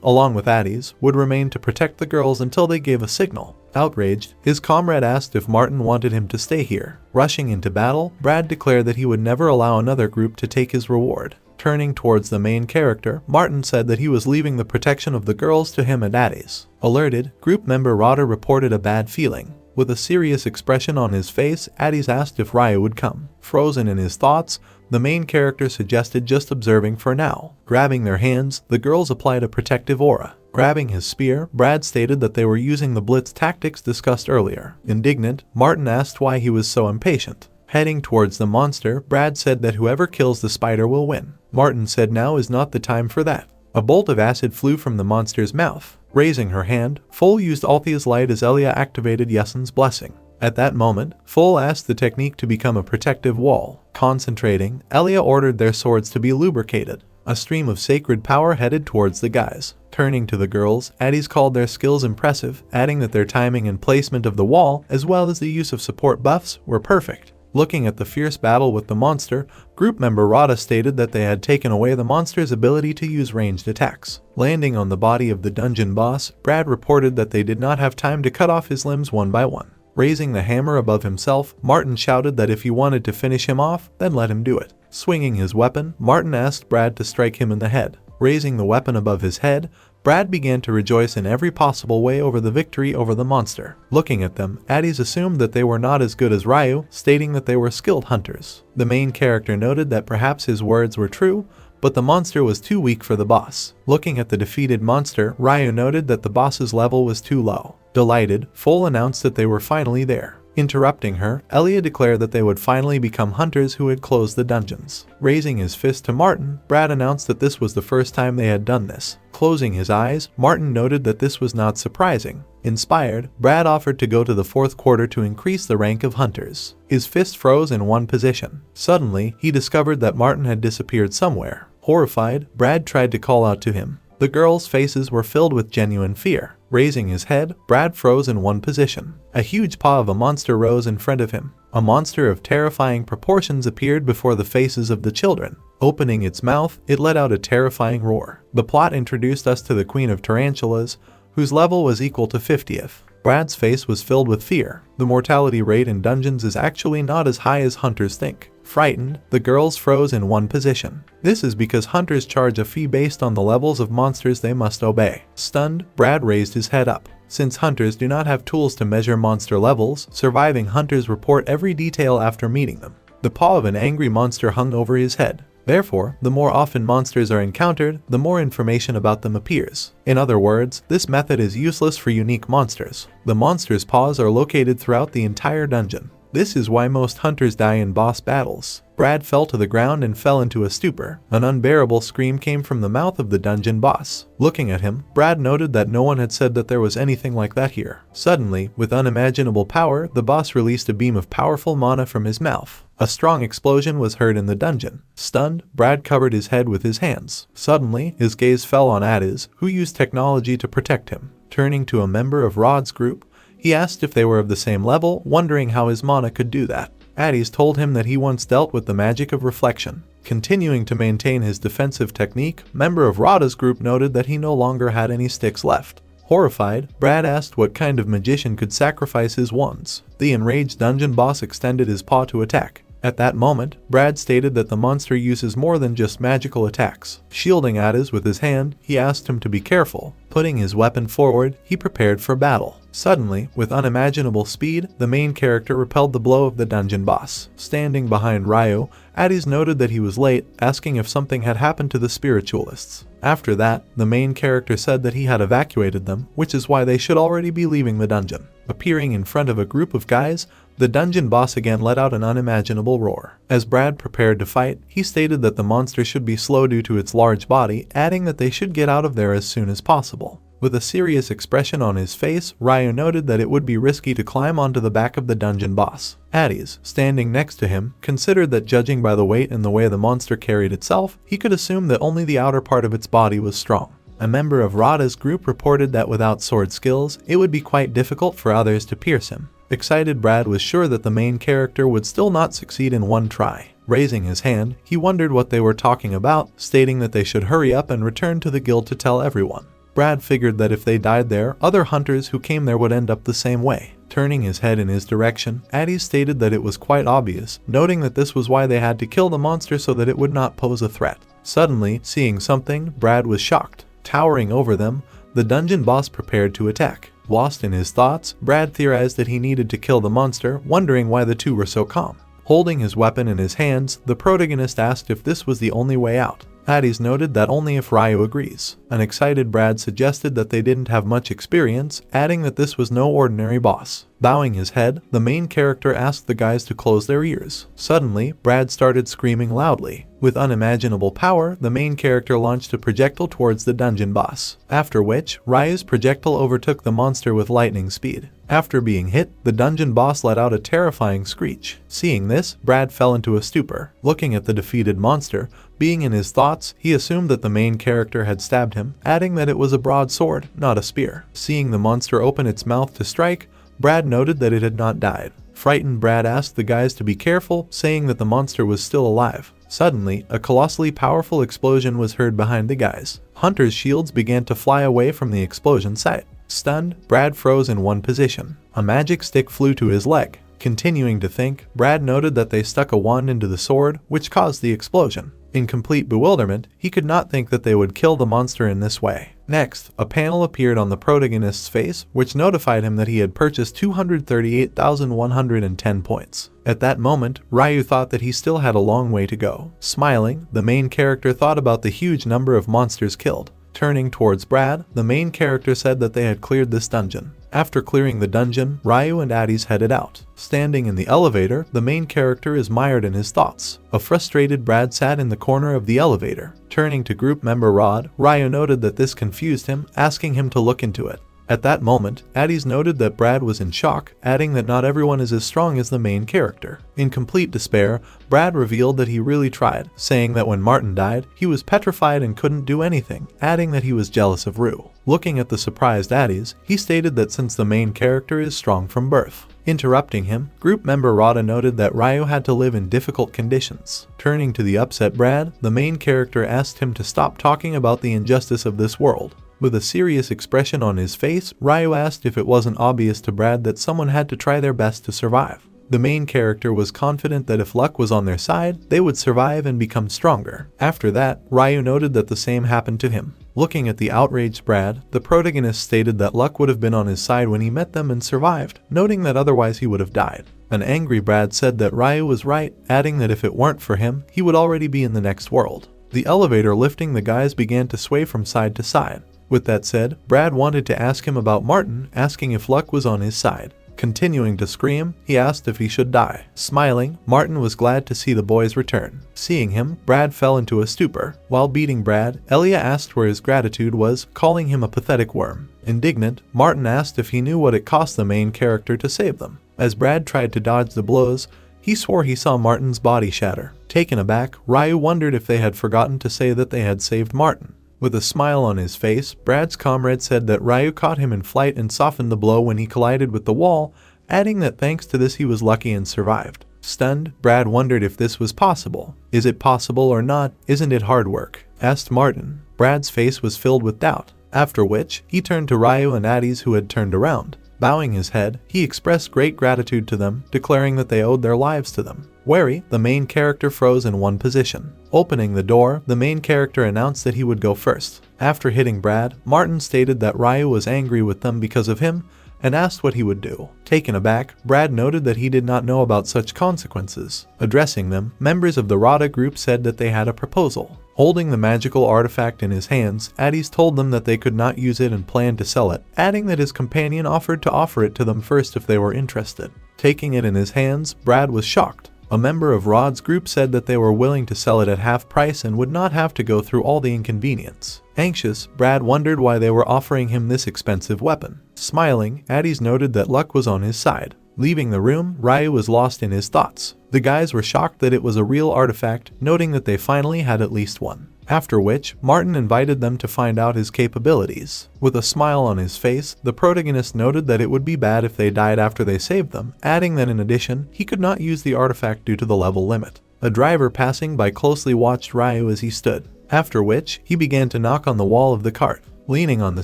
along with Addie's, would remain to protect the girls until they gave a signal. Outraged, his comrade asked if Martin wanted him to stay here. Rushing into battle, Brad declared that he would never allow another group to take his reward. Turning towards the main character, Martin said that he was leaving the protection of the girls to him and Addie's. Alerted, group member Rada reported a bad feeling. With a serious expression on his face, Addie's asked if Ryu would come. Frozen in his thoughts, the main character suggested just observing for now. Grabbing their hands, the girls applied a protective aura. Grabbing his spear, Brad stated that they were using the blitz tactics discussed earlier. Indignant, Martin asked why he was so impatient. Heading towards the monster, Brad said that whoever kills the spider will win. Martin said now is not the time for that. A bolt of acid flew from the monster's mouth. Raising her hand, Full used Althea's light as Elia activated Yesen's blessing. At that moment, Full asked the technique to become a protective wall. Concentrating, Elia ordered their swords to be lubricated. A stream of sacred power headed towards the guys. Turning to the girls, Addie's called their skills impressive, adding that their timing and placement of the wall, as well as the use of support buffs, were perfect. Looking at the fierce battle with the monster, group member Rada stated that they had taken away the monster's ability to use ranged attacks. Landing on the body of the dungeon boss, Brad reported that they did not have time to cut off his limbs one by one. Raising the hammer above himself, Martin shouted that if he wanted to finish him off, then let him do it. Swinging his weapon, Martin asked Brad to strike him in the head. Raising the weapon above his head, Brad began to rejoice in every possible way over the victory over the monster. Looking at them, Addie's assumed that they were not as good as Ryu, stating that they were skilled hunters. The main character noted that perhaps his words were true, but the monster was too weak for the boss. Looking at the defeated monster, Ryu noted that the boss's level was too low. Delighted, Full announced that they were finally there. Interrupting her, Elia declared that they would finally become hunters who had closed the dungeons. Raising his fist to Martin, Brad announced that this was the first time they had done this. Closing his eyes, Martin noted that this was not surprising. Inspired, Brad offered to go to the fourth quarter to increase the rank of hunters. His fist froze in one position. Suddenly, he discovered that Martin had disappeared somewhere. Horrified, Brad tried to call out to him. The girls' faces were filled with genuine fear. Raising his head, Brad froze in one position. A huge paw of a monster rose in front of him. A monster of terrifying proportions appeared before the faces of the children. Opening its mouth, it let out a terrifying roar. The plot introduced us to the Queen of Tarantulas, whose level was equal to 50th. Brad's face was filled with fear. The mortality rate in dungeons is actually not as high as hunters think. Frightened, the girls froze in one position. This is because hunters charge a fee based on the levels of monsters they must obey. Stunned, Brad raised his head up. Since hunters do not have tools to measure monster levels, surviving hunters report every detail after meeting them. The paw of an angry monster hung over his head. Therefore, the more often monsters are encountered, the more information about them appears. In other words, this method is useless for unique monsters. The monster's paws are located throughout the entire dungeon. This is why most hunters die in boss battles. Brad fell to the ground and fell into a stupor. An unbearable scream came from the mouth of the dungeon boss. Looking at him, Brad noted that no one had said that there was anything like that here. Suddenly, with unimaginable power, the boss released a beam of powerful mana from his mouth. A strong explosion was heard in the dungeon. Stunned, Brad covered his head with his hands. Suddenly, his gaze fell on Addis, who used technology to protect him. Turning to a member of Rod's group, he asked if they were of the same level, wondering how his mana could do that. Addis told him that he once dealt with the magic of reflection. Continuing to maintain his defensive technique, member of Rada's group noted that he no longer had any sticks left. Horrified, Brad asked what kind of magician could sacrifice his wands. The enraged dungeon boss extended his paw to attack. At that moment, Brad stated that the monster uses more than just magical attacks. Shielding Addis with his hand, he asked him to be careful. Putting his weapon forward, he prepared for battle. Suddenly, with unimaginable speed, the main character repelled the blow of the dungeon boss. Standing behind Ryu, Addis noted that he was late, asking if something had happened to the spiritualists. After that, the main character said that he had evacuated them, which is why they should already be leaving the dungeon. Appearing in front of a group of guys, the dungeon boss again let out an unimaginable roar. As Brad prepared to fight, he stated that the monster should be slow due to its large body, adding that they should get out of there as soon as possible. With a serious expression on his face, Ryu noted that it would be risky to climb onto the back of the dungeon boss. Addis, standing next to him, considered that judging by the weight and the way the monster carried itself, he could assume that only the outer part of its body was strong. A member of Rada's group reported that without sword skills, it would be quite difficult for others to pierce him. Excited Brad was sure that the main character would still not succeed in one try. Raising his hand, he wondered what they were talking about, stating that they should hurry up and return to the guild to tell everyone. Brad figured that if they died there, other hunters who came there would end up the same way. Turning his head in his direction, Addis stated that it was quite obvious, noting that this was why they had to kill the monster so that it would not pose a threat. Suddenly, seeing something, Brad was shocked. Towering over them, the dungeon boss prepared to attack. Lost in his thoughts, Brad theorized that he needed to kill the monster, wondering why the two were so calm. Holding his weapon in his hands, the protagonist asked if this was the only way out. Addis noted that only if Ryu agrees. An excited Brad suggested that they didn't have much experience, adding that this was no ordinary boss. Bowing his head, the main character asked the guys to close their ears. Suddenly, Brad started screaming loudly. With unimaginable power, the main character launched a projectile towards the dungeon boss, after which, Ryu's projectile overtook the monster with lightning speed. After being hit, the dungeon boss let out a terrifying screech. Seeing this, Brad fell into a stupor. Looking at the defeated monster, being in his thoughts, he assumed that the main character had stabbed him, adding that it was a broadsword, not a spear. Seeing the monster open its mouth to strike, Brad noted that it had not died. Frightened, Brad asked the guys to be careful, saying that the monster was still alive. Suddenly, a colossally powerful explosion was heard behind the guys. Hunters' shields began to fly away from the explosion site. Stunned, Brad froze in one position. A magic stick flew to his leg. Continuing to think, Brad noted that they stuck a wand into the sword, which caused the explosion. In complete bewilderment, he could not think that they would kill the monster in this way. Next, a panel appeared on the protagonist's face, which notified him that he had purchased 238,110 points. At that moment, Ryu thought that he still had a long way to go. Smiling, the main character thought about the huge number of monsters killed. Turning towards Brad, the main character said that they had cleared this dungeon. After clearing the dungeon, Ryu and Addis headed out. Standing in the elevator, the main character is mired in his thoughts. A frustrated Brad sat in the corner of the elevator. Turning to group member Rod, Ryu noted that this confused him, asking him to look into it. At that moment, Addis noted that Brad was in shock, adding that not everyone is as strong as the main character. In complete despair, Brad revealed that he really tried, saying that when Martin died, he was petrified and couldn't do anything, adding that he was jealous of Rue. Looking at the surprised Addis, he stated that since the main character is strong from birth. Interrupting him, group member Rada noted that Ryu had to live in difficult conditions. Turning to the upset Brad, the main character asked him to stop talking about the injustice of this world. With a serious expression on his face, Ryu asked if it wasn't obvious to Brad that someone had to try their best to survive. The main character was confident that if luck was on their side, they would survive and become stronger. After that, Ryu noted that the same happened to him. Looking at the outraged Brad, the protagonist stated that luck would have been on his side when he met them and survived, noting that otherwise he would have died. An angry Brad said that Ryu was right, adding that if it weren't for him, he would already be in the next world. The elevator lifting the guys began to sway from side to side. With that said, Brad wanted to ask him about Martin, asking if luck was on his side. Continuing to scream, he asked if he should die. Smiling, Martin was glad to see the boys return. Seeing him, Brad fell into a stupor. While beating Brad, Elia asked where his gratitude was, calling him a pathetic worm. Indignant, Martin asked if he knew what it cost the main character to save them. As Brad tried to dodge the blows, he swore he saw Martin's body shatter. Taken aback, Ryu wondered if they had forgotten to say that they had saved Martin. With a smile on his face, Brad's comrade said that Ryu caught him in flight and softened the blow when he collided with the wall, adding that thanks to this he was lucky and survived. Stunned, Brad wondered if this was possible. Is it possible or not? Isn't it hard work? Asked Martin. Brad's face was filled with doubt, after which, he turned to Ryu and Addis who had turned around. Bowing his head, he expressed great gratitude to them, declaring that they owed their lives to them. Wary, the main character froze in one position. Opening the door, the main character announced that he would go first. After hitting Brad, Martin stated that Ryu was angry with them because of him, and asked what he would do. Taken aback, Brad noted that he did not know about such consequences. Addressing them, members of the Rada group said that they had a proposal. Holding the magical artifact in his hands, Addis told them that they could not use it and planned to sell it, adding that his companion offered to offer it to them first if they were interested. Taking it in his hands, Brad was shocked. A member of Rod's group said that they were willing to sell it at half price and would not have to go through all the inconvenience. Anxious, Brad wondered why they were offering him this expensive weapon. Smiling, Addis noted that luck was on his side. Leaving the room, Ryu was lost in his thoughts. The guys were shocked that it was a real artifact, noting that they finally had at least one. After which, Martin invited them to find out his capabilities. With a smile on his face, the protagonist noted that it would be bad if they died after they saved them, adding that in addition, he could not use the artifact due to the level limit. A driver passing by closely watched Ryu as he stood. After which, he began to knock on the wall of the cart. Leaning on the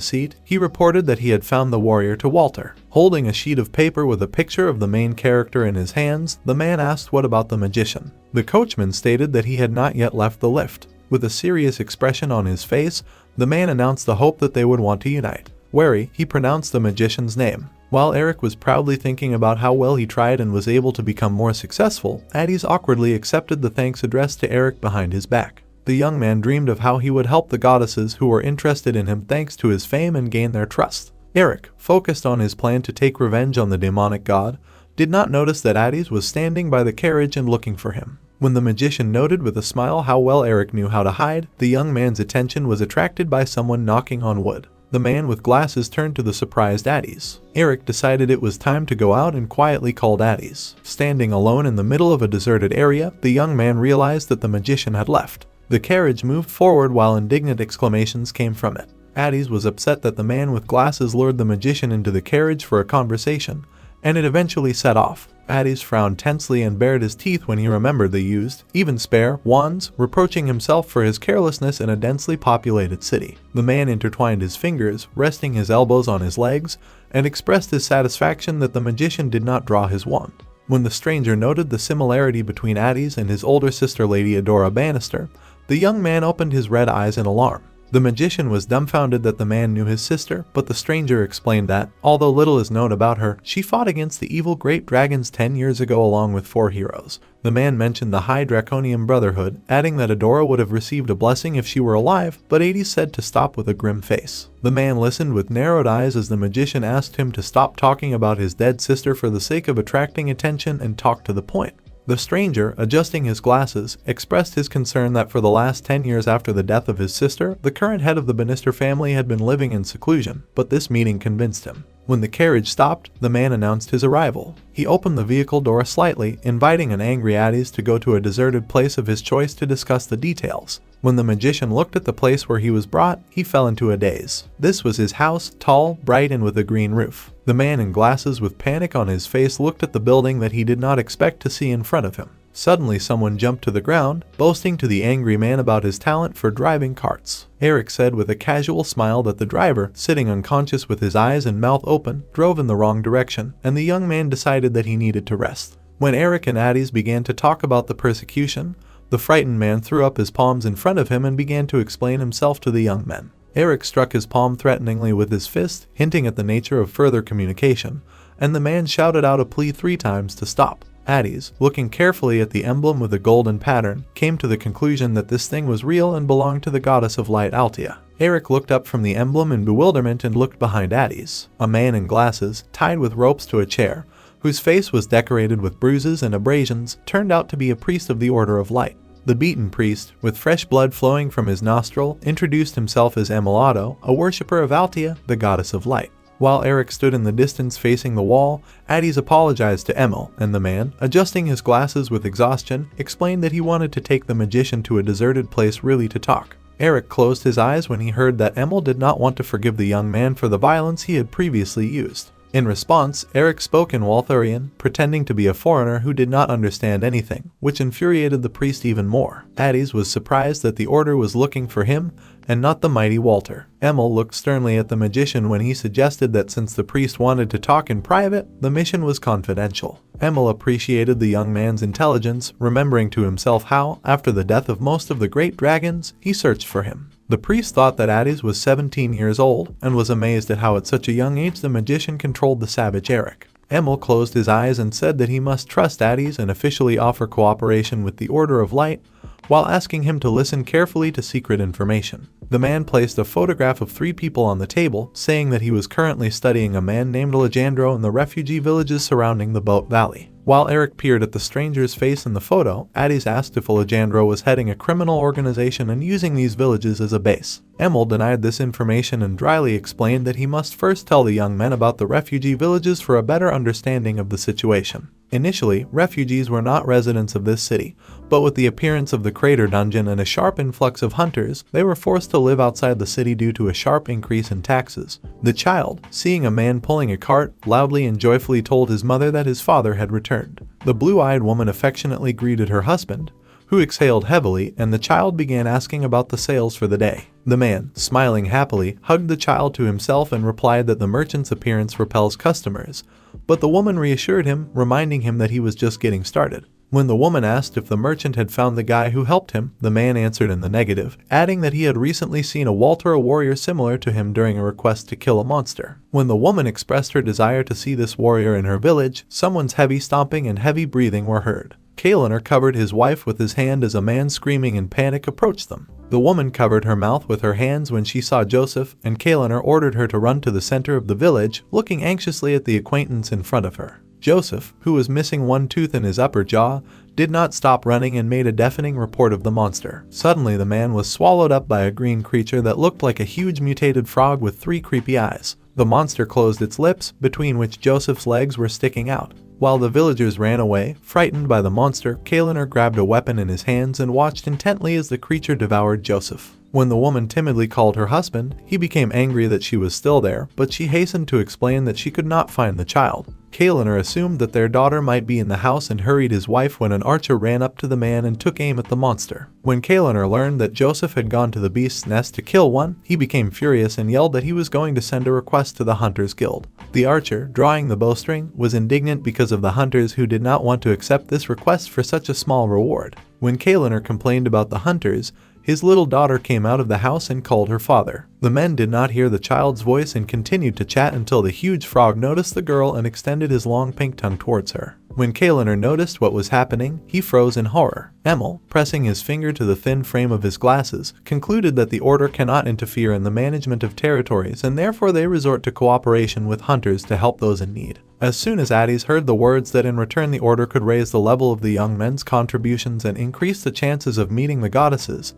seat, he reported that he had found the warrior to Walter. Holding a sheet of paper with a picture of the main character in his hands, the man asked what about the magician. The coachman stated that he had not yet left the lift. With a serious expression on his face, the man announced the hope that they would want to unite. Wary, he pronounced the magician's name. While Eric was proudly thinking about how well he tried and was able to become more successful, Addis awkwardly accepted the thanks addressed to Eric behind his back. The young man dreamed of how he would help the goddesses who were interested in him thanks to his fame and gain their trust. Eric, focused on his plan to take revenge on the demonic god, did not notice that Addis was standing by the carriage and looking for him. When the magician noted with a smile how well Eric knew how to hide, the young man's attention was attracted by someone knocking on wood. The man with glasses turned to the surprised Addis. Eric decided it was time to go out and quietly called Addis. Standing alone in the middle of a deserted area, the young man realized that the magician had left. The carriage moved forward while indignant exclamations came from it. Addis was upset that the man with glasses lured the magician into the carriage for a conversation, and it eventually set off. Addis frowned tensely and bared his teeth when he remembered the used, even spare, wands, reproaching himself for his carelessness in a densely populated city. The man intertwined his fingers, resting his elbows on his legs, and expressed his satisfaction that the magician did not draw his wand. When the stranger noted the similarity between Addis and his older sister Lady Adora Bannister, the young man opened his red eyes in alarm. The magician was dumbfounded that the man knew his sister, but the stranger explained that, although little is known about her, she fought against the evil great dragons 10 years ago along with 4 heroes. The man mentioned the High Draconian Brotherhood, adding that Adora would have received a blessing if she were alive, but Addis said to stop with a grim face. The man listened with narrowed eyes as the magician asked him to stop talking about his dead sister for the sake of attracting attention and talk to the point. The stranger, adjusting his glasses, expressed his concern that for the last 10 years after the death of his sister, the current head of the Bannister family had been living in seclusion, but this meeting convinced him. When the carriage stopped, the man announced his arrival. He opened the vehicle door slightly, inviting an angry Addis to go to a deserted place of his choice to discuss the details. When the magician looked at the place where he was brought, he fell into a daze. This was his house, tall, bright, and with a green roof. The man in glasses with panic on his face looked at the building that he did not expect to see in front of him. Suddenly someone jumped to the ground, boasting to the angry man about his talent for driving carts. Eric said with a casual smile that the driver, sitting unconscious with his eyes and mouth open, drove in the wrong direction, and the young man decided that he needed to rest. When Eric and Addis began to talk about the persecution, the frightened man threw up his palms in front of him and began to explain himself to the young men. Eric struck his palm threateningly with his fist, hinting at the nature of further communication, and the man shouted out a plea 3 times to stop. Addis, looking carefully at the emblem with a golden pattern, came to the conclusion that this thing was real and belonged to the goddess of light Altia. Eric looked up from the emblem in bewilderment and looked behind Addis. A man in glasses, tied with ropes to a chair, whose face was decorated with bruises and abrasions, turned out to be a priest of the Order of Light. The beaten priest, with fresh blood flowing from his nostril, introduced himself as Emilado, a worshipper of Altia, the goddess of light. While Eric stood in the distance facing the wall, Addis apologized to Emil, and the man, adjusting his glasses with exhaustion, explained that he wanted to take the magician to a deserted place really to talk. Eric closed his eyes when he heard that Emil did not want to forgive the young man for the violence he had previously used. In response, Eric spoke in Walthurian, pretending to be a foreigner who did not understand anything, which infuriated the priest even more. Addis was surprised that the order was looking for him, and not the mighty Walter. Emil looked sternly at the magician when he suggested that since the priest wanted to talk in private, the mission was confidential. Emil appreciated the young man's intelligence, remembering to himself how, after the death of most of the great dragons, he searched for him. The priest thought that Addis was 17 years old, and was amazed at how at such a young age the magician controlled the savage Eric. Emil closed his eyes and said that he must trust Addis and officially offer cooperation with the Order of Light, while asking him to listen carefully to secret information. The man placed a photograph of 3 people on the table, saying that he was currently studying a man named Alejandro in the refugee villages surrounding the Boat Valley. While Eric peered at the stranger's face in the photo, Addis asked if Alejandro was heading a criminal organization and using these villages as a base. Emil denied this information and dryly explained that he must first tell the young men about the refugee villages for a better understanding of the situation. Initially, refugees were not residents of this city, but with the appearance of the crater dungeon and a sharp influx of hunters, they were forced to live outside the city due to a sharp increase in taxes. The child, seeing a man pulling a cart, loudly and joyfully told his mother that his father had returned. The blue-eyed woman affectionately greeted her husband, who exhaled heavily, and the child began asking about the sales for the day. The man, smiling happily, hugged the child to himself and replied that the merchant's appearance repels customers, but the woman reassured him, reminding him that he was just getting started. When the woman asked if the merchant had found the guy who helped him, the man answered in the negative, adding that he had recently seen a Walter, a warrior similar to him, during a request to kill a monster. When the woman expressed her desire to see this warrior in her village, someone's heavy stomping and heavy breathing were heard. Kaliner covered his wife with his hand as a man screaming in panic approached them. The woman covered her mouth with her hands when she saw Joseph, and Kaliner ordered her to run to the center of the village, looking anxiously at the acquaintance in front of her. Joseph, who was missing one tooth in his upper jaw, did not stop running and made a deafening report of the monster. Suddenly, the man was swallowed up by a green creature that looked like a huge mutated frog with 3 creepy eyes. The monster closed its lips, between which Joseph's legs were sticking out. While the villagers ran away, frightened by the monster, Kaliner grabbed a weapon in his hands and watched intently as the creature devoured Joseph. When the woman timidly called her husband, he became angry that she was still there, but she hastened to explain that she could not find the child. Kaliner assumed that their daughter might be in the house and hurried his wife when an archer ran up to the man and took aim at the monster. When Kaliner learned that Joseph had gone to the beast's nest to kill one, he became furious and yelled that he was going to send a request to the Hunters Guild. The archer, drawing the bowstring, was indignant because of the hunters who did not want to accept this request for such a small reward. When Kaliner complained about the hunters, his little daughter came out of the house and called her father. The men did not hear the child's voice and continued to chat until the huge frog noticed the girl and extended his long pink tongue towards her. When Kaliner noticed what was happening, he froze in horror. Emil, pressing his finger to the thin frame of his glasses, concluded that the order cannot interfere in the management of territories and therefore they resort to cooperation with hunters to help those in need. As soon as Addis heard the words that in return the order could raise the level of the young men's contributions and increase the chances of meeting the goddesses,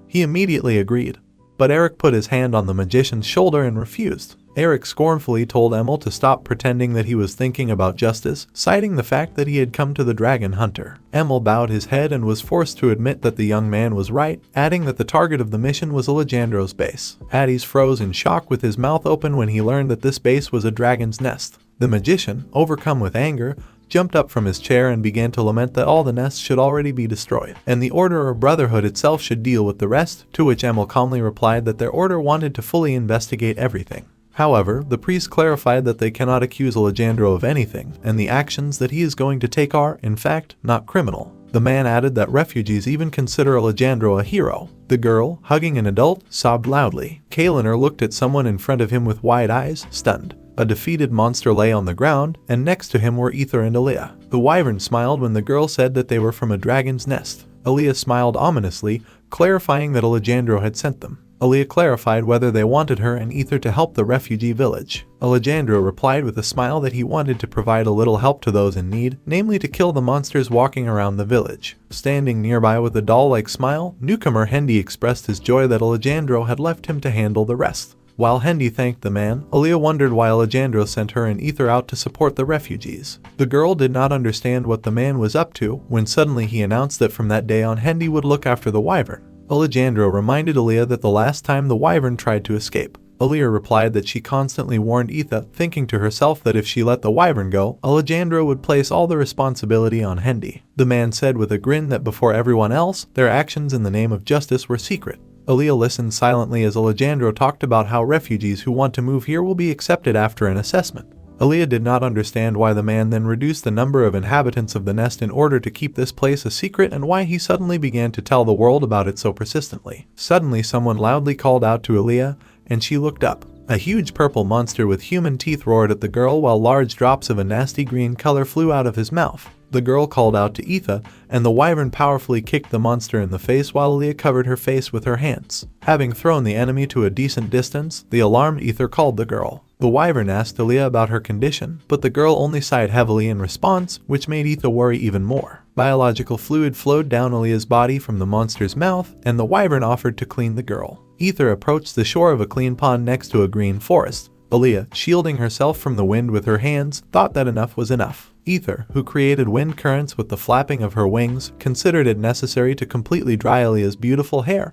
he immediately agreed. But Eric put his hand on the magician's shoulder and refused. Eric scornfully told Emil to stop pretending that he was thinking about justice, citing the fact that he had come to the dragon hunter. Emil bowed his head and was forced to admit that the young man was right, adding that the target of the mission was Alejandro's base. Addis froze in shock with his mouth open when he learned that this base was a dragon's nest. The magician, overcome with anger, jumped up from his chair and began to lament that all the nests should already be destroyed, and the order or brotherhood itself should deal with the rest, to which Emil calmly replied that their order wanted to fully investigate everything. However, the priest clarified that they cannot accuse Alejandro of anything, and the actions that he is going to take are, in fact, not criminal. The man added that refugees even consider Alejandro a hero. The girl, hugging an adult, sobbed loudly. Kaliner looked at someone in front of him with wide eyes, stunned. A defeated monster lay on the ground, and next to him were Ether and Aaliyah. The wyvern smiled when the girl said that they were from a dragon's nest. Aaliyah smiled ominously, clarifying that Alejandro had sent them. Aaliyah clarified whether they wanted her and Ether to help the refugee village. Alejandro replied with a smile that he wanted to provide a little help to those in need, namely to kill the monsters walking around the village. Standing nearby with a doll-like smile, newcomer Hendy expressed his joy that Alejandro had left him to handle the rest. While Hendy thanked the man, Aaliyah wondered why Alejandro sent her and Ether out to support the refugees. The girl did not understand what the man was up to when suddenly he announced that from that day on Hendy would look after the wyvern. Alejandro reminded Aaliyah that the last time the wyvern tried to escape. Aaliyah replied that she constantly warned Ether, thinking to herself that if she let the wyvern go, Alejandro would place all the responsibility on Hendy. The man said with a grin that before everyone else, their actions in the name of justice were secret. Aaliyah listened silently as Alejandro talked about how refugees who want to move here will be accepted after an assessment. Aaliyah did not understand why the man then reduced the number of inhabitants of the nest in order to keep this place a secret and why he suddenly began to tell the world about it so persistently. Suddenly someone loudly called out to Aaliyah, and she looked up. A huge purple monster with human teeth roared at the girl while large drops of a nasty green color flew out of his mouth. The girl called out to Ether, and the wyvern powerfully kicked the monster in the face while Aaliyah covered her face with her hands. Having thrown the enemy to a decent distance, the alarmed Ether called the girl. The wyvern asked Aaliyah about her condition, but the girl only sighed heavily in response, which made Ether worry even more. Biological fluid flowed down Aaliyah's body from the monster's mouth, and the wyvern offered to clean the girl. Ether approached the shore of a clean pond next to a green forest. Aaliyah, shielding herself from the wind with her hands, thought that enough was enough. Ether, who created wind currents with the flapping of her wings, considered it necessary to completely dry Aaliyah's beautiful hair,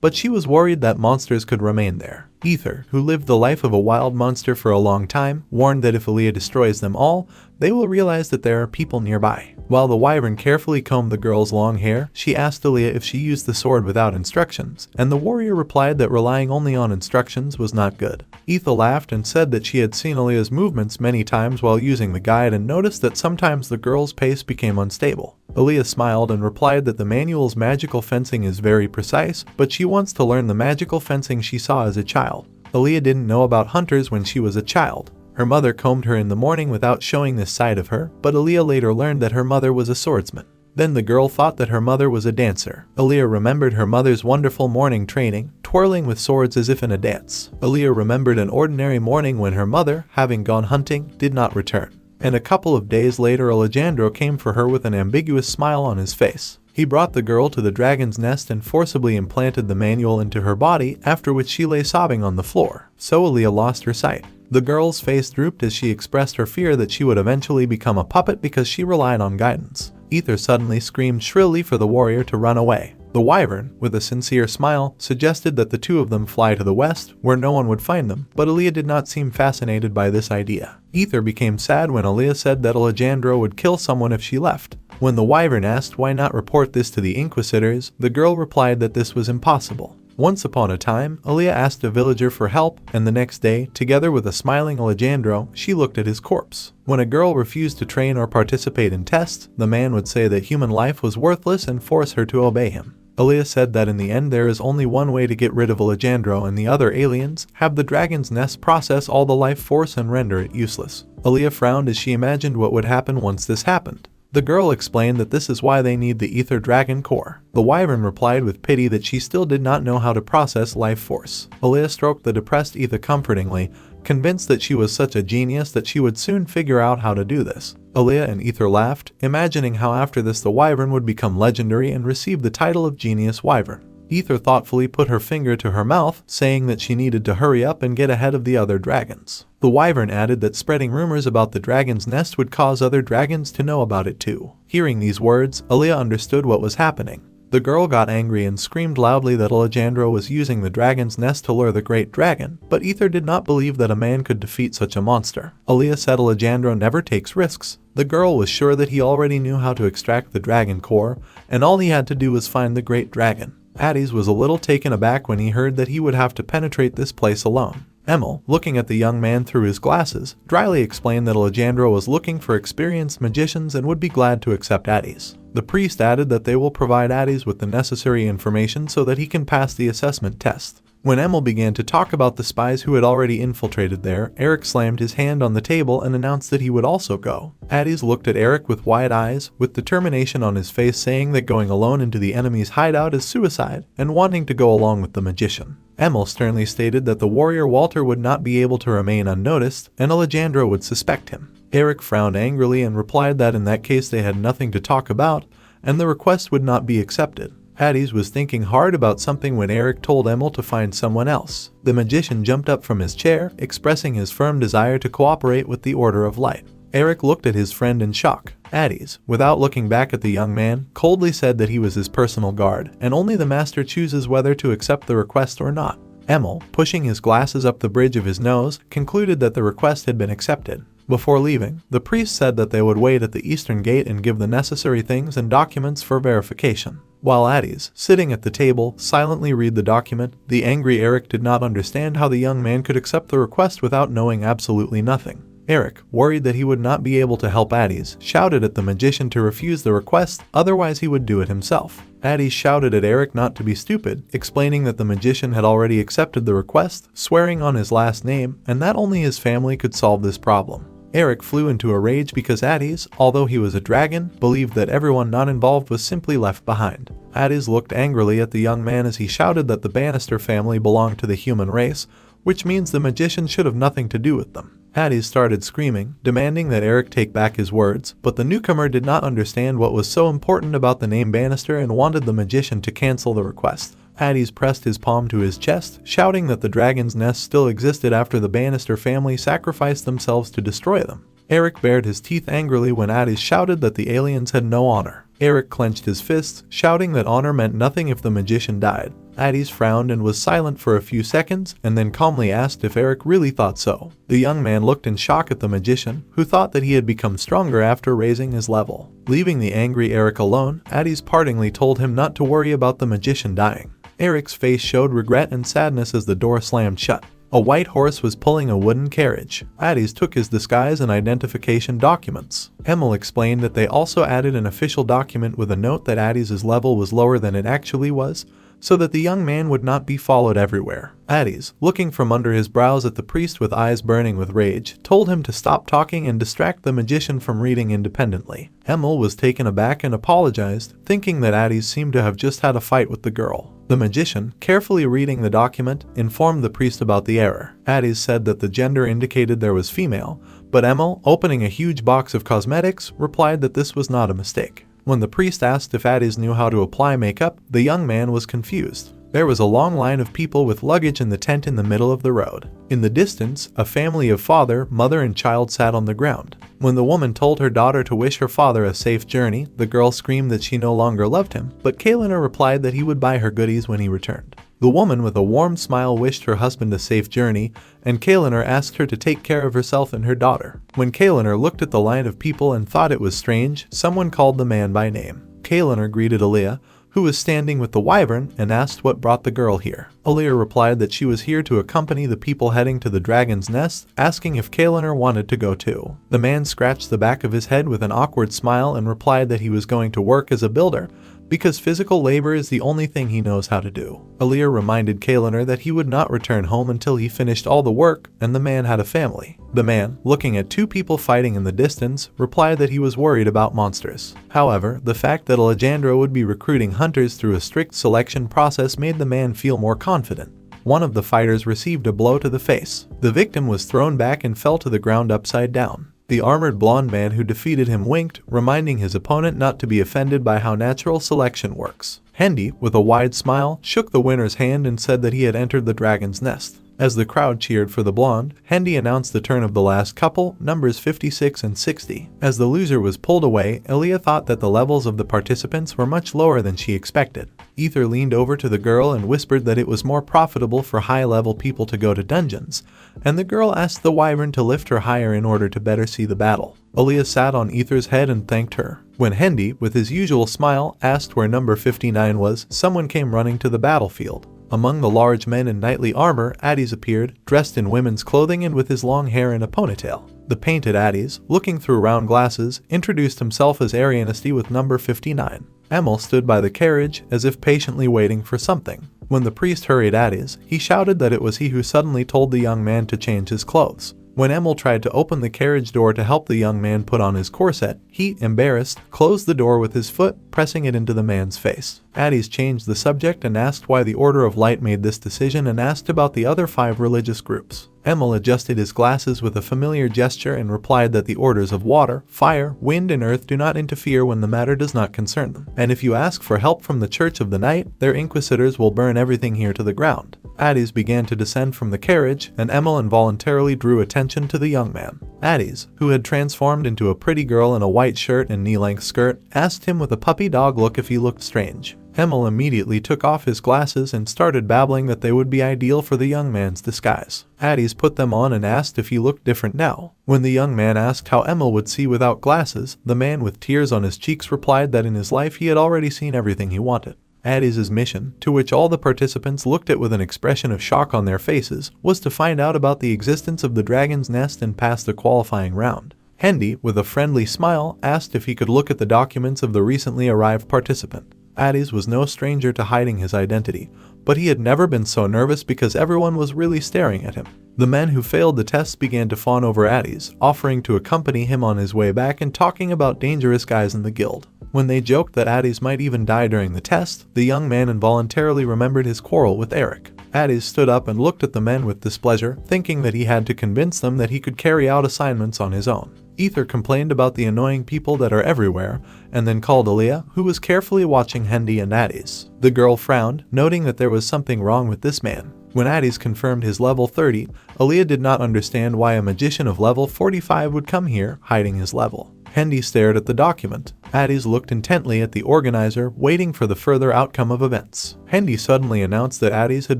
but she was worried that monsters could remain there. Ether, who lived the life of a wild monster for a long time, warned that if Aaliyah destroys them all, they will realize that there are people nearby. While the wyvern carefully combed the girl's long hair, she asked Aaliyah if she used the sword without instructions, and the warrior replied that relying only on instructions was not good. Ether laughed and said that she had seen Aaliyah's movements many times while using the guide and noticed that sometimes the girl's pace became unstable. Aaliyah smiled and replied that the manual's magical fencing is very precise, but she wants to learn the magical fencing she saw as a child. Aaliyah didn't know about hunters when she was a child. Her mother combed her in the morning without showing this side of her, but Aaliyah later learned that her mother was a swordsman. Then the girl thought that her mother was a dancer. Aaliyah remembered her mother's wonderful morning training, twirling with swords as if in a dance. Aaliyah remembered an ordinary morning when her mother, having gone hunting, did not return. And a couple of days later Alejandro came for her with an ambiguous smile on his face. He brought the girl to the dragon's nest and forcibly implanted the manual into her body, after which she lay sobbing on the floor. So Aaliyah lost her sight. The girl's face drooped as she expressed her fear that she would eventually become a puppet because she relied on guidance. Ether suddenly screamed shrilly for the warrior to run away. The wyvern, with a sincere smile, suggested that the two of them fly to the west, where no one would find them, but Aaliyah did not seem fascinated by this idea. Ether became sad when Aaliyah said that Alejandro would kill someone if she left. When the wyvern asked why not report this to the inquisitors, the girl replied that this was impossible. Once upon a time, Aaliyah asked a villager for help, and the next day, together with a smiling Alejandro, she looked at his corpse. When a girl refused to train or participate in tests, the man would say that human life was worthless and force her to obey him. Aaliyah said that in the end there is only one way to get rid of Alejandro and the other aliens, have the dragon's nest process all the life force and render it useless. Aaliyah frowned as she imagined what would happen once this happened. The girl explained that this is why they need the ether dragon core. The wyvern replied with pity that she still did not know how to process life force. Aaliyah stroked the depressed ether comfortingly, convinced that she was such a genius that she would soon figure out how to do this. Aaliyah and Ether laughed, imagining how after this the wyvern would become legendary and receive the title of Genius Wyvern. Ether thoughtfully put her finger to her mouth, saying that she needed to hurry up and get ahead of the other dragons. The wyvern added that spreading rumors about the dragon's nest would cause other dragons to know about it too. Hearing these words, Aaliyah understood what was happening. The girl got angry and screamed loudly that Alejandro was using the dragon's nest to lure the great dragon, but Ether did not believe that a man could defeat such a monster. Aaliyah said Alejandro never takes risks. The girl was sure that he already knew how to extract the dragon core, and all he had to do was find the great dragon. Addis was a little taken aback when he heard that he would have to penetrate this place alone. Emil, looking at the young man through his glasses, dryly explained that Alejandro was looking for experienced magicians and would be glad to accept Addis. The priest added that they will provide Addis with the necessary information so that he can pass the assessment test. When Emil began to talk about the spies who had already infiltrated there, Eric slammed his hand on the table and announced that he would also go. Addis looked at Eric with wide eyes, with determination on his face, saying that going alone into the enemy's hideout is suicide, and wanting to go along with the magician. Emil sternly stated that the warrior Walter would not be able to remain unnoticed, and Alejandro would suspect him. Eric frowned angrily and replied that in that case they had nothing to talk about, and the request would not be accepted. Addis was thinking hard about something when Eric told Emil to find someone else. The magician jumped up from his chair, expressing his firm desire to cooperate with the Order of Light. Eric looked at his friend in shock. Addis, without looking back at the young man, coldly said that he was his personal guard, and only the master chooses whether to accept the request or not. Emil, pushing his glasses up the bridge of his nose, concluded that the request had been accepted. Before leaving, the priest said that they would wait at the eastern gate and give the necessary things and documents for verification. While Addis, sitting at the table, silently read the document, the angry Eric did not understand how the young man could accept the request without knowing absolutely nothing. Eric, worried that he would not be able to help Addis, shouted at the magician to refuse the request, otherwise he would do it himself. Addis shouted at Eric not to be stupid, explaining that the magician had already accepted the request, swearing on his last name, and that only his family could solve this problem. Eric flew into a rage because Addis, although he was a dragon, believed that everyone not involved was simply left behind. Addis looked angrily at the young man as he shouted that the Bannister family belonged to the human race, which means the magician should have nothing to do with them. Addis started screaming, demanding that Eric take back his words, but the newcomer did not understand what was so important about the name Bannister and wanted the magician to cancel the request. Addis pressed his palm to his chest, shouting that the dragon's nest still existed after the Bannister family sacrificed themselves to destroy them. Eric bared his teeth angrily when Addis shouted that the aliens had no honor. Eric clenched his fists, shouting that honor meant nothing if the magician died. Addis frowned and was silent for a few seconds, and then calmly asked if Eric really thought so. The young man looked in shock at the magician, who thought that he had become stronger after raising his level. Leaving the angry Eric alone, Addis partingly told him not to worry about the magician dying. Eric's face showed regret and sadness as the door slammed shut. A white horse was pulling a wooden carriage. Addis took his disguise and identification documents. Emil explained that they also added an official document with a note that Addis's level was lower than it actually was, so that the young man would not be followed everywhere. Addis, looking from under his brows at the priest with eyes burning with rage, told him to stop talking and distract the magician from reading independently. Emil was taken aback and apologized, thinking that Addis seemed to have just had a fight with the girl. The magician, carefully reading the document, informed the priest about the error. Addis said that the gender indicated there was female, but Emil, opening a huge box of cosmetics, replied that this was not a mistake. When the priest asked if Addis knew how to apply makeup, the young man was confused. There was a long line of people with luggage in the tent in the middle of the road. In the distance, a family of father, mother, and child sat on the ground. When the woman told her daughter to wish her father a safe journey, the girl screamed that she no longer loved him, but Kaliner replied that he would buy her goodies when he returned. The woman with a warm smile wished her husband a safe journey, and Kaliner asked her to take care of herself and her daughter. When Kaliner looked at the line of people and thought it was strange, someone called the man by name. Kaliner greeted Aaliyah, who was standing with the wyvern, and asked what brought the girl here. Aaliyah replied that she was here to accompany the people heading to the dragon's nest, asking if Kaliner wanted to go too. The man scratched the back of his head with an awkward smile and replied that he was going to work as a builder, because physical labor is the only thing he knows how to do. Aaliyah reminded Kaliner that he would not return home until he finished all the work, and the man had a family. The man, looking at two people fighting in the distance, replied that he was worried about monsters. However, the fact that Alejandro would be recruiting hunters through a strict selection process made the man feel more confident. One of the fighters received a blow to the face. The victim was thrown back and fell to the ground upside down. The armored blonde man who defeated him winked, reminding his opponent not to be offended by how natural selection works. Hendy, with a wide smile, shook the winner's hand and said that he had entered the dragon's nest. As the crowd cheered for the blonde, Hendy announced the turn of the last couple, numbers 56 and 60. As the loser was pulled away, Aaliyah thought that the levels of the participants were much lower than she expected. Ether leaned over to the girl and whispered that it was more profitable for high-level people to go to dungeons, and the girl asked the wyvern to lift her higher in order to better see the battle. Aaliyah sat on Ether's head and thanked her. When Hendy, with his usual smile, asked where number 59 was, someone came running to the battlefield. Among the large men in knightly armor, Addis appeared, dressed in women's clothing and with his long hair in a ponytail. The painted Addis, looking through round glasses, introduced himself as Arianesty with number 59. Emil stood by the carriage, as if patiently waiting for something. When the priest hurried Addis, he shouted that it was he who suddenly told the young man to change his clothes. When Emil tried to open the carriage door to help the young man put on his corset, he, embarrassed, closed the door with his foot, pressing it into the man's face. Addis changed the subject and asked why the Order of Light made this decision and asked about the other 5 religious groups. Emil adjusted his glasses with a familiar gesture and replied that the orders of water, fire, wind, and earth do not interfere when the matter does not concern them. And if you ask for help from the Church of the Night, their inquisitors will burn everything here to the ground. Addis began to descend from the carriage, and Emil involuntarily drew attention to the young man. Addis, who had transformed into a pretty girl in a white shirt and knee-length skirt, asked him with a puppy dog look if he looked strange. Emil immediately took off his glasses and started babbling that they would be ideal for the young man's disguise. Addis put them on and asked if he looked different now. When the young man asked how Emil would see without glasses, the man with tears on his cheeks replied that in his life he had already seen everything he wanted. Addis's mission, to which all the participants looked at with an expression of shock on their faces, was to find out about the existence of the dragon's nest and pass the qualifying round. Hendy, with a friendly smile, asked if he could look at the documents of the recently arrived participant. Addis was no stranger to hiding his identity, but he had never been so nervous because everyone was really staring at him. The men who failed the tests began to fawn over Addis, offering to accompany him on his way back and talking about dangerous guys in the guild. When they joked that Addis might even die during the test, the young man involuntarily remembered his quarrel with Eric. Addis stood up and looked at the men with displeasure, thinking that he had to convince them that he could carry out assignments on his own. Ether complained about the annoying people that are everywhere, and then called Aaliyah, who was carefully watching Hendy and Addis. The girl frowned, noting that there was something wrong with this man. When Addis confirmed his level 30, Aaliyah did not understand why a magician of level 45 would come here, hiding his level. Hendy stared at the document. Addis looked intently at the organizer, waiting for the further outcome of events. Hendy suddenly announced that Addis had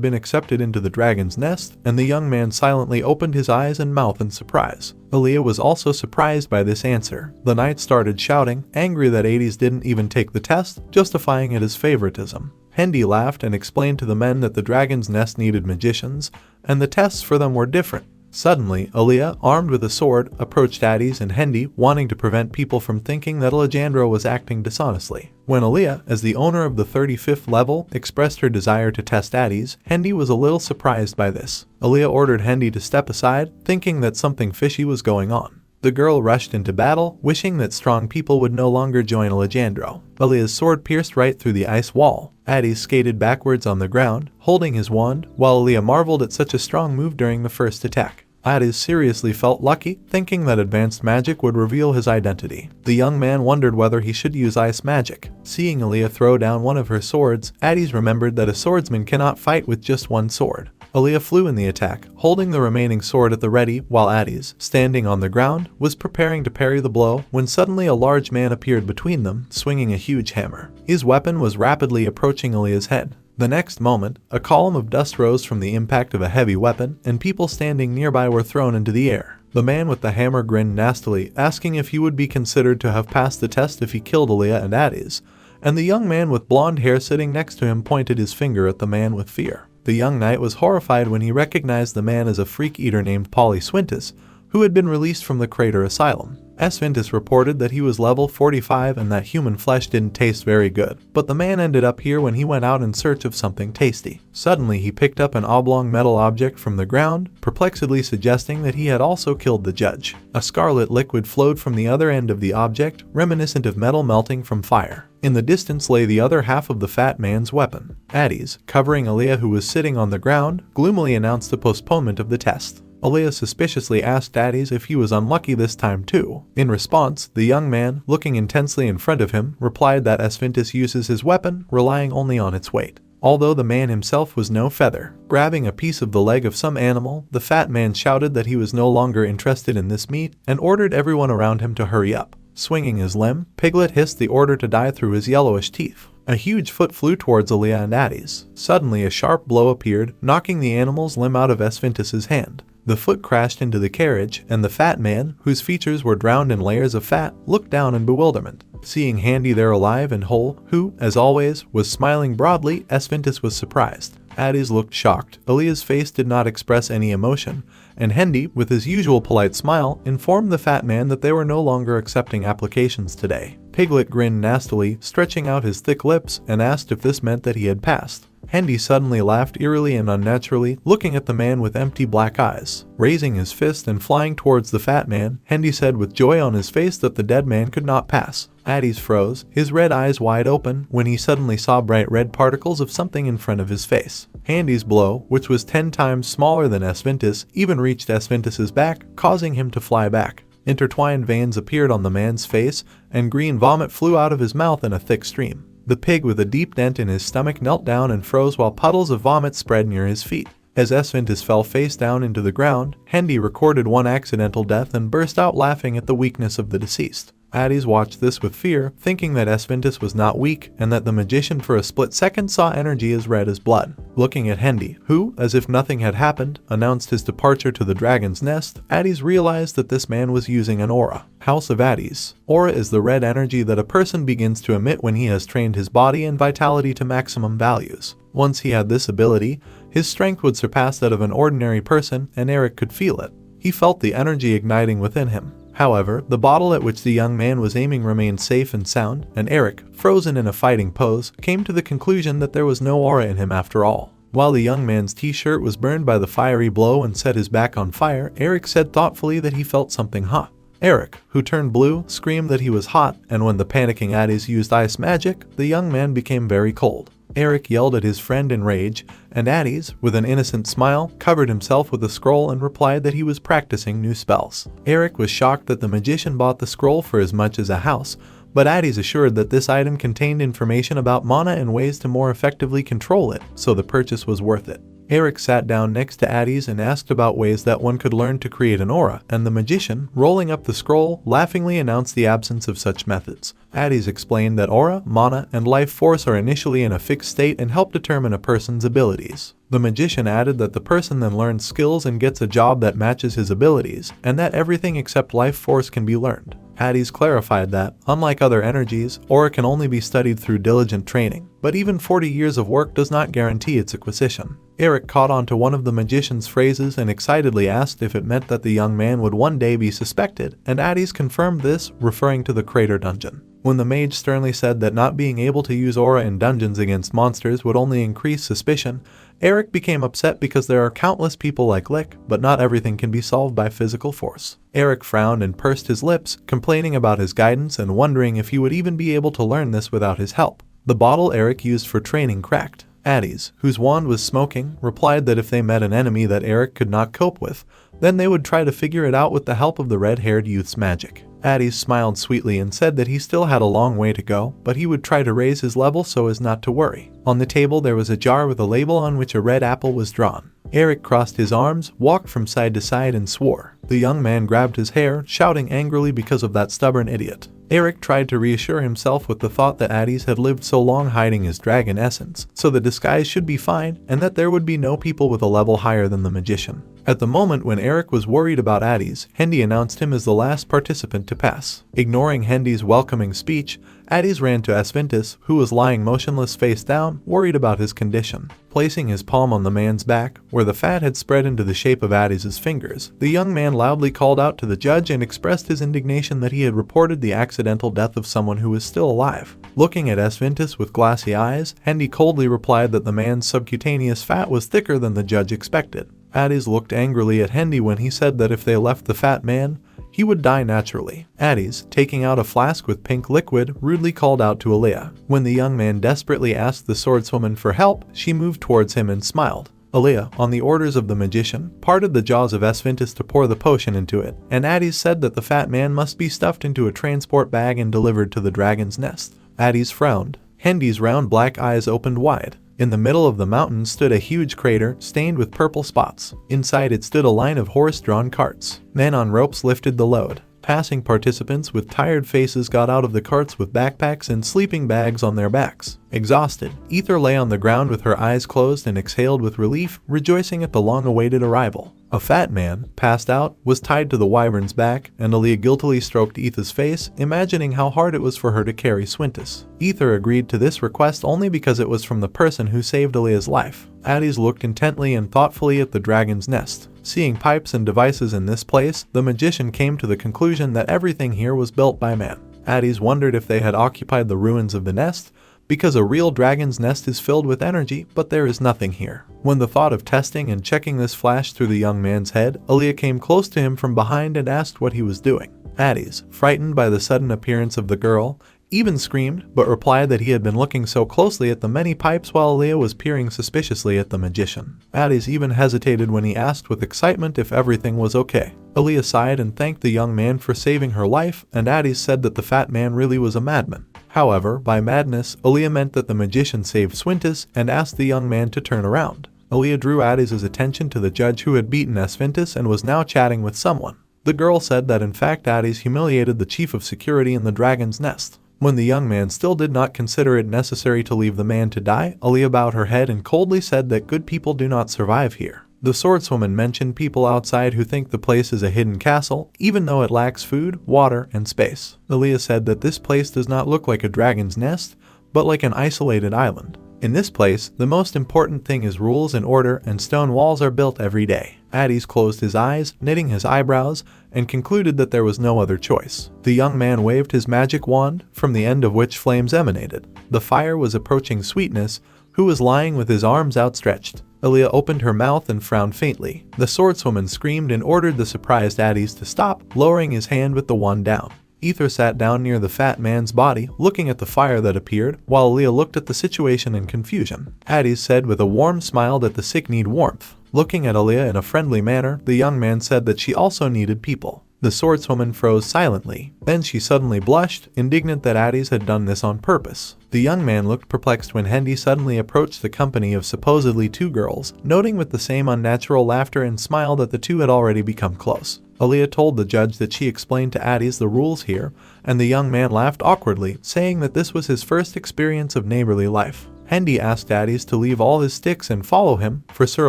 been accepted into the dragon's nest, and the young man silently opened his eyes and mouth in surprise. Aaliyah was also surprised by this answer. The knight started shouting, angry that Addis didn't even take the test, justifying it as favoritism. Hendy laughed and explained to the men that the dragon's nest needed magicians, and the tests for them were different. Suddenly, Aaliyah, armed with a sword, approached Addis and Hendy, wanting to prevent people from thinking that Alejandro was acting dishonestly. When Aaliyah, as the owner of the 35th level, expressed her desire to test Addis, Hendy was a little surprised by this. Aaliyah ordered Hendy to step aside, thinking that something fishy was going on. The girl rushed into battle, wishing that strong people would no longer join Alejandro. Aaliyah's sword pierced right through the ice wall. Addis skated backwards on the ground, holding his wand, while Aaliyah marveled at such a strong move during the first attack. Addis seriously felt lucky, thinking that advanced magic would reveal his identity. The young man wondered whether he should use ice magic. Seeing Aaliyah throw down one of her swords, Addis remembered that a swordsman cannot fight with just one sword. Aaliyah flew in the attack, holding the remaining sword at the ready, while Addis, standing on the ground, was preparing to parry the blow when suddenly a large man appeared between them, swinging a huge hammer. His weapon was rapidly approaching Aaliyah's head. The next moment, a column of dust rose from the impact of a heavy weapon, and people standing nearby were thrown into the air. The man with the hammer grinned nastily, asking if he would be considered to have passed the test if he killed Aaliyah and Addis, and the young man with blonde hair sitting next to him pointed his finger at the man with fear. The young knight was horrified when he recognized the man as a freak eater named Polly Swintus, who had been released from the Crater Asylum. Svintus reported that he was level 45 and that human flesh didn't taste very good, but the man ended up here when he went out in search of something tasty. Suddenly he picked up an oblong metal object from the ground, perplexedly suggesting that he had also killed the judge. A scarlet liquid flowed from the other end of the object, reminiscent of metal melting from fire. In the distance lay the other half of the fat man's weapon. Addis, covering Aaliyah who was sitting on the ground, gloomily announced the postponement of the test. Aaliyah suspiciously asked Addis if he was unlucky this time too. In response, the young man, looking intensely in front of him, replied that Svintus uses his weapon, relying only on its weight. Although the man himself was no feather. Grabbing a piece of the leg of some animal, the fat man shouted that he was no longer interested in this meat and ordered everyone around him to hurry up. Swinging his limb, Piglet hissed the order to die through his yellowish teeth. A huge foot flew towards Aaliyah and Addis. Suddenly a sharp blow appeared, knocking the animal's limb out of Svintus's hand. The foot crashed into the carriage, and the fat man, whose features were drowned in layers of fat, looked down in bewilderment. Seeing Hendy there alive and whole, who, as always, was smiling broadly, Svintus was surprised. Addis looked shocked. Aaliyah's face did not express any emotion, and Hendy, with his usual polite smile, informed the fat man that they were no longer accepting applications today. Piglet grinned nastily, stretching out his thick lips, and asked if this meant that he had passed. Hendy suddenly laughed eerily and unnaturally, looking at the man with empty black eyes. Raising his fist and flying towards the fat man, Hendy said with joy on his face that the dead man could not pass. Addis froze, his red eyes wide open, when he suddenly saw bright red particles of something in front of his face. Hendy's blow, which was 10 times smaller than Svintus, even reached Svintus's back, causing him to fly back. Intertwined veins appeared on the man's face, and green vomit flew out of his mouth in a thick stream. The pig with a deep dent in his stomach knelt down and froze while puddles of vomit spread near his feet. As Svintus fell face down into the ground, Hendy recorded one accidental death and burst out laughing at the weakness of the deceased. Addis watched this with fear, thinking that Svintus was not weak and that the magician for a split second saw energy as red as blood. Looking at Hendy, who, as if nothing had happened, announced his departure to the dragon's nest, Addis realized that this man was using an aura. House of Addis. Aura is the red energy that a person begins to emit when he has trained his body and vitality to maximum values. Once he had this ability, his strength would surpass that of an ordinary person, and Eric could feel it. He felt the energy igniting within him. However, the bottle at which the young man was aiming remained safe and sound, and Eric, frozen in a fighting pose, came to the conclusion that there was no aura in him after all. While the young man's t-shirt was burned by the fiery blow and set his back on fire, Eric said thoughtfully that he felt something hot. Eric, who turned blue, screamed that he was hot, and when the panicking Addies used ice magic, the young man became very cold. Eric yelled at his friend in rage, and Addies, with an innocent smile, covered himself with a scroll and replied that he was practicing new spells. Eric was shocked that the magician bought the scroll for as much as a house, but Addies assured that this item contained information about mana and ways to more effectively control it, so the purchase was worth it. Eric sat down next to Addies and asked about ways that one could learn to create an aura, and the magician, rolling up the scroll, laughingly announced the absence of such methods. Addies explained that aura, mana, and life force are initially in a fixed state and help determine a person's abilities. The magician added that the person then learns skills and gets a job that matches his abilities, and that everything except life force can be learned. Addies clarified that, unlike other energies, aura can only be studied through diligent training, but even 40 years of work does not guarantee its acquisition. Eric caught on to one of the magician's phrases and excitedly asked if it meant that the young man would one day be suspected, and Addies confirmed this, referring to the crater dungeon. When the mage sternly said that not being able to use aura in dungeons against monsters would only increase suspicion, Eric became upset because there are countless people like Lick, but not everything can be solved by physical force. Eric frowned and pursed his lips, complaining about his guidance and wondering if he would even be able to learn this without his help. The bottle Eric used for training cracked. Addies, whose wand was smoking, replied that if they met an enemy that Eric could not cope with, then they would try to figure it out with the help of the red-haired youth's magic. Addies smiled sweetly and said that he still had a long way to go, but he would try to raise his level so as not to worry. On the table there was a jar with a label on which a red apple was drawn. Eric crossed his arms, walked from side to side and swore. The young man grabbed his hair, shouting angrily because of that stubborn idiot. Eric tried to reassure himself with the thought that Addies had lived so long hiding his dragon essence, so the disguise should be fine and that there would be no people with a level higher than the magician. At the moment when Eric was worried about Addies, Hendy announced him as the last participant to pass. Ignoring Hendy's welcoming speech, Addies ran to Asvintis, who was lying motionless face down, worried about his condition. Placing his palm on the man's back, where the fat had spread into the shape of Addies' fingers, the young man loudly called out to the judge and expressed his indignation that he had reported the accidental death of someone who was still alive. Looking at Asvintis with glassy eyes, Hendy coldly replied that the man's subcutaneous fat was thicker than the judge expected. Addies looked angrily at Hendy when he said that if they left the fat man, he would die naturally. Addies, taking out a flask with pink liquid, rudely called out to Aaliyah. When the young man desperately asked the swordswoman for help, she moved towards him and smiled. Aaliyah, on the orders of the magician, parted the jaws of Asvintis to pour the potion into it, and Addies said that the fat man must be stuffed into a transport bag and delivered to the dragon's nest. Addies frowned. Hendy's round black eyes opened wide. In the middle of the mountain stood a huge crater, stained with purple spots. Inside it stood a line of horse-drawn carts. Men on ropes lifted the load. Passing participants with tired faces got out of the carts with backpacks and sleeping bags on their backs. Exhausted, Ether lay on the ground with her eyes closed and exhaled with relief, rejoicing at the long-awaited arrival. A fat man, passed out, was tied to the wyvern's back, and Aaliyah guiltily stroked Ether's face, imagining how hard it was for her to carry Swintus. Ether agreed to this request only because it was from the person who saved Aaliyah's life. Addies looked intently and thoughtfully at the dragon's nest. Seeing pipes and devices in this place, the magician came to the conclusion that everything here was built by man. Addies wondered if they had occupied the ruins of the nest, because a real dragon's nest is filled with energy, but there is nothing here. When the thought of testing and checking this flashed through the young man's head, Aaliyah came close to him from behind and asked what he was doing. Addies, frightened by the sudden appearance of the girl, even screamed, but replied that he had been looking so closely at the many pipes while Aaliyah was peering suspiciously at the magician. Addies even hesitated when he asked with excitement if everything was okay. Aaliyah sighed and thanked the young man for saving her life, and Addies said that the fat man really was a madman. However, by madness, Aaliyah meant that the magician saved Swintus and asked the young man to turn around. Aaliyah drew Addies' attention to the judge who had beaten Asvintis and was now chatting with someone. The girl said that in fact Addies humiliated the chief of security in the dragon's nest. When the young man still did not consider it necessary to leave the man to die, Aaliyah bowed her head and coldly said that good people do not survive here. The swordswoman mentioned people outside who think the place is a hidden castle, even though it lacks food, water, and space. Aaliyah said that this place does not look like a dragon's nest, but like an isolated island. In this place, the most important thing is rules and order, and stone walls are built every day. Addies closed his eyes, knitting his eyebrows, and concluded that there was no other choice. The young man waved his magic wand, from the end of which flames emanated. The fire was approaching sweetness, who was lying with his arms outstretched. Aaliyah opened her mouth and frowned faintly. The swordswoman screamed and ordered the surprised Addis to stop, lowering his hand with the wand down. Ether sat down near the fat man's body, looking at the fire that appeared, while Aaliyah looked at the situation in confusion. Addis said with a warm smile that the sick need warmth. Looking at Aaliyah in a friendly manner, the young man said that she also needed people. The swordswoman froze silently. Then she suddenly blushed, indignant that Addis had done this on purpose. The young man looked perplexed when Hendy suddenly approached the company of supposedly two girls, noting with the same unnatural laughter and smile that the two had already become close. Aaliyah told the judge that she explained to Addis the rules here, and the young man laughed awkwardly, saying that this was his first experience of neighborly life. Hendy asked Addis to leave all his sticks and follow him, for Sir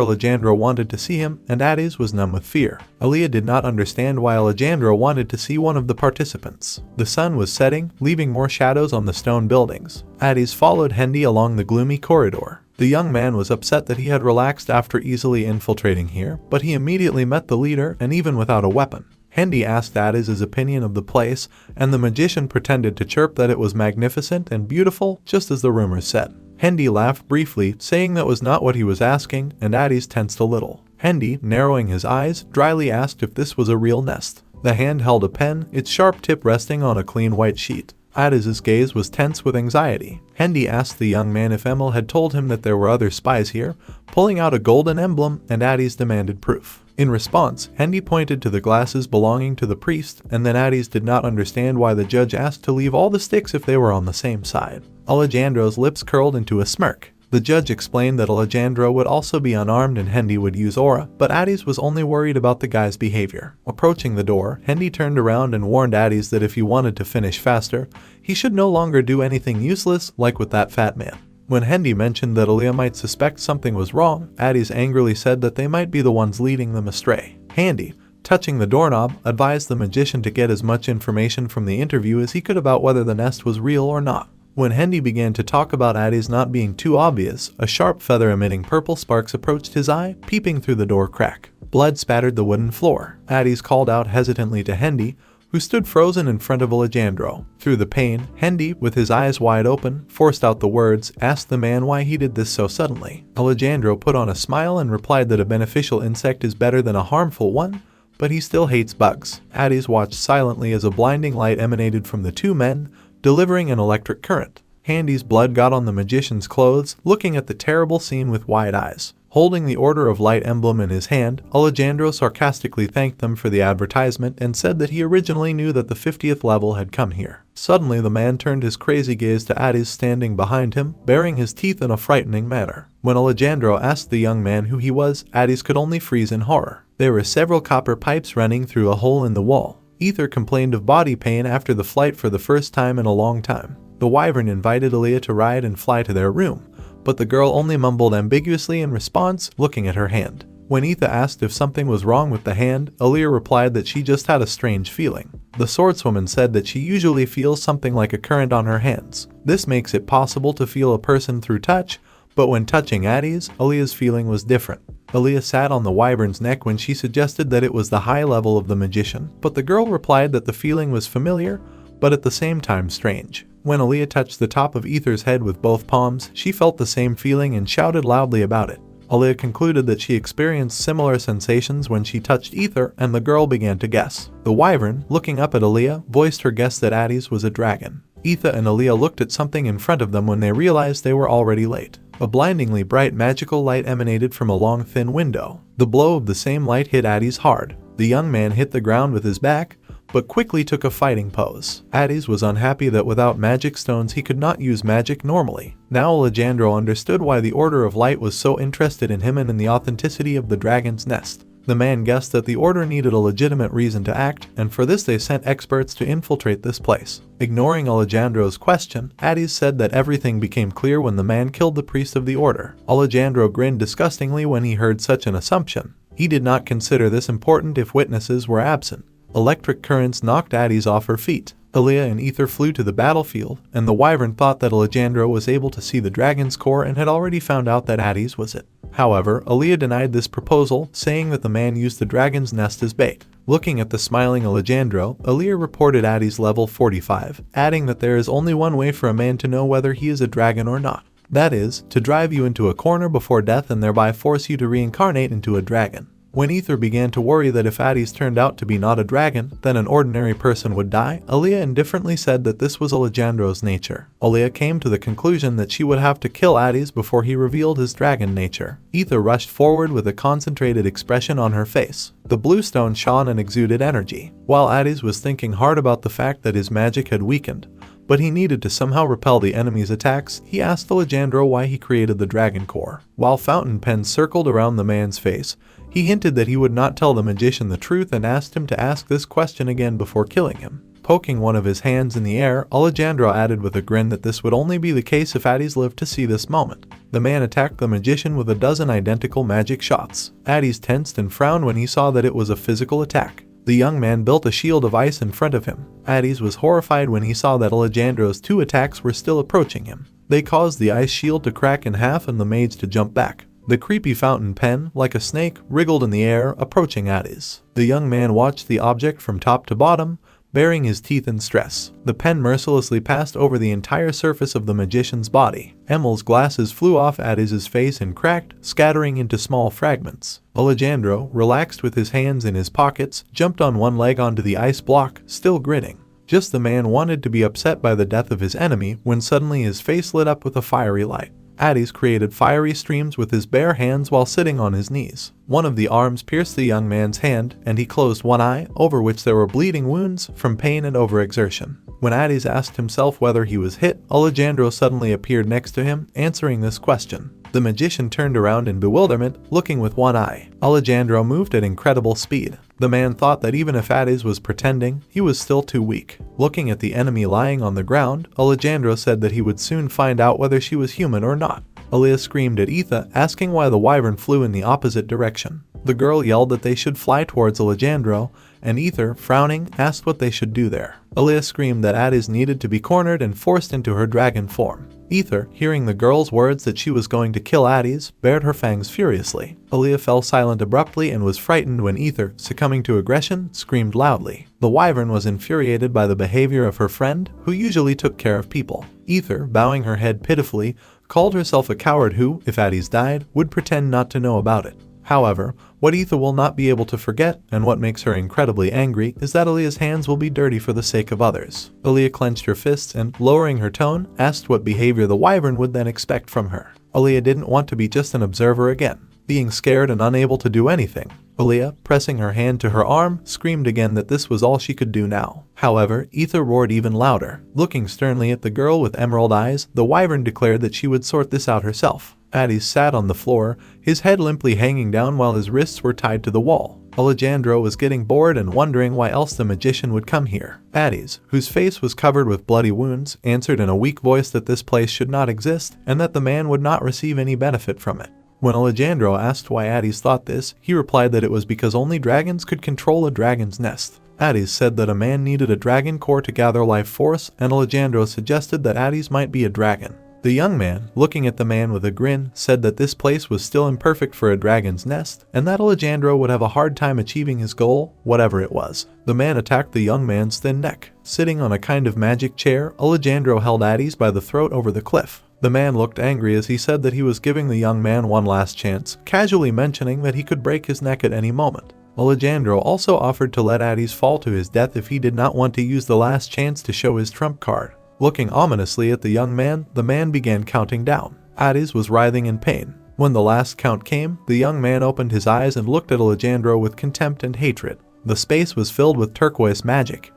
Alejandro wanted to see him, and Addis was numb with fear. Aaliyah did not understand why Alejandro wanted to see one of the participants. The sun was setting, leaving more shadows on the stone buildings. Addis followed Hendy along the gloomy corridor. The young man was upset that he had relaxed after easily infiltrating here, but he immediately met the leader, and even without a weapon. Hendy asked Addis his opinion of the place, and the magician pretended to chirp that it was magnificent and beautiful, just as the rumors said. Hendy laughed briefly, saying that was not what he was asking, and Addis tensed a little. Hendy, narrowing his eyes, dryly asked if this was a real nest. The hand held a pen, its sharp tip resting on a clean white sheet. Addis's gaze was tense with anxiety. Hendy asked the young man if Emil had told him that there were other spies here, pulling out a golden emblem, and Addis demanded proof. In response, Hendy pointed to the glasses belonging to the priest, and then Addis did not understand why the judge asked to leave all the sticks if they were on the same side. Alejandro's lips curled into a smirk. The judge explained that Alejandro would also be unarmed and Hendy would use aura, but Addis was only worried about the guy's behavior. Approaching the door, Hendy turned around and warned Addis that if he wanted to finish faster, he should no longer do anything useless like with that fat man. When Hendy mentioned that Aaliyah might suspect something was wrong, Addis angrily said that they might be the ones leading them astray. Hendy, touching the doorknob, advised the magician to get as much information from the interview as he could about whether the nest was real or not. When Hendy began to talk about Addis not being too obvious, a sharp feather emitting purple sparks approached his eye, peeping through the door crack. Blood spattered the wooden floor. Addis called out hesitantly to Hendy, who stood frozen in front of Alejandro. Through the pain, Hendy, with his eyes wide open, forced out the words, asked the man why he did this so suddenly. Alejandro put on a smile and replied that a beneficial insect is better than a harmful one, but he still hates bugs. Addis watched silently as a blinding light emanated from the two men, delivering an electric current. Hendy's blood got on the magician's clothes, looking at the terrible scene with wide eyes. Holding the Order of Light emblem in his hand, Alejandro sarcastically thanked them for the advertisement and said that he originally knew that the 50th level had come here. Suddenly, the man turned his crazy gaze to Addis standing behind him, baring his teeth in a frightening manner. When Alejandro asked the young man who he was, Addis could only freeze in horror. There were several copper pipes running through a hole in the wall. Ether complained of body pain after the flight for the first time in a long time. The wyvern invited Aaliyah to ride and fly to their room, but the girl only mumbled ambiguously in response, looking at her hand. When Ether asked if something was wrong with the hand, Aaliyah replied that she just had a strange feeling. The swordswoman said that she usually feels something like a current on her hands. This makes it possible to feel a person through touch, but when touching Addis, Aaliyah's feeling was different. Aaliyah sat on the wyvern's neck when she suggested that it was the high level of the magician, but the girl replied that the feeling was familiar, but at the same time strange. When Aaliyah touched the top of Ether's head with both palms, she felt the same feeling and shouted loudly about it. Aaliyah concluded that she experienced similar sensations when she touched Ether, and the girl began to guess. The wyvern, looking up at Aaliyah, voiced her guess that Addis was a dragon. Ether and Aaliyah looked at something in front of them when they realized they were already late. A blindingly bright magical light emanated from a long thin window. The blow of the same light hit Addis hard. The young man hit the ground with his back, but quickly took a fighting pose. Addis was unhappy that without magic stones he could not use magic normally. Now Alejandro understood why the Order of Light was so interested in him and in the authenticity of the dragon's nest. The man guessed that the Order needed a legitimate reason to act, and for this they sent experts to infiltrate this place. Ignoring Alejandro's question, Addis said that everything became clear when the man killed the priest of the Order. Alejandro grinned disgustingly when he heard such an assumption. He did not consider this important if witnesses were absent. Electric currents knocked Addis off her feet. Aaliyah and Ether flew to the battlefield, and the wyvern thought that Alejandro was able to see the dragon's core and had already found out that Addis was it. However, Aaliyah denied this proposal, saying that the man used the dragon's nest as bait. Looking at the smiling Alejandro, Aaliyah reported Addis level 45, adding that there is only one way for a man to know whether he is a dragon or not. That is, to drive you into a corner before death and thereby force you to reincarnate into a dragon. When Ether began to worry that if Addis turned out to be not a dragon, then an ordinary person would die, Aaliyah indifferently said that this was Alejandro's nature. Aaliyah came to the conclusion that she would have to kill Addis before he revealed his dragon nature. Ether rushed forward with a concentrated expression on her face. The blue stone shone and exuded energy. While Addis was thinking hard about the fact that his magic had weakened, but he needed to somehow repel the enemy's attacks, he asked Alejandro why he created the dragon core. While fountain pens circled around the man's face, he hinted that he would not tell the magician the truth and asked him to ask this question again before killing him. Poking one of his hands in the air, Alejandro added with a grin that this would only be the case if Addis lived to see this moment. The man attacked the magician with a dozen identical magic shots. Addis tensed and frowned when he saw that it was a physical attack. The young man built a shield of ice in front of him. Addis was horrified when he saw that Alejandro's 2 attacks were still approaching him. They caused the ice shield to crack in half and the mage to jump back. The creepy fountain pen, like a snake, wriggled in the air, approaching Addis. The young man watched the object from top to bottom, baring his teeth in stress. The pen mercilessly passed over the entire surface of the magician's body. Emel's glasses flew off Addis's face and cracked, scattering into small fragments. Alejandro, relaxed with his hands in his pockets, jumped on one leg onto the ice block, still grinning. Just the man wanted to be upset by the death of his enemy when suddenly his face lit up with a fiery light. Addis created fiery streams with his bare hands while sitting on his knees. One of the arms pierced the young man's hand, and he closed one eye, over which there were bleeding wounds from pain and overexertion. When Addis asked himself whether he was hit, Alejandro suddenly appeared next to him, answering this question. The magician turned around in bewilderment, looking with one eye. Alejandro moved at incredible speed. The man thought that even if Addis was pretending, he was still too weak. Looking at the enemy lying on the ground, Alejandro said that he would soon find out whether she was human or not. Aaliyah screamed at Etha, asking why the wyvern flew in the opposite direction. The girl yelled that they should fly towards Alejandro, and Ether, frowning, asked what they should do there. Aaliyah screamed that Addis needed to be cornered and forced into her dragon form. Ether, hearing the girl's words that she was going to kill Addis, bared her fangs furiously. Aaliyah fell silent abruptly and was frightened when Ether, succumbing to aggression, screamed loudly. The wyvern was infuriated by the behavior of her friend, who usually took care of people. Ether, bowing her head pitifully, called herself a coward who, if Addis died, would pretend not to know about it. However, what Ether will not be able to forget, and what makes her incredibly angry, is that Aaliyah's hands will be dirty for the sake of others. Aaliyah clenched her fists and, lowering her tone, asked what behavior the wyvern would then expect from her. Aaliyah didn't want to be just an observer again, being scared and unable to do anything. Aaliyah, pressing her hand to her arm, screamed again that this was all she could do now. However, Ether roared even louder. Looking sternly at the girl with emerald eyes, the wyvern declared that she would sort this out herself. Addis sat on the floor, his head limply hanging down while his wrists were tied to the wall. Alejandro was getting bored and wondering why else the magician would come here. Addis, whose face was covered with bloody wounds, answered in a weak voice that this place should not exist and that the man would not receive any benefit from it. When Alejandro asked why Addis thought this, he replied that it was because only dragons could control a dragon's nest. Addis said that a man needed a dragon core to gather life force, and Alejandro suggested that Addis might be a dragon. The young man, looking at the man with a grin, said that this place was still imperfect for a dragon's nest, and that Alejandro would have a hard time achieving his goal, whatever it was. The man attacked the young man's thin neck. Sitting on a kind of magic chair, Alejandro held Addis by the throat over the cliff. The man looked angry as he said that he was giving the young man one last chance, casually mentioning that he could break his neck at any moment. Alejandro also offered to let Addis fall to his death if he did not want to use the last chance to show his trump card. Looking ominously at the man began counting down. Addis was writhing in pain. When the last count came, the young man opened his eyes and looked at Alejandro with contempt and hatred. The space was filled with turquoise magic.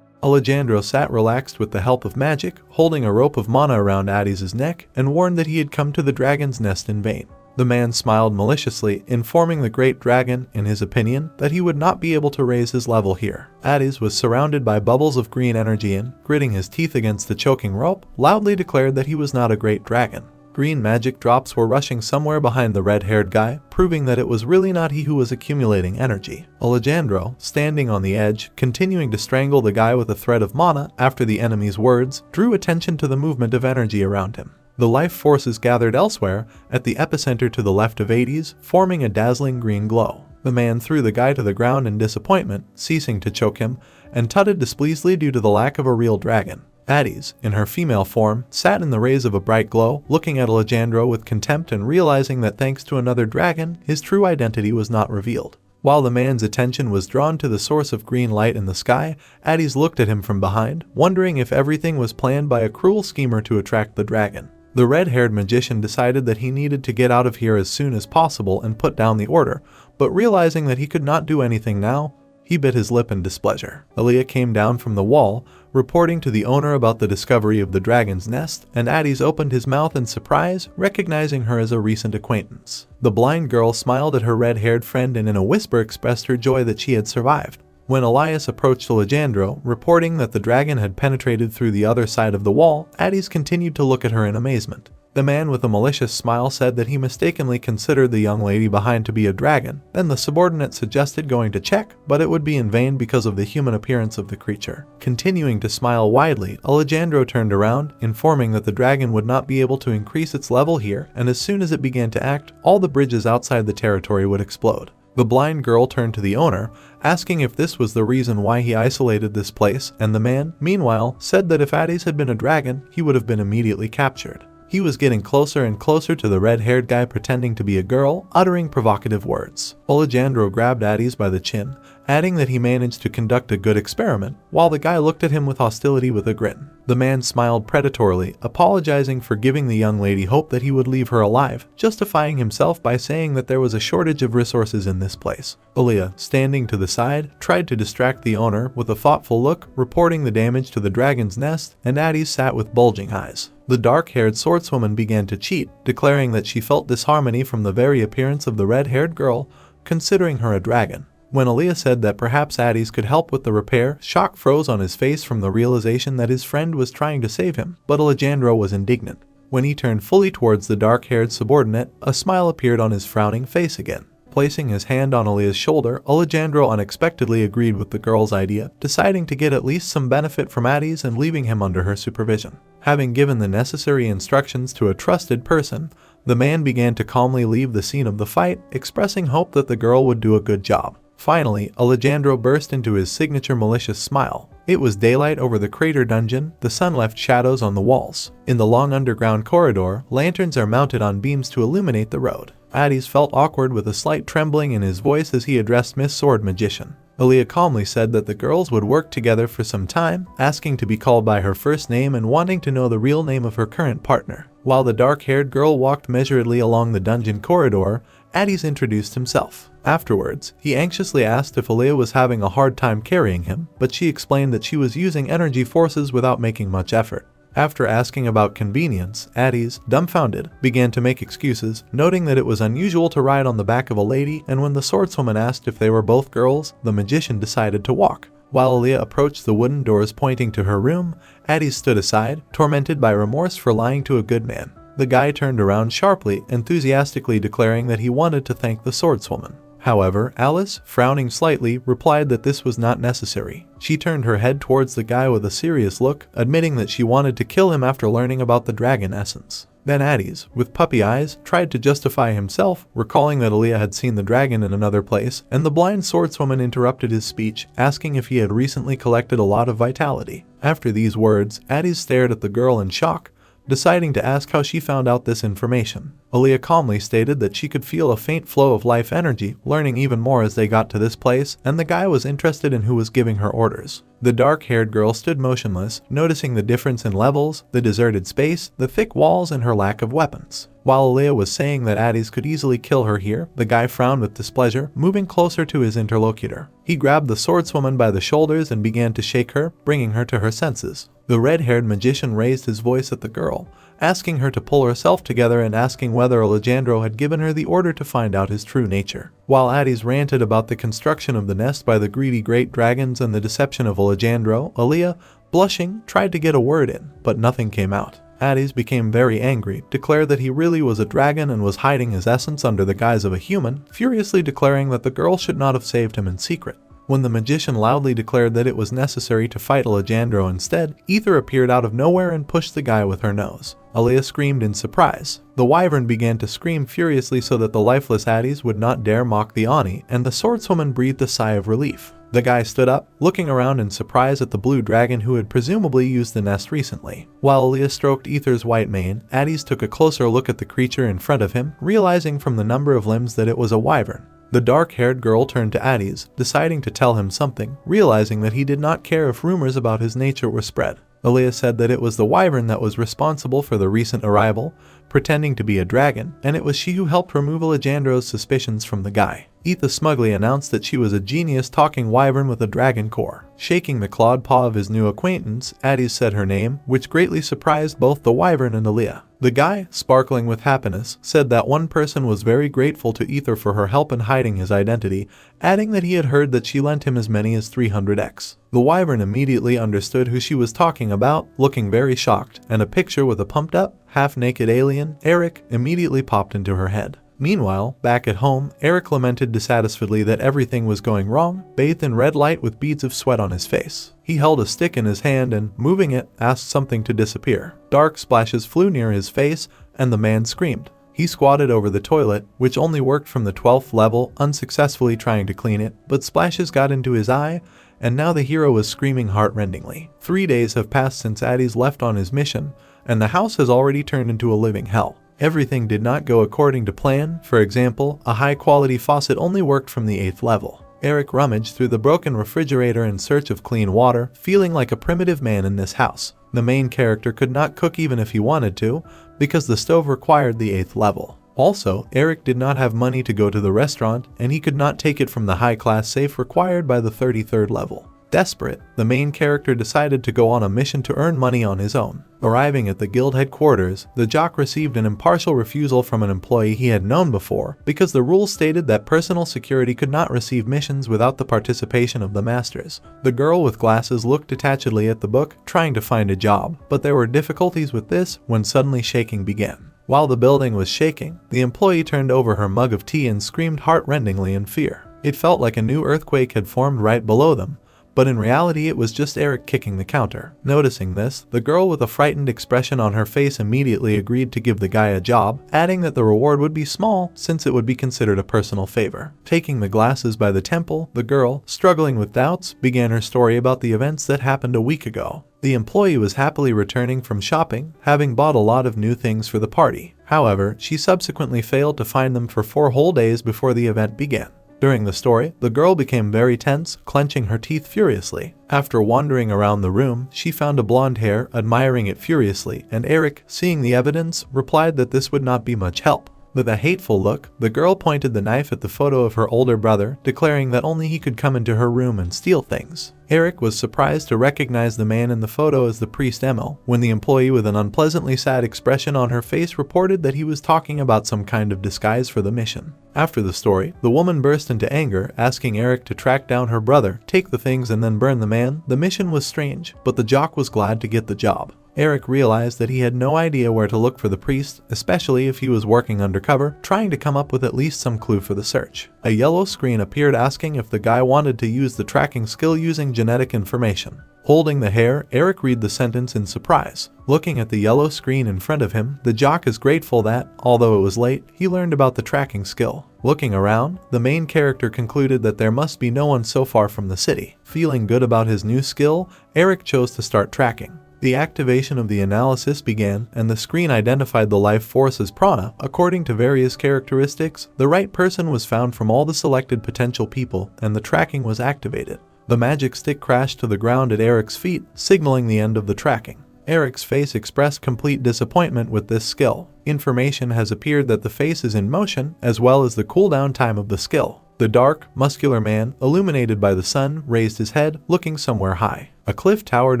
Alejandro sat relaxed with the help of magic, holding a rope of mana around Addis's neck, and warned that he had come to the dragon's nest in vain. The man smiled maliciously, informing the great dragon, in his opinion, that he would not be able to raise his level here. Addis was surrounded by bubbles of green energy and, gritting his teeth against the choking rope, loudly declared that he was not a great dragon. Green magic drops were rushing somewhere behind the red-haired guy, proving that it was really not he who was accumulating energy. Alejandro, standing on the edge, continuing to strangle the guy with a thread of mana after the enemy's words, drew attention to the movement of energy around him. The life forces gathered elsewhere, at the epicenter to the left of Addis, forming a dazzling green glow. The man threw the guy to the ground in disappointment, ceasing to choke him, and tutted displeasedly due to the lack of a real dragon. Addis, in her female form, sat in the rays of a bright glow, looking at Alejandro with contempt and realizing that thanks to another dragon, his true identity was not revealed. While the man's attention was drawn to the source of green light in the sky, Addis looked at him from behind, wondering if everything was planned by a cruel schemer to attract the dragon. The red-haired magician decided that he needed to get out of here as soon as possible and put down the order, but realizing that he could not do anything now, he bit his lip in displeasure. Aaliyah came down from the wall, reporting to the owner about the discovery of the dragon's nest, and Addis opened his mouth in surprise, recognizing her as a recent acquaintance. The blind girl smiled at her red-haired friend and in a whisper expressed her joy that she had survived. When Elias approached Alejandro, reporting that the dragon had penetrated through the other side of the wall, Addis continued to look at her in amazement. The man with a malicious smile said that he mistakenly considered the young lady behind to be a dragon. Then the subordinate suggested going to check, but it would be in vain because of the human appearance of the creature. Continuing to smile widely, Alejandro turned around, informing that the dragon would not be able to increase its level here, and as soon as it began to act, all the bridges outside the territory would explode. The blind girl turned to the owner, asking if this was the reason why he isolated this place, and the man, meanwhile, said that if Addis had been a dragon, he would have been immediately captured. He was getting closer and closer to the red-haired guy pretending to be a girl, uttering provocative words. Alejandro grabbed Addis by the chin, adding that he managed to conduct a good experiment, while the guy looked at him with hostility with a grin. The man smiled predatorily, apologizing for giving the young lady hope that he would leave her alive, justifying himself by saying that there was a shortage of resources in this place. Aaliyah, standing to the side, tried to distract the owner with a thoughtful look, reporting the damage to the dragon's nest, and Addis sat with bulging eyes. The dark-haired swordswoman began to cheat, declaring that she felt disharmony from the very appearance of the red-haired girl, considering her a dragon. When Aaliyah said that perhaps Addis could help with the repair, shock froze on his face from the realization that his friend was trying to save him, but Alejandro was indignant. When he turned fully towards the dark-haired subordinate, a smile appeared on his frowning face again. Placing his hand on Aaliyah's shoulder, Alejandro unexpectedly agreed with the girl's idea, deciding to get at least some benefit from Addis and leaving him under her supervision. Having given the necessary instructions to a trusted person, the man began to calmly leave the scene of the fight, expressing hope that the girl would do a good job. Finally, Alejandro burst into his signature malicious smile. It was daylight over the crater dungeon, the sun left shadows on the walls. In the long underground corridor, lanterns are mounted on beams to illuminate the road. Addis felt awkward with a slight trembling in his voice as he addressed Miss Sword Magician. Aaliyah calmly said that the girls would work together for some time, asking to be called by her first name and wanting to know the real name of her current partner. While the dark-haired girl walked measuredly along the dungeon corridor, Addis introduced himself. Afterwards, he anxiously asked if Aaliyah was having a hard time carrying him, but she explained that she was using energy forces without making much effort. After asking about convenience, Addis, dumbfounded, began to make excuses, noting that it was unusual to ride on the back of a lady, and when the swordswoman asked if they were both girls, the magician decided to walk. While Aaliyah approached the wooden doors pointing to her room, Addis stood aside, tormented by remorse for lying to a good man. The guy turned around sharply, enthusiastically declaring that he wanted to thank the swordswoman. However, Alice, frowning slightly, replied that this was not necessary. She turned her head towards the guy with a serious look, admitting that she wanted to kill him after learning about the dragon essence. Then Addis, with puppy eyes, tried to justify himself, recalling that Aaliyah had seen the dragon in another place, and the blind swordswoman interrupted his speech, asking if he had recently collected a lot of vitality. After these words, Addis stared at the girl in shock, deciding to ask how she found out this information. Aaliyah calmly stated that she could feel a faint flow of life energy, learning even more as they got to this place, and the guy was interested in who was giving her orders. The dark-haired girl stood motionless, noticing the difference in levels, the deserted space, the thick walls, and her lack of weapons. While Aaliyah was saying that Addis could easily kill her here, the guy frowned with displeasure, moving closer to his interlocutor. He grabbed the swordswoman by the shoulders and began to shake her, bringing her to her senses. The red-haired magician raised his voice at the girl, asking her to pull herself together and asking whether Alejandro had given her the order to find out his true nature. While Addis ranted about the construction of the nest by the greedy great dragons and the deception of Alejandro, Aaliyah, blushing, tried to get a word in, but nothing came out. Addis became very angry, declared that he really was a dragon and was hiding his essence under the guise of a human, furiously declaring that the girl should not have saved him in secret. When the magician loudly declared that it was necessary to fight Alejandro instead, Ether appeared out of nowhere and pushed the guy with her nose. Aaliyah screamed in surprise. The wyvern began to scream furiously so that the lifeless Addis would not dare mock the Ani, and the swordswoman breathed a sigh of relief. The guy stood up, looking around in surprise at the blue dragon who had presumably used the nest recently. While Aaliyah stroked Ether's white mane, Addis took a closer look at the creature in front of him, realizing from the number of limbs that it was a wyvern. The dark-haired girl turned to Addis, deciding to tell him something, realizing that he did not care if rumors about his nature were spread. Aaliyah said that it was the wyvern that was responsible for the recent arrival, pretending to be a dragon, and it was she who helped remove Alejandro's suspicions from the guy. Etha smugly announced that she was a genius talking wyvern with a dragon core. Shaking the clawed paw of his new acquaintance, Addis said her name, which greatly surprised both the wyvern and Aaliyah. The guy, sparkling with happiness, said that one person was very grateful to Ether for her help in hiding his identity, adding that he had heard that she lent him as many as 300x. The wyvern immediately understood who she was talking about, looking very shocked, and a picture with a pumped-up, half-naked alien, Eric, immediately popped into her head. Meanwhile, back at home, Eric lamented dissatisfiedly that everything was going wrong, bathed in red light with beads of sweat on his face. He held a stick in his hand and, moving it, asked something to disappear. Dark splashes flew near his face, and the man screamed. He squatted over the toilet, which only worked from the 12th level, unsuccessfully trying to clean it, but splashes got into his eye, and now the hero was screaming heart-rendingly. 3 days have passed since Addis left on his mission, and the house has already turned into a living hell. Everything did not go according to plan. For example, a high-quality faucet only worked from the 8th level. Eric rummaged through the broken refrigerator in search of clean water, feeling like a primitive man in this house. The main character could not cook even if he wanted to, because the stove required the 8th level. Also, Eric did not have money to go to the restaurant, and he could not take it from the high-class safe required by the 33rd level. Desperate, the main character decided to go on a mission to earn money on his own. Arriving at the guild headquarters, the jock received an impartial refusal from an employee he had known before, because the rules stated that personal security could not receive missions without the participation of the masters. The girl with glasses looked detachedly at the book, trying to find a job, but there were difficulties with this when suddenly shaking began. While the building was shaking, the employee turned over her mug of tea and screamed heart-rendingly in fear. It felt like a new earthquake had formed right below them, but in reality it was just Eric kicking the counter. Noticing this, the girl with a frightened expression on her face immediately agreed to give the guy a job, adding that the reward would be small since it would be considered a personal favor. Taking the glasses by the temple, the girl, struggling with doubts, began her story about the events that happened a week ago. The employee was happily returning from shopping, having bought a lot of new things for the party. However, she subsequently failed to find them for 4 whole days before the event began. During the story, the girl became very tense, clenching her teeth furiously. After wandering around the room, she found a blonde hair, admiring it furiously, and Eric, seeing the evidence, replied that this would not be much help. With a hateful look, the girl pointed the knife at the photo of her older brother, declaring that only he could come into her room and steal things. Eric was surprised to recognize the man in the photo as the priest Emil, when the employee with an unpleasantly sad expression on her face reported that he was talking about some kind of disguise for the mission. After the story, the woman burst into anger, asking Eric to track down her brother, take the things and then burn the man. The mission was strange, but the jock was glad to get the job. Eric realized that he had no idea where to look for the priest, especially if he was working undercover, trying to come up with at least some clue for the search. A yellow screen appeared asking if the guy wanted to use the tracking skill using genetic information. Holding the hair, Eric read the sentence in surprise. Looking at the yellow screen in front of him, the jock is grateful that, although it was late, he learned about the tracking skill. Looking around, the main character concluded that there must be no one so far from the city. Feeling good about his new skill, Eric chose to start tracking. The activation of the analysis began, and the screen identified the life force as prana. According to various characteristics, the right person was found from all the selected potential people, and the tracking was activated. The magic stick crashed to the ground at Eric's feet, signaling the end of the tracking. Eric's face expressed complete disappointment with this skill. Information has appeared that the face is in motion, as well as the cooldown time of the skill. The dark, muscular man, illuminated by the sun, raised his head, looking somewhere high. A cliff towered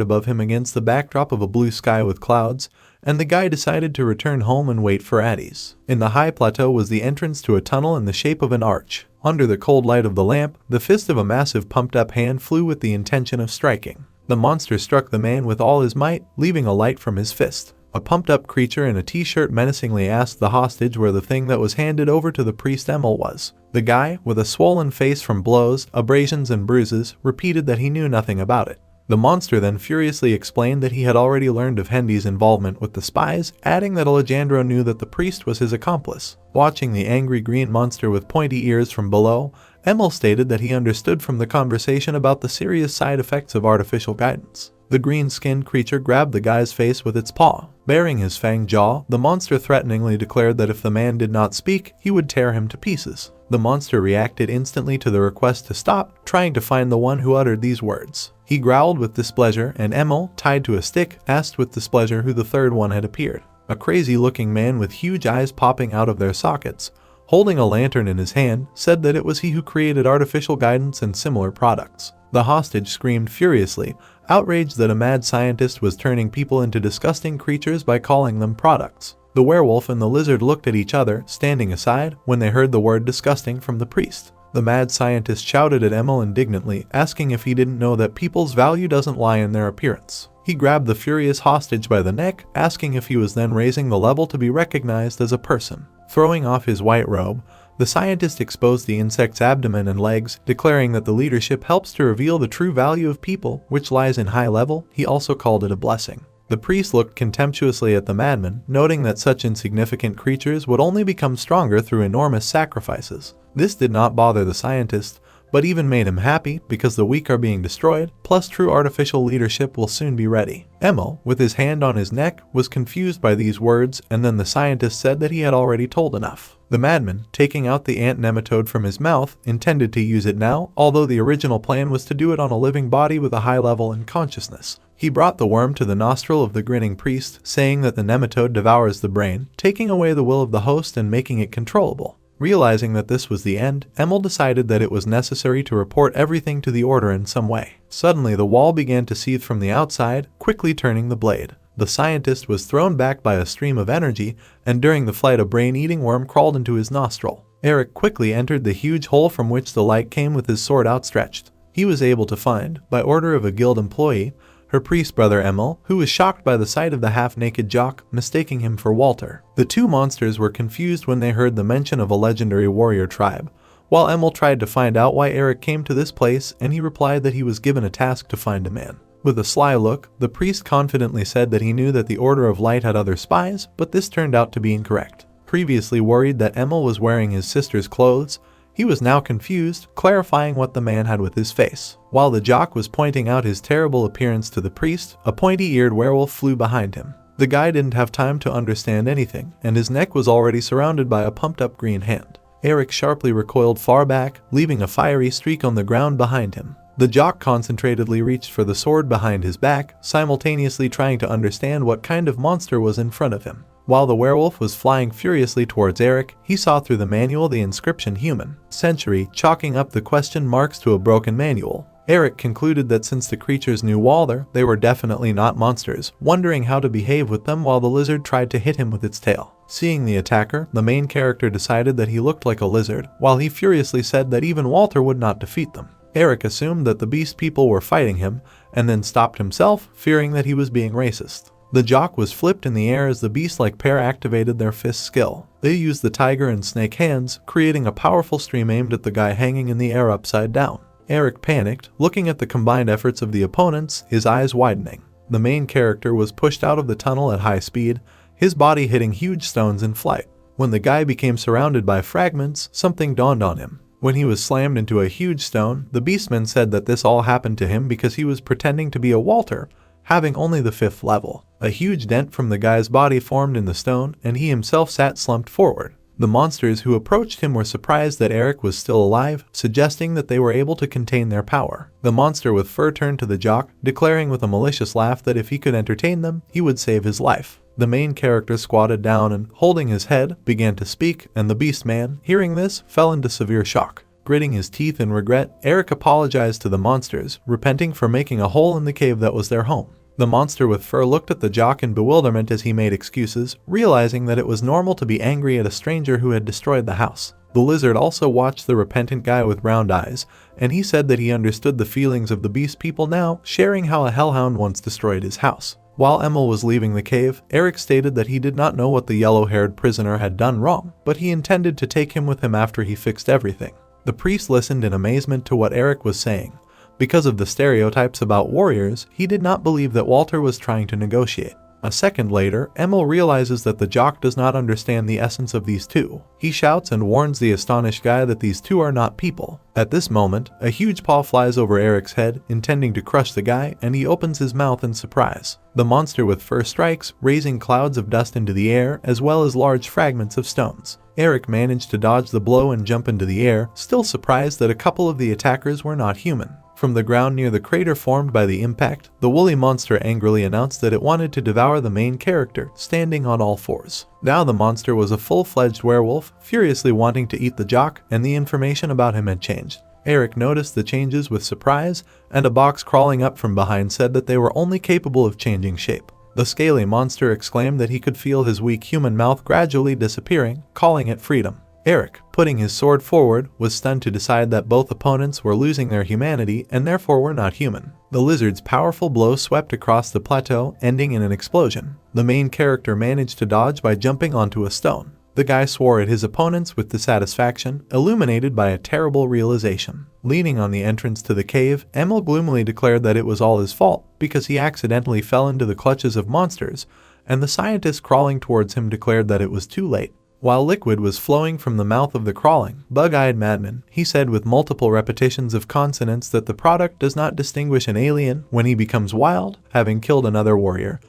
above him against the backdrop of a blue sky with clouds, and the guy decided to return home and wait for Addis. In the high plateau was the entrance to a tunnel in the shape of an arch. Under the cold light of the lamp, the fist of a massive pumped-up hand flew with the intention of striking. The monster struck the man with all his might, leaving a light from his fist. A pumped-up creature in a t-shirt menacingly asked the hostage where the thing that was handed over to the priest Emil was. The guy, with a swollen face from blows, abrasions and bruises, repeated that he knew nothing about it. The monster then furiously explained that he had already learned of Hendy's involvement with the spies, adding that Alejandro knew that the priest was his accomplice. Watching the angry green monster with pointy ears from below, Emil stated that he understood from the conversation about the serious side effects of artificial guidance. The green-skinned creature grabbed the guy's face with its paw. Baring his fanged jaw, the monster threateningly declared that if the man did not speak, he would tear him to pieces. The monster reacted instantly to the request to stop, trying to find the one who uttered these words. He growled with displeasure, and Emil, tied to a stick, asked with displeasure who the third one had appeared. A crazy-looking man with huge eyes popping out of their sockets, holding a lantern in his hand, said that it was he who created artificial guidance and similar products. The hostage screamed furiously, outraged that a mad scientist was turning people into disgusting creatures by calling them products. The werewolf and the lizard looked at each other, standing aside, when they heard the word disgusting from the priest. The mad scientist shouted at Emil indignantly, asking if he didn't know that people's value doesn't lie in their appearance. He grabbed the furious hostage by the neck, asking if he was then raising the level to be recognized as a person. Throwing off his white robe, the scientist exposed the insect's abdomen and legs, declaring that the leadership helps to reveal the true value of people, which lies in high level. He also called it a blessing. The priest looked contemptuously at the madman, noting that such insignificant creatures would only become stronger through enormous sacrifices. This did not bother the scientist, but even made him happy because the weak are being destroyed, plus true artificial leadership will soon be ready. Emil, with his hand on his neck, was confused by these words, and then the scientist said that he had already told enough. The madman, taking out the ant nematode from his mouth, intended to use it now, although the original plan was to do it on a living body with a high level in consciousness. He brought the worm to the nostril of the grinning priest, saying that the nematode devours the brain, taking away the will of the host and making it controllable. Realizing that this was the end, Emil decided that it was necessary to report everything to the order in some way. Suddenly the wall began to seethe from the outside, quickly turning the blade. The scientist was thrown back by a stream of energy, and during the flight a brain-eating worm crawled into his nostril. Eric quickly entered the huge hole from which the light came with his sword outstretched. He was able to find, by order of a guild employee, her priest brother Emil, who was shocked by the sight of the half-naked jock, mistaking him for Walter. The two monsters were confused when they heard the mention of a legendary warrior tribe, while Emil tried to find out why Eric came to this place, and he replied that he was given a task to find a man. With a sly look, the priest confidently said that he knew that the Order of Light had other spies, but this turned out to be incorrect. Previously worried that Emil was wearing his sister's clothes, he was now confused, clarifying what the man had with his face. While the jock was pointing out his terrible appearance to the priest, a pointy-eared werewolf flew behind him. The guy didn't have time to understand anything, and his neck was already surrounded by a pumped-up green hand. Eric sharply recoiled far back, leaving a fiery streak on the ground behind him. The jock concentratedly reached for the sword behind his back, simultaneously trying to understand what kind of monster was in front of him. While the werewolf was flying furiously towards Eric, he saw through the manual the inscription human century, chalking up the question marks to a broken manual. Eric concluded that since the creatures knew Walter, they were definitely not monsters, wondering how to behave with them while the lizard tried to hit him with its tail. Seeing the attacker, the main character decided that he looked like a lizard, while he furiously said that even Walter would not defeat them. Eric assumed that the beast people were fighting him, and then stopped himself, fearing that he was being racist. The jock was flipped in the air as the beast-like pair activated their fist skill. They used the tiger and snake hands, creating a powerful stream aimed at the guy hanging in the air upside down. Eric panicked, looking at the combined efforts of the opponents, his eyes widening. The main character was pushed out of the tunnel at high speed, his body hitting huge stones in flight. When the guy became surrounded by fragments, something dawned on him. When he was slammed into a huge stone, the beastman said that this all happened to him because he was pretending to be a Walter, having only the 5th level. A huge dent from the guy's body formed in the stone, and he himself sat slumped forward. The monsters who approached him were surprised that Eric was still alive, suggesting that they were able to contain their power. The monster with fur turned to the jock, declaring with a malicious laugh that if he could entertain them, he would save his life. The main character squatted down and, holding his head, began to speak, and the beast man, hearing this, fell into severe shock. Gritting his teeth in regret, Eric apologized to the monsters, repenting for making a hole in the cave that was their home. The monster with fur looked at the jock in bewilderment as he made excuses, realizing that it was normal to be angry at a stranger who had destroyed the house. The lizard also watched the repentant guy with round eyes, and he said that he understood the feelings of the beast people now, sharing how a hellhound once destroyed his house. While Emil was leaving the cave, Eric stated that he did not know what the yellow-haired prisoner had done wrong, but he intended to take him with him after he fixed everything. The priest listened in amazement to what Eric was saying. Because of the stereotypes about warriors, he did not believe that Walter was trying to negotiate. A second later, Emil realizes that the jock does not understand the essence of these two. He shouts and warns the astonished guy that these two are not people. At this moment, a huge paw flies over Eric's head, intending to crush the guy, and he opens his mouth in surprise. The monster with fur strikes, raising clouds of dust into the air, as well as large fragments of stones. Eric managed to dodge the blow and jump into the air, still surprised that a couple of the attackers were not human. From the ground near the crater formed by the impact, the woolly monster angrily announced that it wanted to devour the main character, standing on all fours. Now the monster was a full-fledged werewolf, furiously wanting to eat the jock, and the information about him had changed. Eric noticed the changes with surprise, and a box crawling up from behind said that they were only capable of changing shape. The scaly monster exclaimed that he could feel his weak human mouth gradually disappearing, calling it freedom. Eric, putting his sword forward, was stunned to decide that both opponents were losing their humanity and therefore were not human. The lizard's powerful blow swept across the plateau, ending in an explosion. The main character managed to dodge by jumping onto a stone. The guy swore at his opponents with dissatisfaction, illuminated by a terrible realization. Leaning on the entrance to the cave, Emil gloomily declared that it was all his fault because he accidentally fell into the clutches of monsters, and the scientist crawling towards him declared that it was too late. While liquid was flowing from the mouth of the crawling, bug-eyed madman, he said with multiple repetitions of consonants that the product does not distinguish an alien when he becomes wild, having killed another warrior.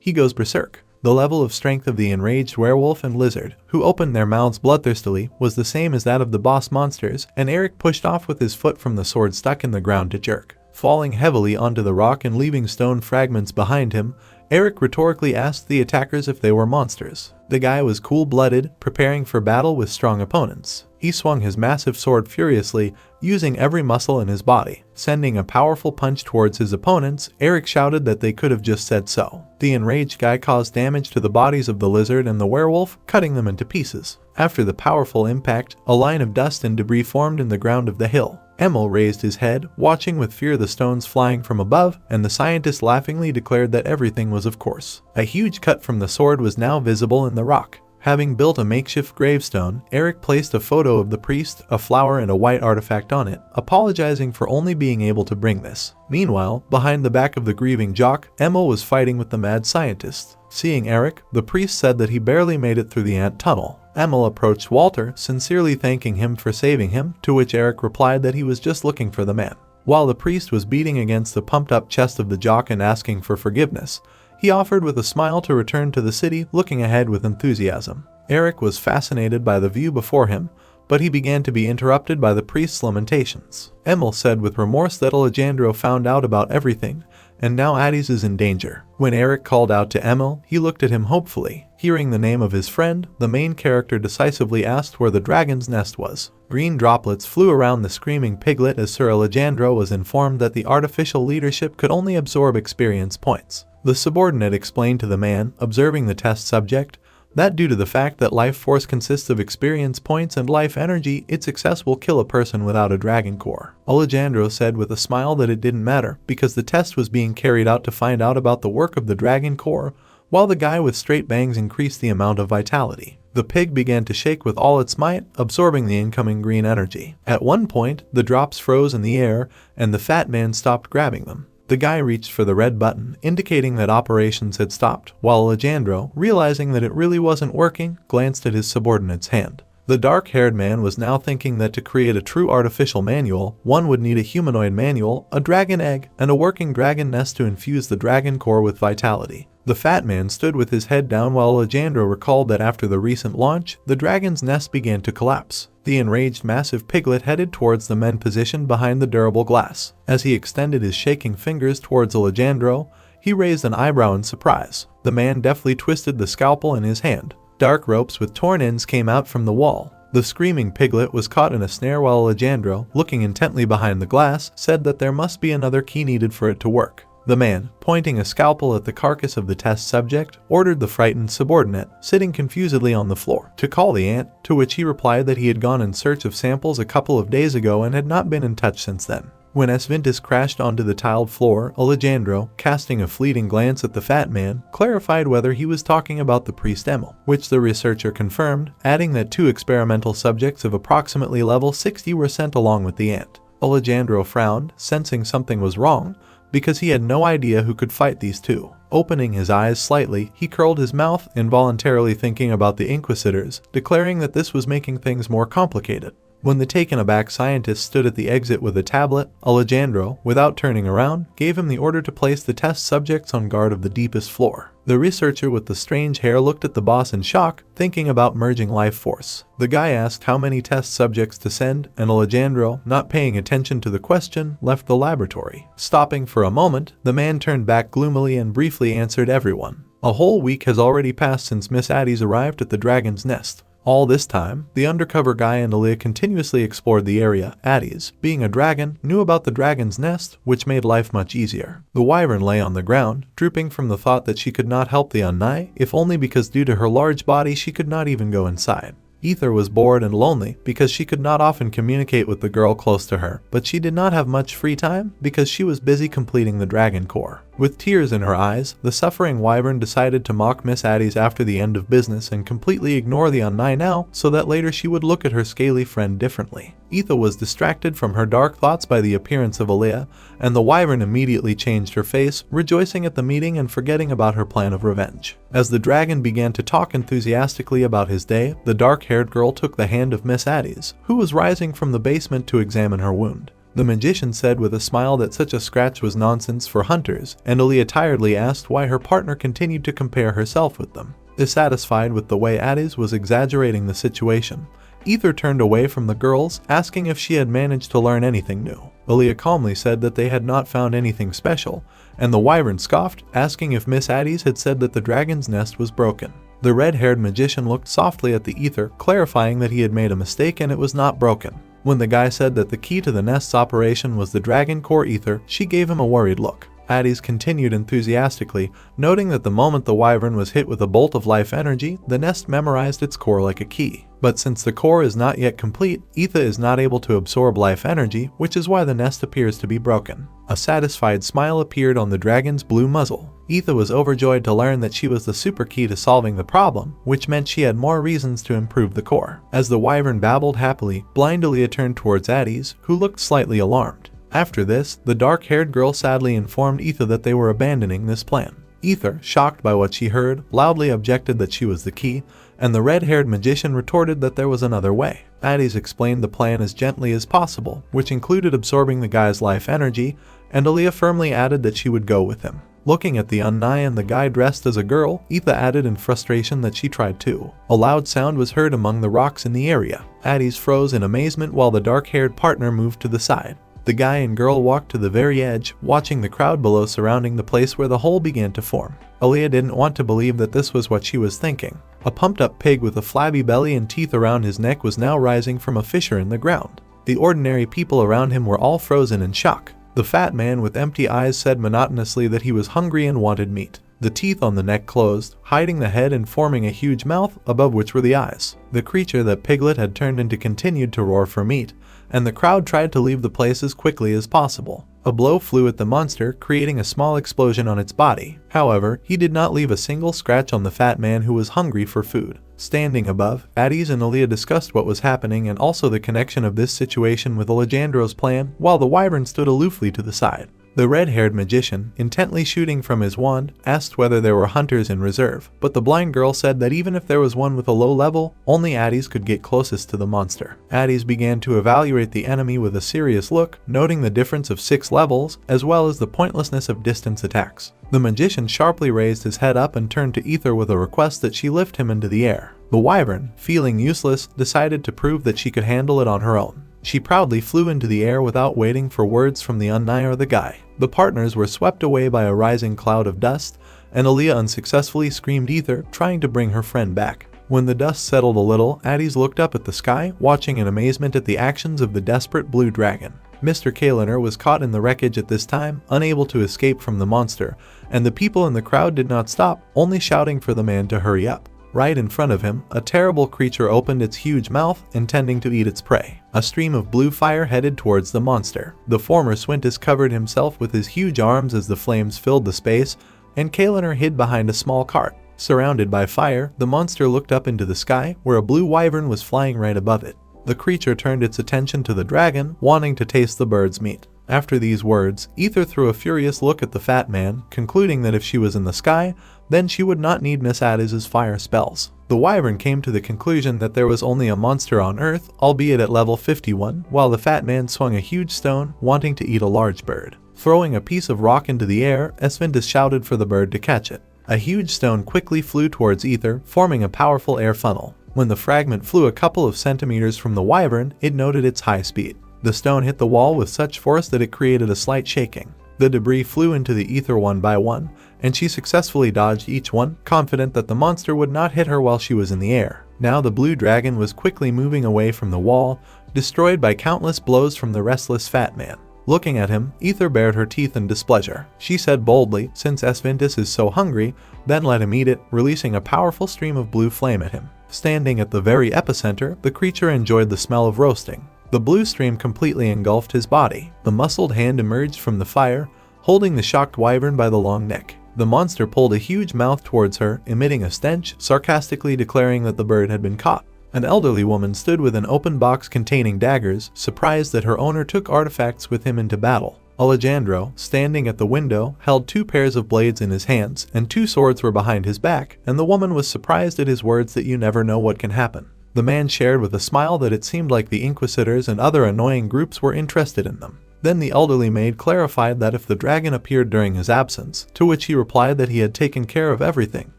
He goes berserk. The level of strength of the enraged werewolf and lizard, who opened their mouths bloodthirstily, was the same as that of the boss monsters, and Eric pushed off with his foot from the sword stuck in the ground to jerk. Falling heavily onto the rock and leaving stone fragments behind him, Eric rhetorically asked the attackers if they were monsters. The guy was cool-blooded, preparing for battle with strong opponents. He swung his massive sword furiously, using every muscle in his body. Sending a powerful punch towards his opponents, Eric shouted that they could have just said so. The enraged guy caused damage to the bodies of the lizard and the werewolf, cutting them into pieces. After the powerful impact, a line of dust and debris formed in the ground of the hill. Emil raised his head, watching with fear the stones flying from above, and the scientist laughingly declared that everything was of course. A huge cut from the sword was now visible in the rock. Having built a makeshift gravestone, Eric placed a photo of the priest, a flower and a white artifact on it, apologizing for only being able to bring this. Meanwhile, behind the back of the grieving jock, Emil was fighting with the mad scientist. Seeing Eric, the priest said that he barely made it through the ant tunnel. Emil approached Walter, sincerely thanking him for saving him, to which Eric replied that he was just looking for the man. While the priest was beating against the pumped-up chest of the jock and asking for forgiveness, he offered with a smile to return to the city, looking ahead with enthusiasm. Eric was fascinated by the view before him, but he began to be interrupted by the priest's lamentations. Emil said with remorse that Alejandro found out about everything, and now Addis is in danger. When Eric called out to Emil, he looked at him hopefully. Hearing the name of his friend, the main character decisively asked where the dragon's nest was. Green droplets flew around the screaming piglet as Sir Alejandro was informed that the artificial leadership could only absorb experience points. The subordinate explained to the man, observing the test subject, that due to the fact that life force consists of experience points and life energy, its success will kill a person without a dragon core. Alejandro said with a smile that it didn't matter, because the test was being carried out to find out about the work of the dragon core, while the guy with straight bangs increased the amount of vitality. The pig began to shake with all its might, absorbing the incoming green energy. At one point, the drops froze in the air, and the fat man stopped grabbing them. The guy reached for the red button, indicating that operations had stopped, while Alejandro, realizing that it really wasn't working, glanced at his subordinate's hand. The dark-haired man was now thinking that to create a true artificial manual, one would need a humanoid manual, a dragon egg, and a working dragon nest to infuse the dragon core with vitality. The fat man stood with his head down while Alejandro recalled that after the recent launch, the dragon's nest began to collapse. The enraged massive piglet headed towards the men positioned behind the durable glass. As he extended his shaking fingers towards Alejandro, he raised an eyebrow in surprise. The man deftly twisted the scalpel in his hand. Dark ropes with torn ends came out from the wall. The screaming piglet was caught in a snare while Alejandro, looking intently behind the glass, said that there must be another key needed for it to work. The man, pointing a scalpel at the carcass of the test subject, ordered the frightened subordinate, sitting confusedly on the floor, to call the ant, to which he replied that he had gone in search of samples a couple of days ago and had not been in touch since then. When Esvintus crashed onto the tiled floor, Alejandro, casting a fleeting glance at the fat man, clarified whether he was talking about the priest Emil, which the researcher confirmed, adding that 2 experimental subjects of approximately level 60 were sent along with the ant. Alejandro frowned, sensing something was wrong, because he had no idea who could fight these two. Opening his eyes slightly, he curled his mouth, involuntarily thinking about the Inquisitors, declaring that this was making things more complicated. When the taken-aback scientist stood at the exit with a tablet, Alejandro, without turning around, gave him the order to place the test subjects on guard of the deepest floor. The researcher with the strange hair looked at the boss in shock, thinking about merging life force. The guy asked how many test subjects to send, and Alejandro, not paying attention to the question, left the laboratory. Stopping for a moment, the man turned back gloomily and briefly answered everyone. A whole week has already passed since Miss Addis arrived at the Dragon's Nest. All this time, the undercover guy and Aaliyah continuously explored the area. Addis, being a dragon, knew about the dragon's nest, which made life much easier. The wyvern lay on the ground, drooping from the thought that she could not help the Unnai, if only because due to her large body she could not even go inside. Ether was bored and lonely because she could not often communicate with the girl close to her, but she did not have much free time because she was busy completing the dragon core. With tears in her eyes, the suffering wyvern decided to mock Miss Addis after the end of business and completely ignore the Unnai now so that later she would look at her scaly friend differently. Ether was distracted from her dark thoughts by the appearance of Aaliyah, and the wyvern immediately changed her face, rejoicing at the meeting and forgetting about her plan of revenge. As the dragon began to talk enthusiastically about his day, the dark-haired girl took the hand of Miss Addis, who was rising from the basement to examine her wound. The magician said with a smile that such a scratch was nonsense for hunters, and Aaliyah tiredly asked why her partner continued to compare herself with them. Dissatisfied with the way Addis was exaggerating the situation, Ether turned away from the girls, asking if she had managed to learn anything new. Aaliyah calmly said that they had not found anything special, and the wyvern scoffed, asking if Miss Addis had said that the dragon's nest was broken. The red-haired magician looked softly at the Ether, clarifying that he had made a mistake and it was not broken. When the guy said that the key to the nest's operation was the dragon core Ether, she gave him a worried look. Addis continued enthusiastically, noting that the moment the wyvern was hit with a bolt of life energy, the nest memorized its core like a key. But since the core is not yet complete, Ether is not able to absorb life energy, which is why the nest appears to be broken. A satisfied smile appeared on the dragon's blue muzzle. Ether was overjoyed to learn that she was the super key to solving the problem, which meant she had more reasons to improve the core. As the wyvern babbled happily, blind Aaliyah turned towards Addis, who looked slightly alarmed. After this, the dark-haired girl sadly informed Ether that they were abandoning this plan. Ether, shocked by what she heard, loudly objected that she was the key, and the red-haired magician retorted that there was another way. Addis explained the plan as gently as possible, which included absorbing the guy's life energy, and Aaliyah firmly added that she would go with him. Looking at the Unnai and the guy dressed as a girl, Ether added in frustration that she tried too. A loud sound was heard among the rocks in the area. Addis froze in amazement while the dark-haired partner moved to the side. The guy and girl walked to the very edge, watching the crowd below surrounding the place where the hole began to form. Aaliyah didn't want to believe that this was what she was thinking. A pumped-up pig with a flabby belly and teeth around his neck was now rising from a fissure in the ground. The ordinary people around him were all frozen in shock. The fat man with empty eyes said monotonously that he was hungry and wanted meat. The teeth on the neck closed, hiding the head and forming a huge mouth, above which were the eyes. The creature that Piglet had turned into continued to roar for meat, and the crowd tried to leave the place as quickly as possible. A blow flew at the monster, creating a small explosion on its body. However, he did not leave a single scratch on the fat man who was hungry for food. Standing above, Addis and Aaliyah discussed what was happening and also the connection of this situation with Alejandro's plan, while the wyvern stood aloofly to the side. The red-haired magician, intently shooting from his wand, asked whether there were hunters in reserve, but the blind girl said that even if there was one with a low level, only Addis could get closest to the monster. Addis began to evaluate the enemy with a serious look, noting the difference of 6 levels, as well as the pointlessness of distance attacks. The magician sharply raised his head up and turned to Ether with a request that she lift him into the air. The wyvern, feeling useless, decided to prove that she could handle it on her own. She proudly flew into the air without waiting for words from the Unnai or the guy. The partners were swept away by a rising cloud of dust, and Aaliyah unsuccessfully screamed Ether, trying to bring her friend back. When the dust settled a little, Addis looked up at the sky, watching in amazement at the actions of the desperate blue dragon. Mr. Kaliner was caught in the wreckage at this time, unable to escape from the monster, and the people in the crowd did not stop, only shouting for the man to hurry up. Right in front of him, a terrible creature opened its huge mouth, intending to eat its prey. A stream of blue fire headed towards the monster. The former Swintus covered himself with his huge arms as the flames filled the space, and Kaliner hid behind a small cart. Surrounded by fire, the monster looked up into the sky, where a blue wyvern was flying right above it. The creature turned its attention to the dragon, wanting to taste the bird's meat. After these words, Ether threw a furious look at the fat man, concluding that if she was in the sky, then she would not need Miss Addis's fire spells. The wyvern came to the conclusion that there was only a monster on Earth, albeit at level 51, while the fat man swung a huge stone, wanting to eat a large bird. Throwing a piece of rock into the air, Esfintis shouted for the bird to catch it. A huge stone quickly flew towards Ether, forming a powerful air funnel. When the fragment flew a couple of centimeters from the wyvern, it noted its high speed. The stone hit the wall with such force that it created a slight shaking. The debris flew into the ether one by one, and she successfully dodged each one, confident that the monster would not hit her while she was in the air. Now the blue dragon was quickly moving away from the wall, destroyed by countless blows from the restless fat man. Looking at him, Ether bared her teeth in displeasure. She said boldly, "Since Esfintis is so hungry, then let him eat it," releasing a powerful stream of blue flame at him. Standing at the very epicenter, the creature enjoyed the smell of roasting. The blue stream completely engulfed his body. The muscled hand emerged from the fire, holding the shocked wyvern by the long neck. The monster pulled a huge mouth towards her, emitting a stench, sarcastically declaring that the bird had been caught. An elderly woman stood with an open box containing daggers, surprised that her owner took artifacts with him into battle. Alejandro, standing at the window, held 2 pairs of blades in his hands, and 2 swords were behind his back, and the woman was surprised at his words that you never know what can happen. The man shared with a smile that it seemed like the Inquisitors and other annoying groups were interested in them. Then the elderly maid clarified that if the dragon appeared during his absence, to which he replied that he had taken care of everything,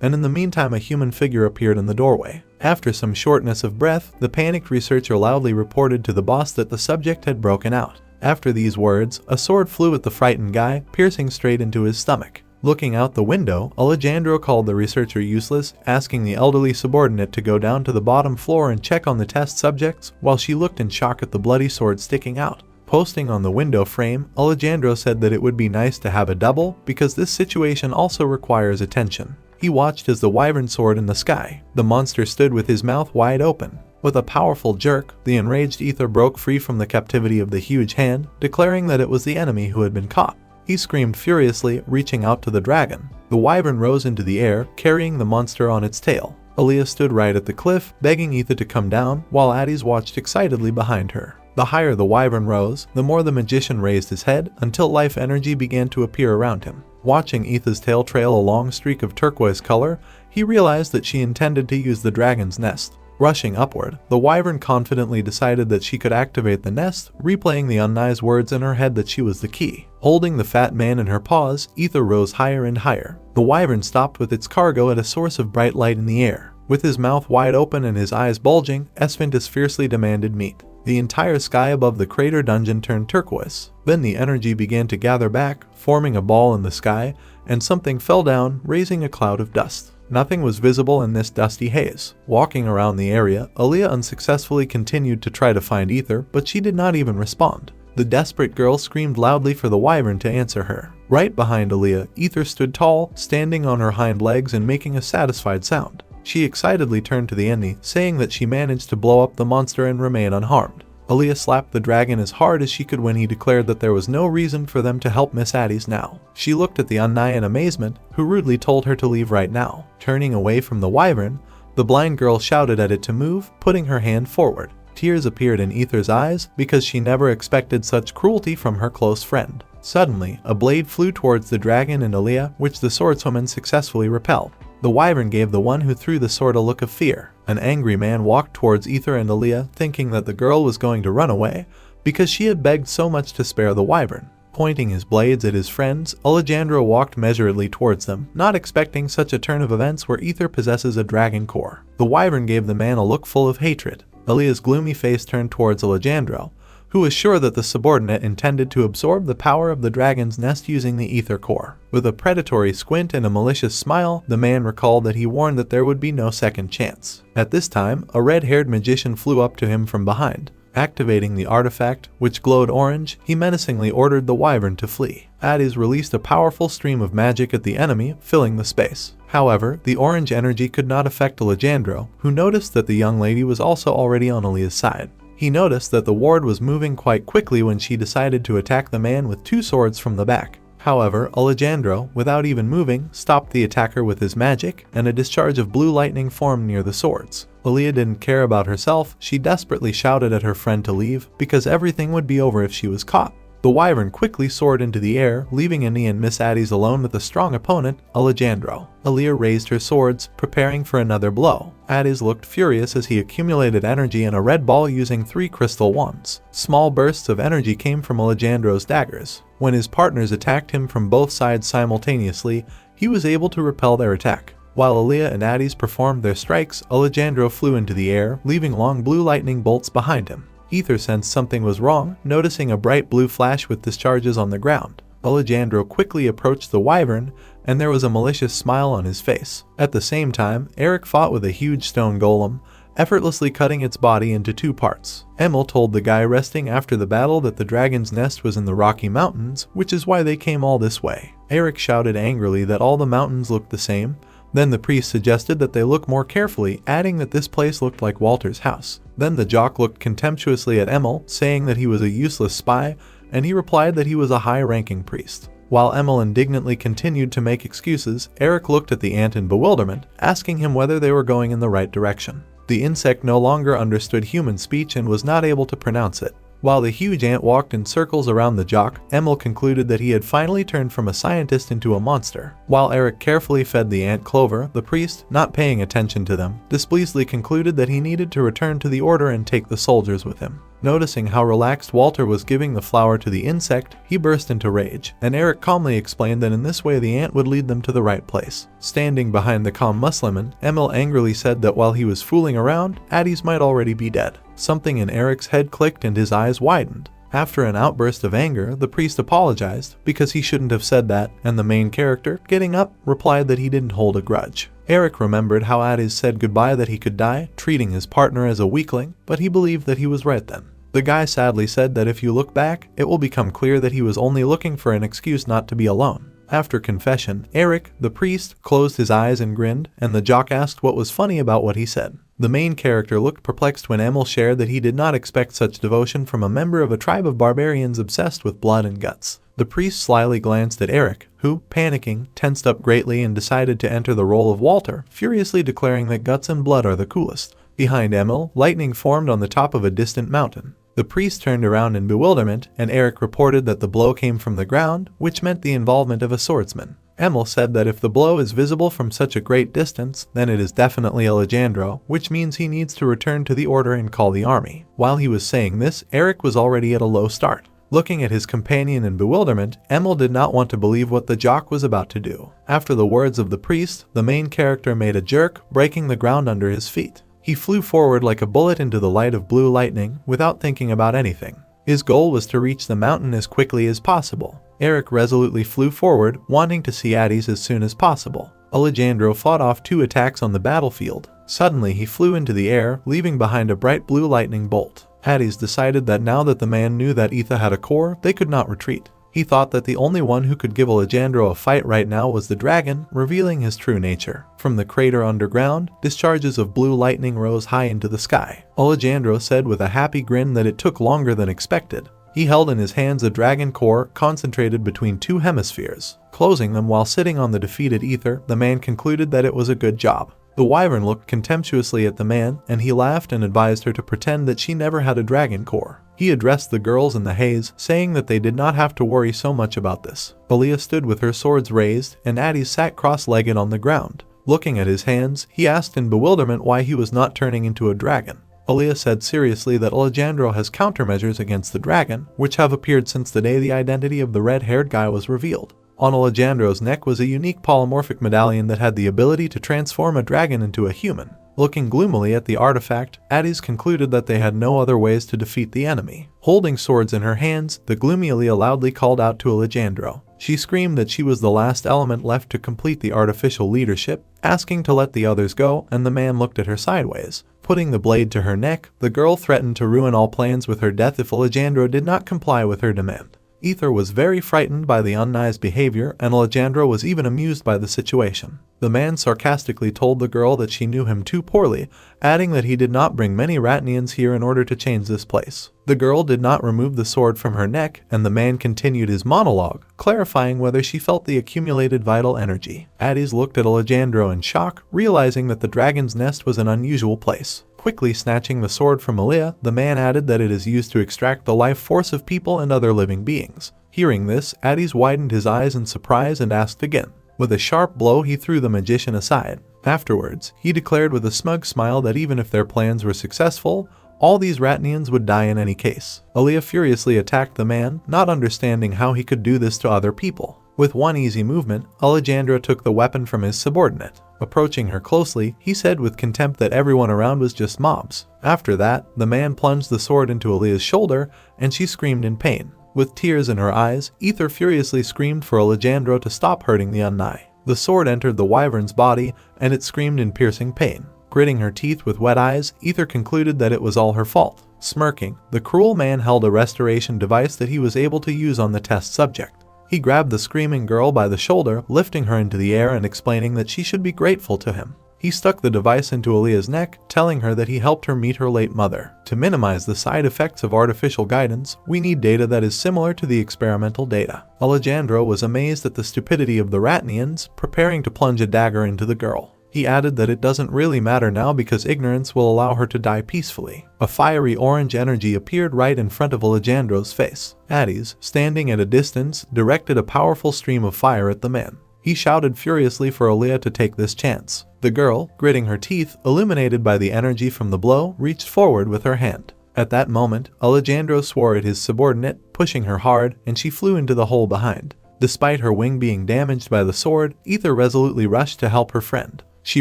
and in the meantime a human figure appeared in the doorway. After some shortness of breath, the panicked researcher loudly reported to the boss that the subject had broken out. After these words, a sword flew at the frightened guy, piercing straight into his stomach. Looking out the window, Alejandro called the researcher useless, asking the elderly subordinate to go down to the bottom floor and check on the test subjects, while she looked in shock at the bloody sword sticking out. Posting on the window frame, Alejandro said that it would be nice to have a double, because this situation also requires attention. He watched as the wyvern soared in the sky. The monster stood with his mouth wide open. With a powerful jerk, the enraged Ether broke free from the captivity of the huge hand, declaring that it was the enemy who had been caught. He screamed furiously, reaching out to the dragon. The wyvern rose into the air, carrying the monster on its tail. Aaliyah stood right at the cliff, begging Ether to come down, while Addis watched excitedly behind her. The higher the wyvern rose, the more the magician raised his head, until life energy began to appear around him. Watching Ether's tail trail a long streak of turquoise color, he realized that she intended to use the dragon's nest. Rushing upward, the wyvern confidently decided that she could activate the nest, replaying the unnice words in her head that she was the key. Holding the fat man in her paws, Ether rose higher and higher. The wyvern stopped with its cargo at a source of bright light in the air. With his mouth wide open and his eyes bulging, Esfintis fiercely demanded meat. The entire sky above the crater dungeon turned turquoise. Then the energy began to gather back, forming a ball in the sky, and something fell down, raising a cloud of dust. Nothing was visible in this dusty haze. Walking around the area, Aaliyah unsuccessfully continued to try to find Ether, but she did not even respond. The desperate girl screamed loudly for the wyvern to answer her. Right behind Aaliyah, Ether stood tall, standing on her hind legs and making a satisfied sound. She excitedly turned to the enemy, saying that she managed to blow up the monster and remain unharmed. Aaliyah slapped the dragon as hard as she could when he declared that there was no reason for them to help Miss Addis now. She looked at the Unnai in amazement, who rudely told her to leave right now. Turning away from the wyvern, the blind girl shouted at it to move, putting her hand forward. Tears appeared in Ether's eyes because she never expected such cruelty from her close friend. Suddenly, a blade flew towards the dragon and Aaliyah, which the swordswoman successfully repelled. The wyvern gave the one who threw the sword a look of fear. An angry man walked towards Ether and Aaliyah, thinking that the girl was going to run away because she had begged so much to spare the wyvern. Pointing his blades at his friends, Alejandro walked measuredly towards them, not expecting such a turn of events where Ether possesses a dragon core. The wyvern gave the man a look full of hatred. Aaliyah's gloomy face turned towards Alejandro, who was sure that the subordinate intended to absorb the power of the dragon's nest using the ether core. With a predatory squint and a malicious smile, the man recalled that he warned that there would be no second chance. At this time, a red-haired magician flew up to him from behind. Activating the artifact, which glowed orange, he menacingly ordered the wyvern to flee. Addis released a powerful stream of magic at the enemy, filling the space. However, the orange energy could not affect Alejandro, who noticed that the young lady was also already on Aaliyah's side. He noticed that the ward was moving quite quickly when she decided to attack the man with 2 swords from the back. However, Alejandro, without even moving, stopped the attacker with his magic, and a discharge of blue lightning formed near the swords. Aaliyah didn't care about herself. She desperately shouted at her friend to leave, because everything would be over if she was caught. The wyvern quickly soared into the air, leaving Annie and Miss Addie's alone with a strong opponent, Alejandro. Aaliyah raised her swords, preparing for another blow. Addie's looked furious as he accumulated energy in a red ball using 3 crystal wands. Small bursts of energy came from Alejandro's daggers. When his partners attacked him from both sides simultaneously, he was able to repel their attack. While Aaliyah and Addie's performed their strikes, Alejandro flew into the air, leaving long blue lightning bolts behind him. Ether sensed something was wrong, noticing a bright blue flash with discharges on the ground. Alejandro quickly approached the wyvern, and there was a malicious smile on his face. At the same time, Eric fought with a huge stone golem, effortlessly cutting its body into 2 parts. Emil told the guy resting after the battle that the dragon's nest was in the Rocky Mountains, which is why they came all this way. Eric shouted angrily that all the mountains looked the same. Then the priest suggested that they look more carefully, adding that this place looked like Walter's house. Then the jock looked contemptuously at Emil, saying that he was a useless spy, and he replied that he was a high-ranking priest. While Emil indignantly continued to make excuses, Eric looked at the ant in bewilderment, asking him whether they were going in the right direction. The insect no longer understood human speech and was not able to pronounce it. While the huge ant walked in circles around the jock, Emil concluded that he had finally turned from a scientist into a monster. While Eric carefully fed the ant clover, the priest, not paying attention to them, displeasedly concluded that he needed to return to the order and take the soldiers with him. Noticing how relaxed Walter was giving the flower to the insect, he burst into rage, and Eric calmly explained that in this way the ant would lead them to the right place. Standing behind the calm Musliman, Emil angrily said that while he was fooling around, Addie's might already be dead. Something in Eric's head clicked and his eyes widened. After an outburst of anger, the priest apologized because he shouldn't have said that, and the main character, getting up, replied that he didn't hold a grudge. Eric remembered how Addis said goodbye that he could die, treating his partner as a weakling, but he believed that he was right then. The guy sadly said that if you look back, it will become clear that he was only looking for an excuse not to be alone. After confession, Eric, the priest, closed his eyes and grinned, and the jock asked what was funny about what he said. The main character looked perplexed when Emil shared that he did not expect such devotion from a member of a tribe of barbarians obsessed with blood and guts. The priest slyly glanced at Eric, who, panicking, tensed up greatly and decided to enter the role of Walter, furiously declaring that guts and blood are the coolest. Behind Emil, lightning formed on the top of a distant mountain. The priest turned around in bewilderment, and Eric reported that the blow came from the ground, which meant the involvement of a swordsman. Emil said that if the blow is visible from such a great distance, then it is definitely Alejandro, which means he needs to return to the order and call the army. While he was saying this, Eric was already at a low start. Looking at his companion in bewilderment, Emil did not want to believe what the jock was about to do. After the words of the priest, the main character made a jerk, breaking the ground under his feet. He flew forward like a bullet into the light of blue lightning, without thinking about anything. His goal was to reach the mountain as quickly as possible. Eric resolutely flew forward, wanting to see Addis as soon as possible. Alejandro fought off 2 attacks on the battlefield. Suddenly he flew into the air, leaving behind a bright blue lightning bolt. Addis decided that now that the man knew that Etha had a core, they could not retreat. He thought that the only one who could give Alejandro a fight right now was the dragon, revealing his true nature. From the crater underground, discharges of blue lightning rose high into the sky. Alejandro said with a happy grin that it took longer than expected. He held in his hands a dragon core concentrated between 2 hemispheres. Closing them while sitting on the defeated Ether, the man concluded that it was a good job. The wyvern looked contemptuously at the man, and he laughed and advised her to pretend that she never had a dragon core. He addressed the girls in the haze, saying that they did not have to worry so much about this. Aaliyah stood with her swords raised, and Addis sat cross-legged on the ground. Looking at his hands, he asked in bewilderment why he was not turning into a dragon. Aaliyah said seriously that Alejandro has countermeasures against the dragon, which have appeared since the day the identity of the red-haired guy was revealed. On Alejandro's neck was a unique polymorphic medallion that had the ability to transform a dragon into a human. Looking gloomily at the artifact, Addis concluded that they had no other ways to defeat the enemy. Holding swords in her hands, the gloomy Aaliyah loudly called out to Alejandro. She screamed that she was the last element left to complete the artificial leadership, asking to let the others go, and the man looked at her sideways. Putting the blade to her neck, the girl threatened to ruin all plans with her death if Alejandro did not comply with her demand. Ether was very frightened by the unnice behavior, and Alejandro was even amused by the situation. The man sarcastically told the girl that she knew him too poorly, adding that he did not bring many Ratnians here in order to change this place. The girl did not remove the sword from her neck, and the man continued his monologue, clarifying whether she felt the accumulated vital energy. Addis looked at Alejandro in shock, realizing that the dragon's nest was an unusual place. Quickly snatching the sword from Aaliyah, the man added that it is used to extract the life force of people and other living beings. Hearing this, Addis widened his eyes in surprise and asked again. With a sharp blow, he threw the magician aside. Afterwards, he declared with a smug smile that even if their plans were successful, all these Ratnians would die in any case. Aaliyah furiously attacked the man, not understanding how he could do this to other people. With one easy movement, Alejandro took the weapon from his subordinate. Approaching her closely, he said with contempt that everyone around was just mobs. After that, the man plunged the sword into Aaliyah's shoulder, and she screamed in pain. With tears in her eyes, Ether furiously screamed for Alejandro to stop hurting the Unnai. The sword entered the wyvern's body, and it screamed in piercing pain. Gritting her teeth with wet eyes, Ether concluded that it was all her fault. Smirking, the cruel man held a restoration device that he was able to use on the test subject. He grabbed the screaming girl by the shoulder, lifting her into the air and explaining that she should be grateful to him. He stuck the device into Aaliyah's neck, telling her that he helped her meet her late mother. To minimize the side effects of artificial guidance, we need data that is similar to the experimental data. Alejandro was amazed at the stupidity of the Ratnians, preparing to plunge a dagger into the girl. He added that it doesn't really matter now because ignorance will allow her to die peacefully. A fiery orange energy appeared right in front of Alejandro's face. Addis, standing at a distance, directed a powerful stream of fire at the man. He shouted furiously for Aaliyah to take this chance. The girl, gritting her teeth, illuminated by the energy from the blow, reached forward with her hand. At that moment, Alejandro swore at his subordinate, pushing her hard, and she flew into the hole behind. Despite her wing being damaged by the sword, Ether resolutely rushed to help her friend. She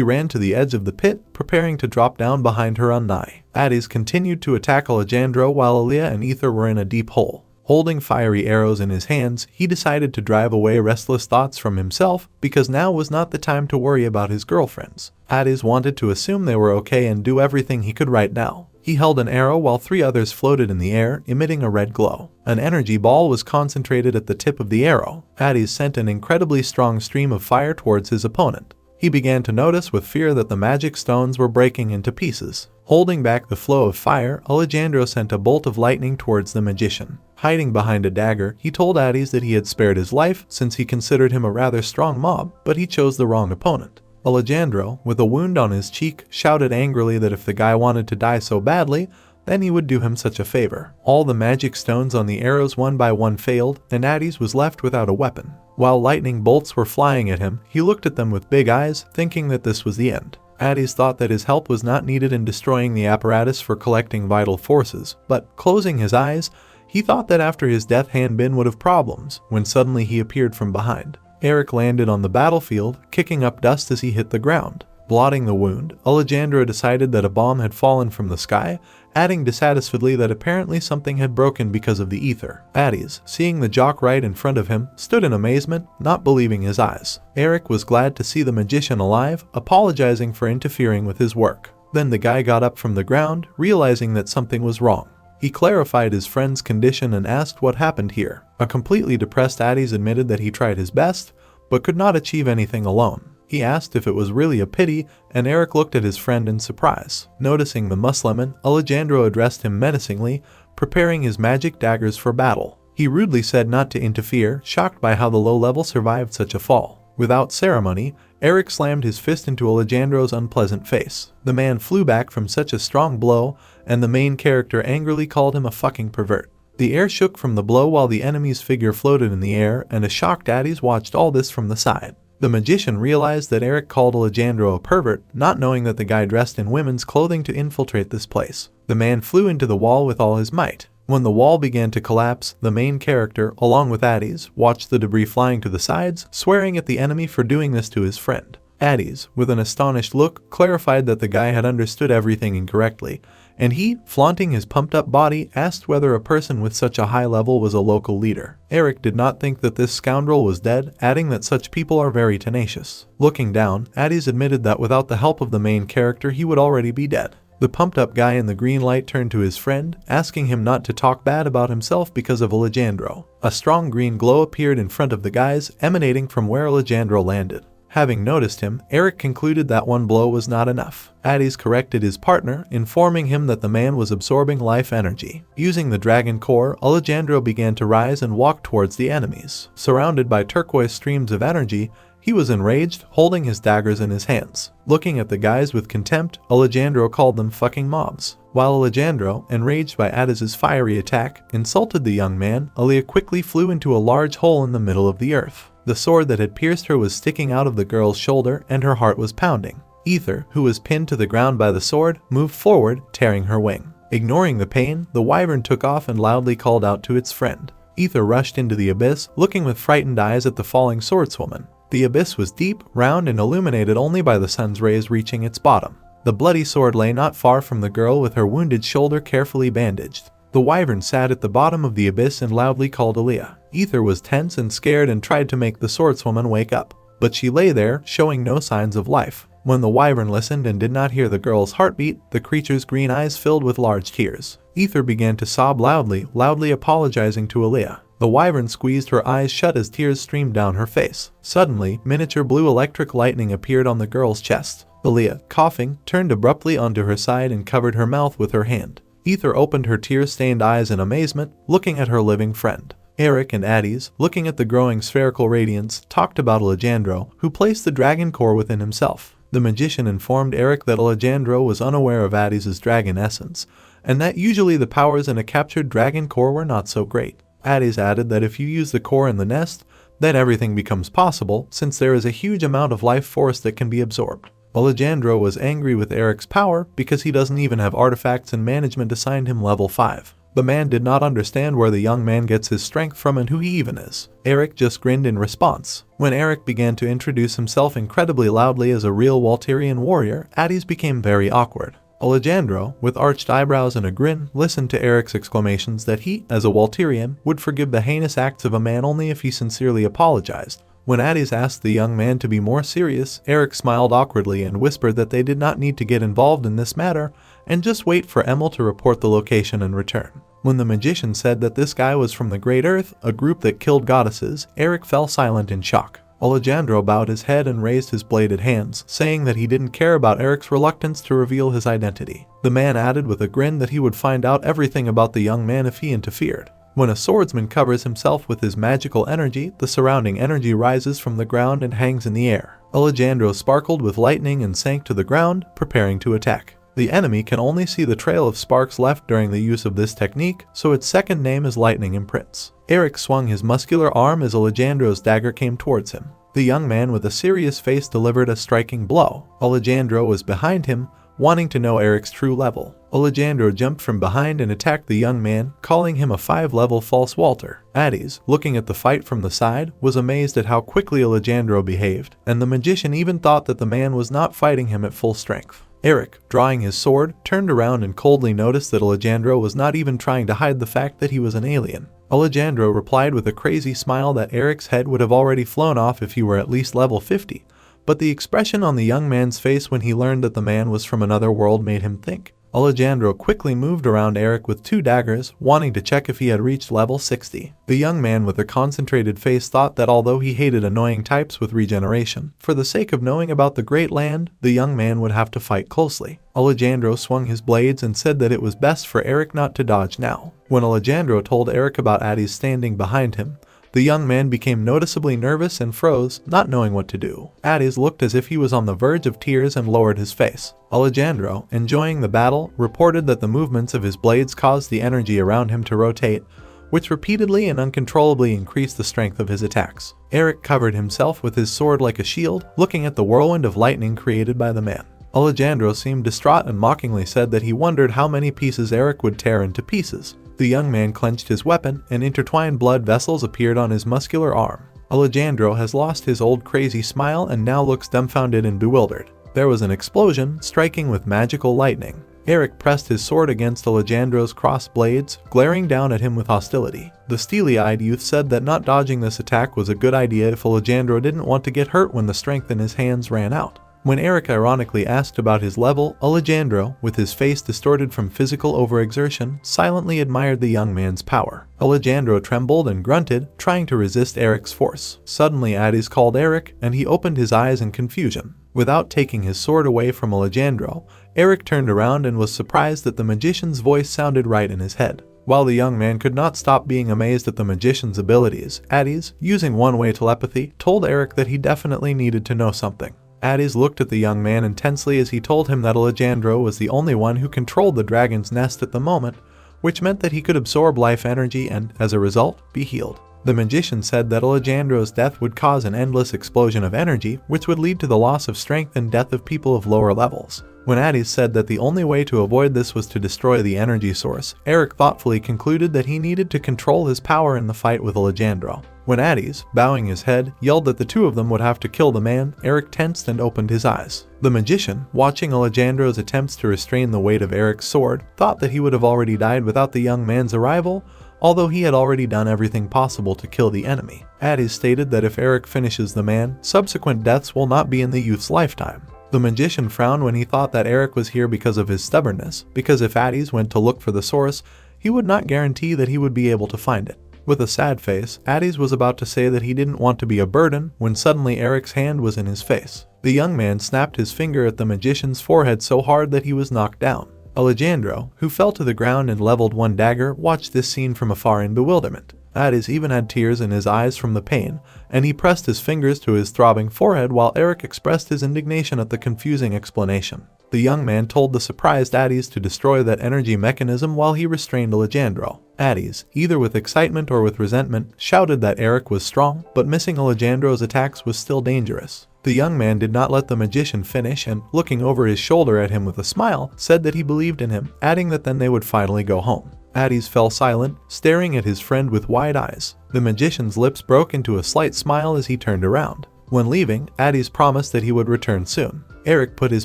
ran to the edge of the pit, preparing to drop down behind her Unnai. Addis continued to attack Alejandro while Aaliyah and Ether were in a deep hole. Holding fiery arrows in his hands, he decided to drive away restless thoughts from himself because now was not the time to worry about his girlfriends. Addis wanted to assume they were okay and do everything he could right now. He held an arrow while 3 others floated in the air, emitting a red glow. An energy ball was concentrated at the tip of the arrow. Addis sent an incredibly strong stream of fire towards his opponent. He began to notice with fear that the magic stones were breaking into pieces. Holding back the flow of fire, Alejandro sent a bolt of lightning towards the magician. Hiding behind a dagger, he told Addis that he had spared his life since he considered him a rather strong mob, but he chose the wrong opponent. Alejandro, with a wound on his cheek, shouted angrily that if the guy wanted to die so badly, then he would do him such a favor. All the magic stones on the arrows one by one failed, and Addis was left without a weapon. While lightning bolts were flying at him, he looked at them with big eyes, thinking that this was the end. Addis thought that his help was not needed in destroying the apparatus for collecting vital forces, but closing his eyes, he thought that after his death Hanbin would have problems, when suddenly he appeared from behind. Eric landed on the battlefield, kicking up dust as he hit the ground. Blotting the wound, Alejandro decided that a bomb had fallen from the sky, adding dissatisfiedly that apparently something had broken because of the ether. Addis, seeing the jock right in front of him, stood in amazement, not believing his eyes. Eric was glad to see the magician alive, apologizing for interfering with his work. Then the guy got up from the ground, realizing that something was wrong. He clarified his friend's condition and asked what happened here. A completely depressed Addis admitted that he tried his best, but could not achieve anything alone. He asked if it was really a pity, and Eric looked at his friend in surprise. Noticing the Musliman, Alejandro addressed him menacingly, preparing his magic daggers for battle. He rudely said not to interfere, shocked by how the low level survived such a fall. Without ceremony, Eric slammed his fist into Alejandro's unpleasant face. The man flew back from such a strong blow, and the main character angrily called him a fucking pervert. The air shook from the blow while the enemy's figure floated in the air, and a shocked Addis watched all this from the side. The magician realized that Eric called Alejandro a pervert, not knowing that the guy dressed in women's clothing to infiltrate this place. The man flew into the wall with all his might. When the wall began to collapse, the main character, along with Addis, watched the debris flying to the sides, swearing at the enemy for doing this to his friend. Addis, with an astonished look, clarified that the guy had understood everything incorrectly, and he, flaunting his pumped-up body, asked whether a person with such a high level was a local leader. Eric did not think that this scoundrel was dead, adding that such people are very tenacious. Looking down, Addis admitted that without the help of the main character he would already be dead. The pumped-up guy in the green light turned to his friend, asking him not to talk bad about himself because of Alejandro. A strong green glow appeared in front of the guys, emanating from where Alejandro landed. Having noticed him, Eric concluded that one blow was not enough. Addis corrected his partner, informing him that the man was absorbing life energy. Using the dragon core, Alejandro began to rise and walk towards the enemies. Surrounded by turquoise streams of energy, He was enraged, holding his daggers in his hands. Looking at the guys with contempt, Alejandro called them fucking mobs. While Alejandro, enraged by Adiz's fiery attack, insulted the young man, Aaliyah quickly flew into a large hole in the middle of the earth. The sword that had pierced her was sticking out of the girl's shoulder and her heart was pounding. Ether, who was pinned to the ground by the sword, moved forward, tearing her wing. Ignoring the pain, the wyvern took off and loudly called out to its friend. Ether rushed into the abyss, looking with frightened eyes at the falling swordswoman. The abyss was deep, round, and illuminated only by the sun's rays reaching its bottom. The bloody sword lay not far from the girl with her wounded shoulder carefully bandaged. The wyvern sat at the bottom of the abyss and loudly called Aaliyah. Ether was tense and scared and tried to make the swordswoman wake up, but she lay there, showing no signs of life. When the wyvern listened and did not hear the girl's heartbeat, the creature's green eyes filled with large tears. Ether began to sob loudly apologizing to Aaliyah. The wyvern squeezed her eyes shut as tears streamed down her face. Suddenly, miniature blue electric lightning appeared on the girl's chest. Aaliyah, coughing, turned abruptly onto her side and covered her mouth with her hand. Ether opened her tear-stained eyes in amazement, looking at her living friend. Eric and Adiz, looking at the growing spherical radiance, talked about Alejandro, who placed the dragon core within himself. The magician informed Eric that Alejandro was unaware of Adiz's dragon essence, and that usually the powers in a captured dragon core were not so great. Adiz added that if you use the core in the nest, then everything becomes possible, since there is a huge amount of life force that can be absorbed. Alejandro was angry with Eric's power because he doesn't even have artifacts and management assigned him level 5. The man did not understand where the young man gets his strength from and who he even is. Eric just grinned in response. When Eric began to introduce himself incredibly loudly as a real Walterian warrior, Adiz became very awkward. Alejandro, with arched eyebrows and a grin, listened to Eric's exclamations that he, as a Walterian, would forgive the heinous acts of a man only if he sincerely apologized. When Adiz asked the young man to be more serious, Eric smiled awkwardly and whispered that they did not need to get involved in this matter and just wait for Emil to report the location and return. When the magician said that this guy was from the Great Earth, a group that killed goddesses, Eric fell silent in shock. Alejandro bowed his head and raised his bladed hands, saying that he didn't care about Eric's reluctance to reveal his identity. The man added with a grin that he would find out everything about the young man if he interfered. When a swordsman covers himself with his magical energy, the surrounding energy rises from the ground and hangs in the air. Alejandro sparkled with lightning and sank to the ground, preparing to attack. The enemy can only see the trail of sparks left during the use of this technique, so its second name is Lightning Imprints. Eric swung his muscular arm as Alejandro's dagger came towards him. The young man with a serious face delivered a striking blow. Alejandro was behind him, wanting to know Eric's true level. Alejandro jumped from behind and attacked the young man, calling him a 5-level false Walter. Adiz, looking at the fight from the side, was amazed at how quickly Alejandro behaved, and the magician even thought that the man was not fighting him at full strength. Eric, drawing his sword, turned around and coldly noticed that Alejandro was not even trying to hide the fact that he was an alien. Alejandro replied with a crazy smile that Eric's head would have already flown off if he were at least level 50, but the expression on the young man's face when he learned that the man was from another world made him think. Alejandro quickly moved around Eric with 2 daggers, wanting to check if he had reached level 60. The young man with a concentrated face thought that although he hated annoying types with regeneration, for the sake of knowing about the Great Land, the young man would have to fight closely. Alejandro swung his blades and said that it was best for Eric not to dodge now. When Alejandro told Eric about Adiz standing behind him, the young man became noticeably nervous and froze, not knowing what to do. Adiz looked as if he was on the verge of tears and lowered his face. Alejandro, enjoying the battle, reported that the movements of his blades caused the energy around him to rotate, which repeatedly and uncontrollably increased the strength of his attacks. Eric covered himself with his sword like a shield, looking at the whirlwind of lightning created by the man. Alejandro seemed distraught and mockingly said that he wondered how many pieces Eric would tear into pieces. The young man clenched his weapon, and intertwined blood vessels appeared on his muscular arm. Alejandro has lost his old crazy smile and now looks dumbfounded and bewildered. There was an explosion, striking with magical lightning. Eric pressed his sword against Alejandro's crossed blades, glaring down at him with hostility. The steely-eyed youth said that not dodging this attack was a good idea if Alejandro didn't want to get hurt when the strength in his hands ran out. When Eric ironically asked about his level, Alejandro, with his face distorted from physical overexertion, silently admired the young man's power. Alejandro trembled and grunted, trying to resist Eric's force. Suddenly Adiz called Eric, and he opened his eyes in confusion. Without taking his sword away from Alejandro, Eric turned around and was surprised that the magician's voice sounded right in his head. While the young man could not stop being amazed at the magician's abilities, Addis, using one-way telepathy, told Eric that he definitely needed to know something. Addis looked at the young man intensely as he told him that Alejandro was the only one who controlled the dragon's nest at the moment, which meant that he could absorb life energy and, as a result, be healed. The magician said that Alejandro's death would cause an endless explosion of energy, which would lead to the loss of strength and death of people of lower levels. When Addis said that the only way to avoid this was to destroy the energy source, Eric thoughtfully concluded that he needed to control his power in the fight with Alejandro. When Addis, bowing his head, yelled that the two of them would have to kill the man, Eric tensed and opened his eyes. The magician, watching Alejandro's attempts to restrain the weight of Eric's sword, thought that he would have already died without the young man's arrival, although he had already done everything possible to kill the enemy. Addis stated that if Eric finishes the man, subsequent deaths will not be in the youth's lifetime. The magician frowned when he thought that Eric was here because of his stubbornness, because if Addis went to look for the source, he would not guarantee that he would be able to find it. With a sad face, Addis was about to say that he didn't want to be a burden when suddenly Eric's hand was in his face. The young man snapped his finger at the magician's forehead so hard that he was knocked down. Alejandro, who fell to the ground and leveled one dagger, watched this scene from afar in bewilderment. Addis even had tears in his eyes from the pain, and he pressed his fingers to his throbbing forehead while Eric expressed his indignation at the confusing explanation. The young man told the surprised Addis to destroy that energy mechanism while he restrained Alejandro. Addis, either with excitement or with resentment, shouted that Eric was strong, but missing Alejandro's attacks was still dangerous. The young man did not let the magician finish and, looking over his shoulder at him with a smile, said that he believed in him, adding that then they would finally go home. Addis fell silent, staring at his friend with wide eyes. The magician's lips broke into a slight smile as he turned around. When leaving, Addis promised that he would return soon. Eric put his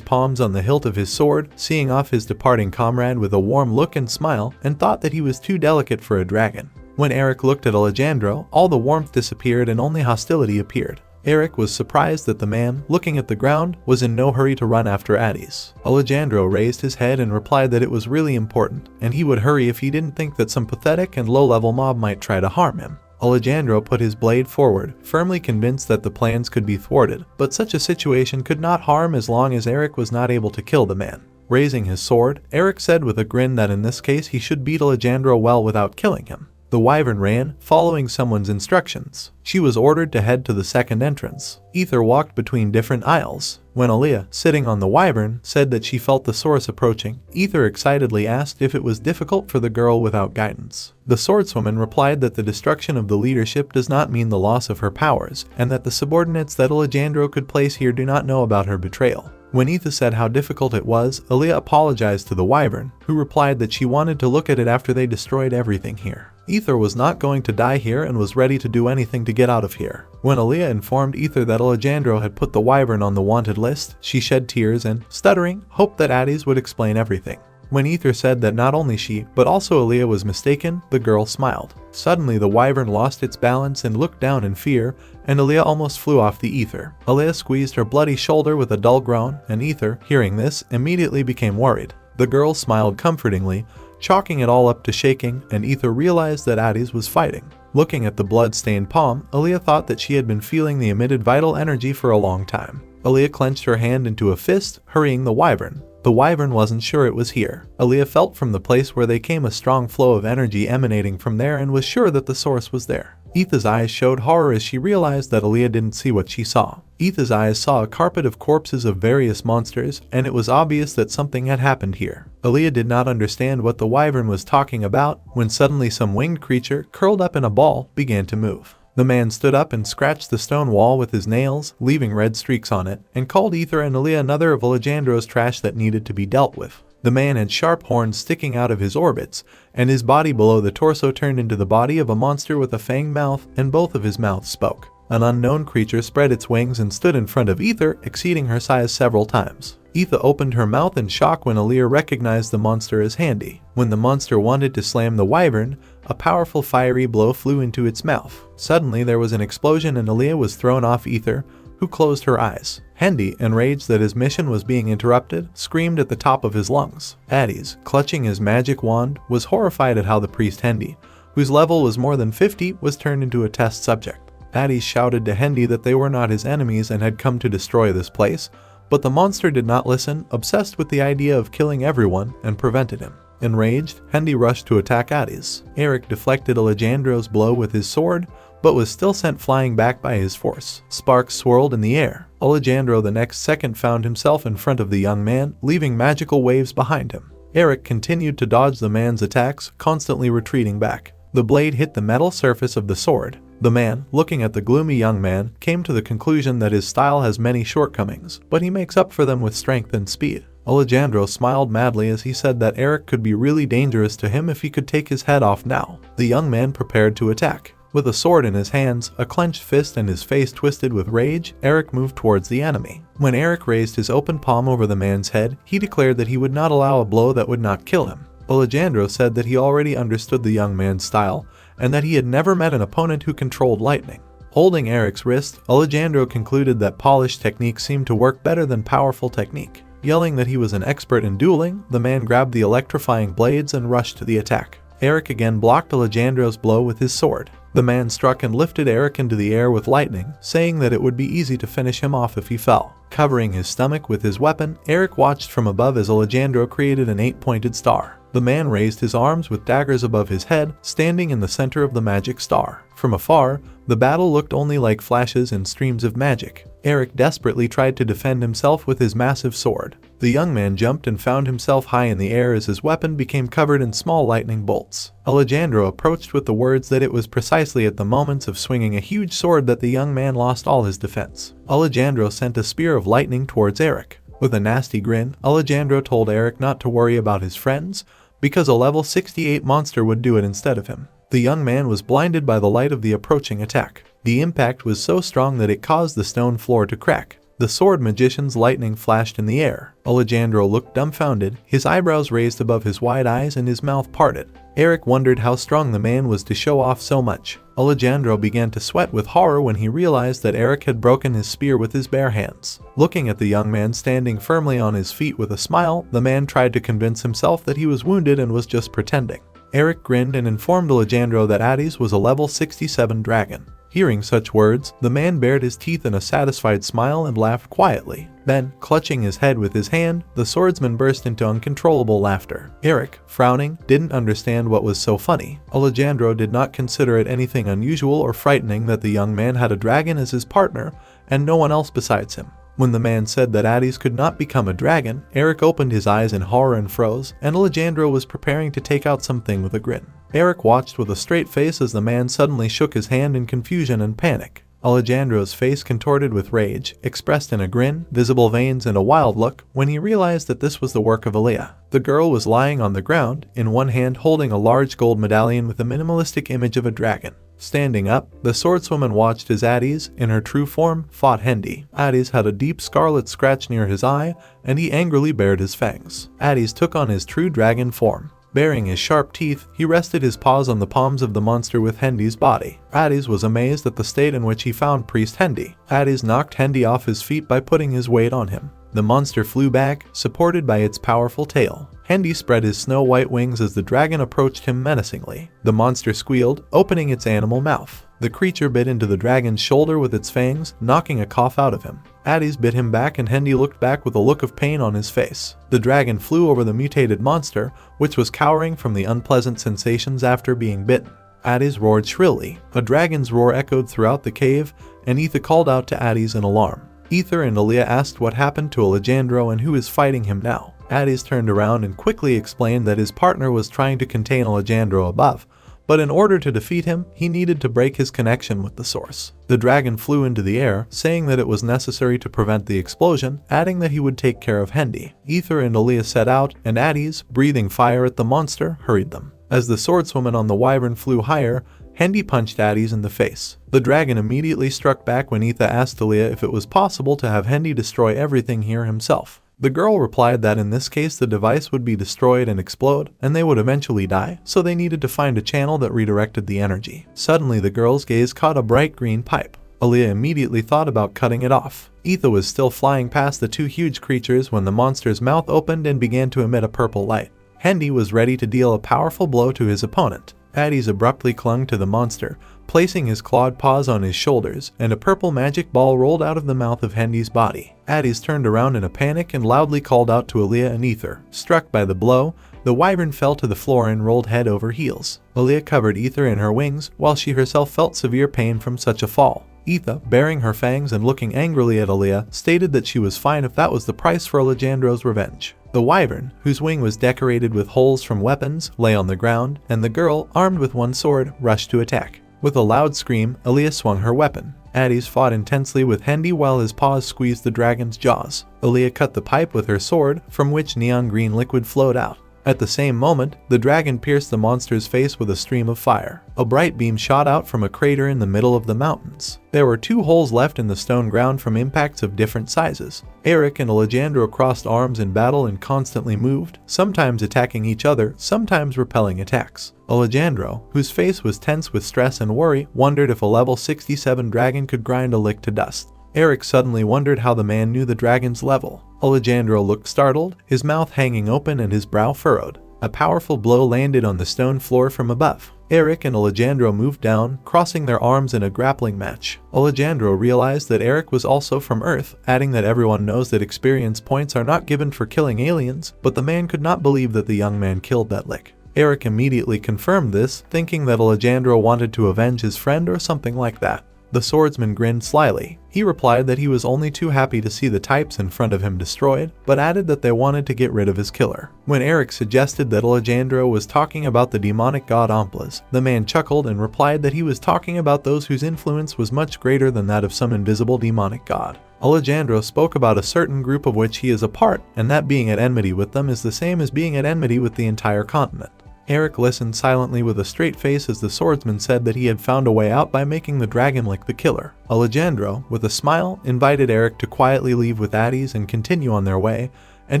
palms on the hilt of his sword, seeing off his departing comrade with a warm look and smile, and thought that he was too delicate for a dragon. When Eric looked at Alejandro, all the warmth disappeared and only hostility appeared. Eric was surprised that the man, looking at the ground, was in no hurry to run after Addis. Alejandro raised his head and replied that it was really important, and he would hurry if he didn't think that some pathetic and low-level mob might try to harm him. Alejandro put his blade forward, firmly convinced that the plans could be thwarted, but such a situation could not harm as long as Eric was not able to kill the man. Raising his sword, Eric said with a grin that in this case he should beat Alejandro well without killing him. The wyvern ran, following someone's instructions. She was ordered to head to the second entrance. Ether walked between different aisles. When Aaliyah, sitting on the wyvern, said that she felt the source approaching, Ether excitedly asked if it was difficult for the girl without guidance. The swordswoman replied that the destruction of the leadership does not mean the loss of her powers, and that the subordinates that Alejandro could place here do not know about her betrayal. When Ether said how difficult it was, Aaliyah apologized to the wyvern, who replied that she wanted to look at it after they destroyed everything here. Ether was not going to die here and was ready to do anything to get out of here. When Aaliyah informed Ether that Alejandro had put the wyvern on the wanted list, she shed tears and, stuttering, hoped that Addis would explain everything. When Ether said that not only she, but also Aaliyah was mistaken, the girl smiled. Suddenly the wyvern lost its balance and looked down in fear, and Aaliyah almost flew off the Ether. Aaliyah squeezed her bloody shoulder with a dull groan, and Ether, hearing this, immediately became worried. The girl smiled comfortingly, chalking it all up to shaking, and Ether realized that Addis was fighting. Looking at the blood-stained palm, Aaliyah thought that she had been feeling the emitted vital energy for a long time. Aaliyah clenched her hand into a fist, hurrying the wyvern. The wyvern wasn't sure it was here. Aaliyah felt from the place where they came a strong flow of energy emanating from there and was sure that the source was there. Etha's eyes showed horror as she realized that Aaliyah didn't see what she saw. Etha's eyes saw a carpet of corpses of various monsters, and it was obvious that something had happened here. Aaliyah did not understand what the wyvern was talking about when suddenly some winged creature, curled up in a ball, began to move. The man stood up and scratched the stone wall with his nails, leaving red streaks on it, and called Ether and Aaliyah another of Alejandro's trash that needed to be dealt with. The man had sharp horns sticking out of his orbits, and his body below the torso turned into the body of a monster with a fanged mouth, and both of his mouths spoke. An unknown creature spread its wings and stood in front of Ether, exceeding her size several times. Ether opened her mouth in shock when Aaliyah recognized the monster as Handy. When the monster wanted to slam the wyvern, a powerful fiery blow flew into its mouth. Suddenly there was an explosion and Aaliyah was thrown off Ether, who closed her eyes. Handy, enraged that his mission was being interrupted, screamed at the top of his lungs. Addis, clutching his magic wand, was horrified at how the priest Handy, whose level was more than 50, was turned into a test subject. Addis shouted to Handy that they were not his enemies and had come to destroy this place, but the monster did not listen, obsessed with the idea of killing everyone, and prevented him. Enraged, Hendy rushed to attack Addis. Eric deflected Alejandro's blow with his sword, but was still sent flying back by his force. Sparks swirled in the air. Alejandro the next second found himself in front of the young man, leaving magical waves behind him. Eric continued to dodge the man's attacks, constantly retreating back. The blade hit the metal surface of the sword. The man, looking at the gloomy young man, came to the conclusion that his style has many shortcomings, but he makes up for them with strength and speed. Alejandro smiled madly as he said that Eric could be really dangerous to him if he could take his head off now. The young man prepared to attack. With a sword in his hands, a clenched fist and his face twisted with rage, Eric moved towards the enemy. When Eric raised his open palm over the man's head, he declared that he would not allow a blow that would not kill him. Alejandro said that he already understood the young man's style, and that he had never met an opponent who controlled lightning. Holding Eric's wrist, Alejandro concluded that polished technique seemed to work better than powerful technique. Yelling that he was an expert in dueling, the man grabbed the electrifying blades and rushed to the attack. Eric again blocked Alejandro's blow with his sword. The man struck and lifted Eric into the air with lightning, saying that it would be easy to finish him off if he fell. Covering his stomach with his weapon, Eric watched from above as Alejandro created an 8-pointed star. The man raised his arms with daggers above his head, standing in the center of the magic star. From afar, the battle looked only like flashes and streams of magic. Eric desperately tried to defend himself with his massive sword. The young man jumped and found himself high in the air as his weapon became covered in small lightning bolts. Alejandro approached with the words that it was precisely at the moments of swinging a huge sword that the young man lost all his defense. Alejandro sent a spear of lightning towards Eric. With a nasty grin, Alejandro told Eric not to worry about his friends, because a level 68 monster would do it instead of him. The young man was blinded by the light of the approaching attack. The impact was so strong that it caused the stone floor to crack. The sword magician's lightning flashed in the air. Alejandro looked dumbfounded, his eyebrows raised above his wide eyes and his mouth parted. Eric wondered how strong the man was to show off so much. Alejandro began to sweat with horror when he realized that Eric had broken his spear with his bare hands. Looking at the young man standing firmly on his feet with a smile, the man tried to convince himself that he was wounded and was just pretending. Eric grinned and informed Alejandro that Addis was a level 67 dragon. Hearing such words, the man bared his teeth in a satisfied smile and laughed quietly. Then, clutching his head with his hand, the swordsman burst into uncontrollable laughter. Eric, frowning, didn't understand what was so funny. Alejandro did not consider it anything unusual or frightening that the young man had a dragon as his partner, and no one else besides him. When the man said that Addis could not become a dragon, Eric opened his eyes in horror and froze, and Alejandro was preparing to take out something with a grin. Eric watched with a straight face as the man suddenly shook his hand in confusion and panic. Alejandro's face contorted with rage, expressed in a grin, visible veins, and a wild look, when he realized that this was the work of Aaliyah. The girl was lying on the ground, in one hand holding a large gold medallion with a minimalistic image of a dragon. Standing up, the swordswoman watched as Addis, in her true form, fought Hendy. Addis had a deep scarlet scratch near his eye, and he angrily bared his fangs. Addis took on his true dragon form. Baring his sharp teeth, he rested his paws on the palms of the monster with Hendy's body. Addis was amazed at the state in which he found Priest Hendy. Addis knocked Hendy off his feet by putting his weight on him. The monster flew back, supported by its powerful tail. Hendy spread his snow-white wings as the dragon approached him menacingly. The monster squealed, opening its animal mouth. The creature bit into the dragon's shoulder with its fangs, knocking a cough out of him. Addis bit him back and Hendy looked back with a look of pain on his face. The dragon flew over the mutated monster, which was cowering from the unpleasant sensations after being bitten. Addis roared shrilly. A dragon's roar echoed throughout the cave, and Ether called out to Addis in alarm. Ether and Aaliyah asked what happened to Alejandro and who is fighting him now. Addis turned around and quickly explained that his partner was trying to contain Alejandro above, but in order to defeat him, he needed to break his connection with the source. The dragon flew into the air, saying that it was necessary to prevent the explosion, adding that he would take care of Hendy. Ether and Aaliyah set out, and Addis, breathing fire at the monster, hurried them. As the swordswoman on the wyvern flew higher, Hendy punched Addis in the face. The dragon immediately struck back when Ether asked Aaliyah if it was possible to have Hendy destroy everything here himself. The girl replied that in this case the device would be destroyed and explode, and they would eventually die, so they needed to find a channel that redirected the energy. Suddenly the girl's gaze caught a bright green pipe. Aaliyah immediately thought about cutting it off. Ether was still flying past the two huge creatures when the monster's mouth opened and began to emit a purple light. Hendy was ready to deal a powerful blow to his opponent. Addis abruptly clung to the monster, placing his clawed paws on his shoulders, and a purple magic ball rolled out of the mouth of Hendy's body. Addis turned around in a panic and loudly called out to Aaliyah and Ether. Struck by the blow, The wyvern fell to the floor and rolled head over heels. Aaliyah covered Ether in her wings, while she herself felt severe pain from such a fall. Etha, baring her fangs and looking angrily at Aaliyah, stated that she was fine if that was the price for Alejandro's revenge. The wyvern, whose wing was decorated with holes from weapons, lay on the ground, and the girl, armed with one sword, rushed to attack. With a loud scream, Aaliyah swung her weapon. Addis fought intensely with Hendy while his paws squeezed the dragon's jaws. Aaliyah cut the pipe with her sword, from which neon green liquid flowed out. At the same moment, the dragon pierced the monster's face with a stream of fire. A bright beam shot out from a crater in the middle of the mountains. There were 2 holes left in the stone ground from impacts of different sizes. Eric and Alejandro crossed arms in battle and constantly moved, sometimes attacking each other, sometimes repelling attacks. Alejandro, whose face was tense with stress and worry, wondered if a level 67 dragon could grind a lick to dust. Eric suddenly wondered how the man knew the dragon's level. Alejandro looked startled, his mouth hanging open and his brow furrowed. A powerful blow landed on the stone floor from above. Eric and Alejandro moved down, crossing their arms in a grappling match. Alejandro realized that Eric was also from Earth, adding that everyone knows that experience points are not given for killing aliens, but the man could not believe that the young man killed that lick. Eric immediately confirmed this, thinking that Alejandro wanted to avenge his friend or something like that. The swordsman grinned slyly. He replied that he was only too happy to see the types in front of him destroyed, but added that they wanted to get rid of his killer. When Eric suggested that Alejandro was talking about the demonic god Amplas, the man chuckled and replied that he was talking about those whose influence was much greater than that of some invisible demonic god. Alejandro spoke about a certain group of which he is a part, and that being at enmity with them is the same as being at enmity with the entire continent. Eric listened silently with a straight face as the swordsman said that he had found a way out by making the dragon lick the killer. Alejandro, with a smile, invited Eric to quietly leave with Addis and continue on their way, and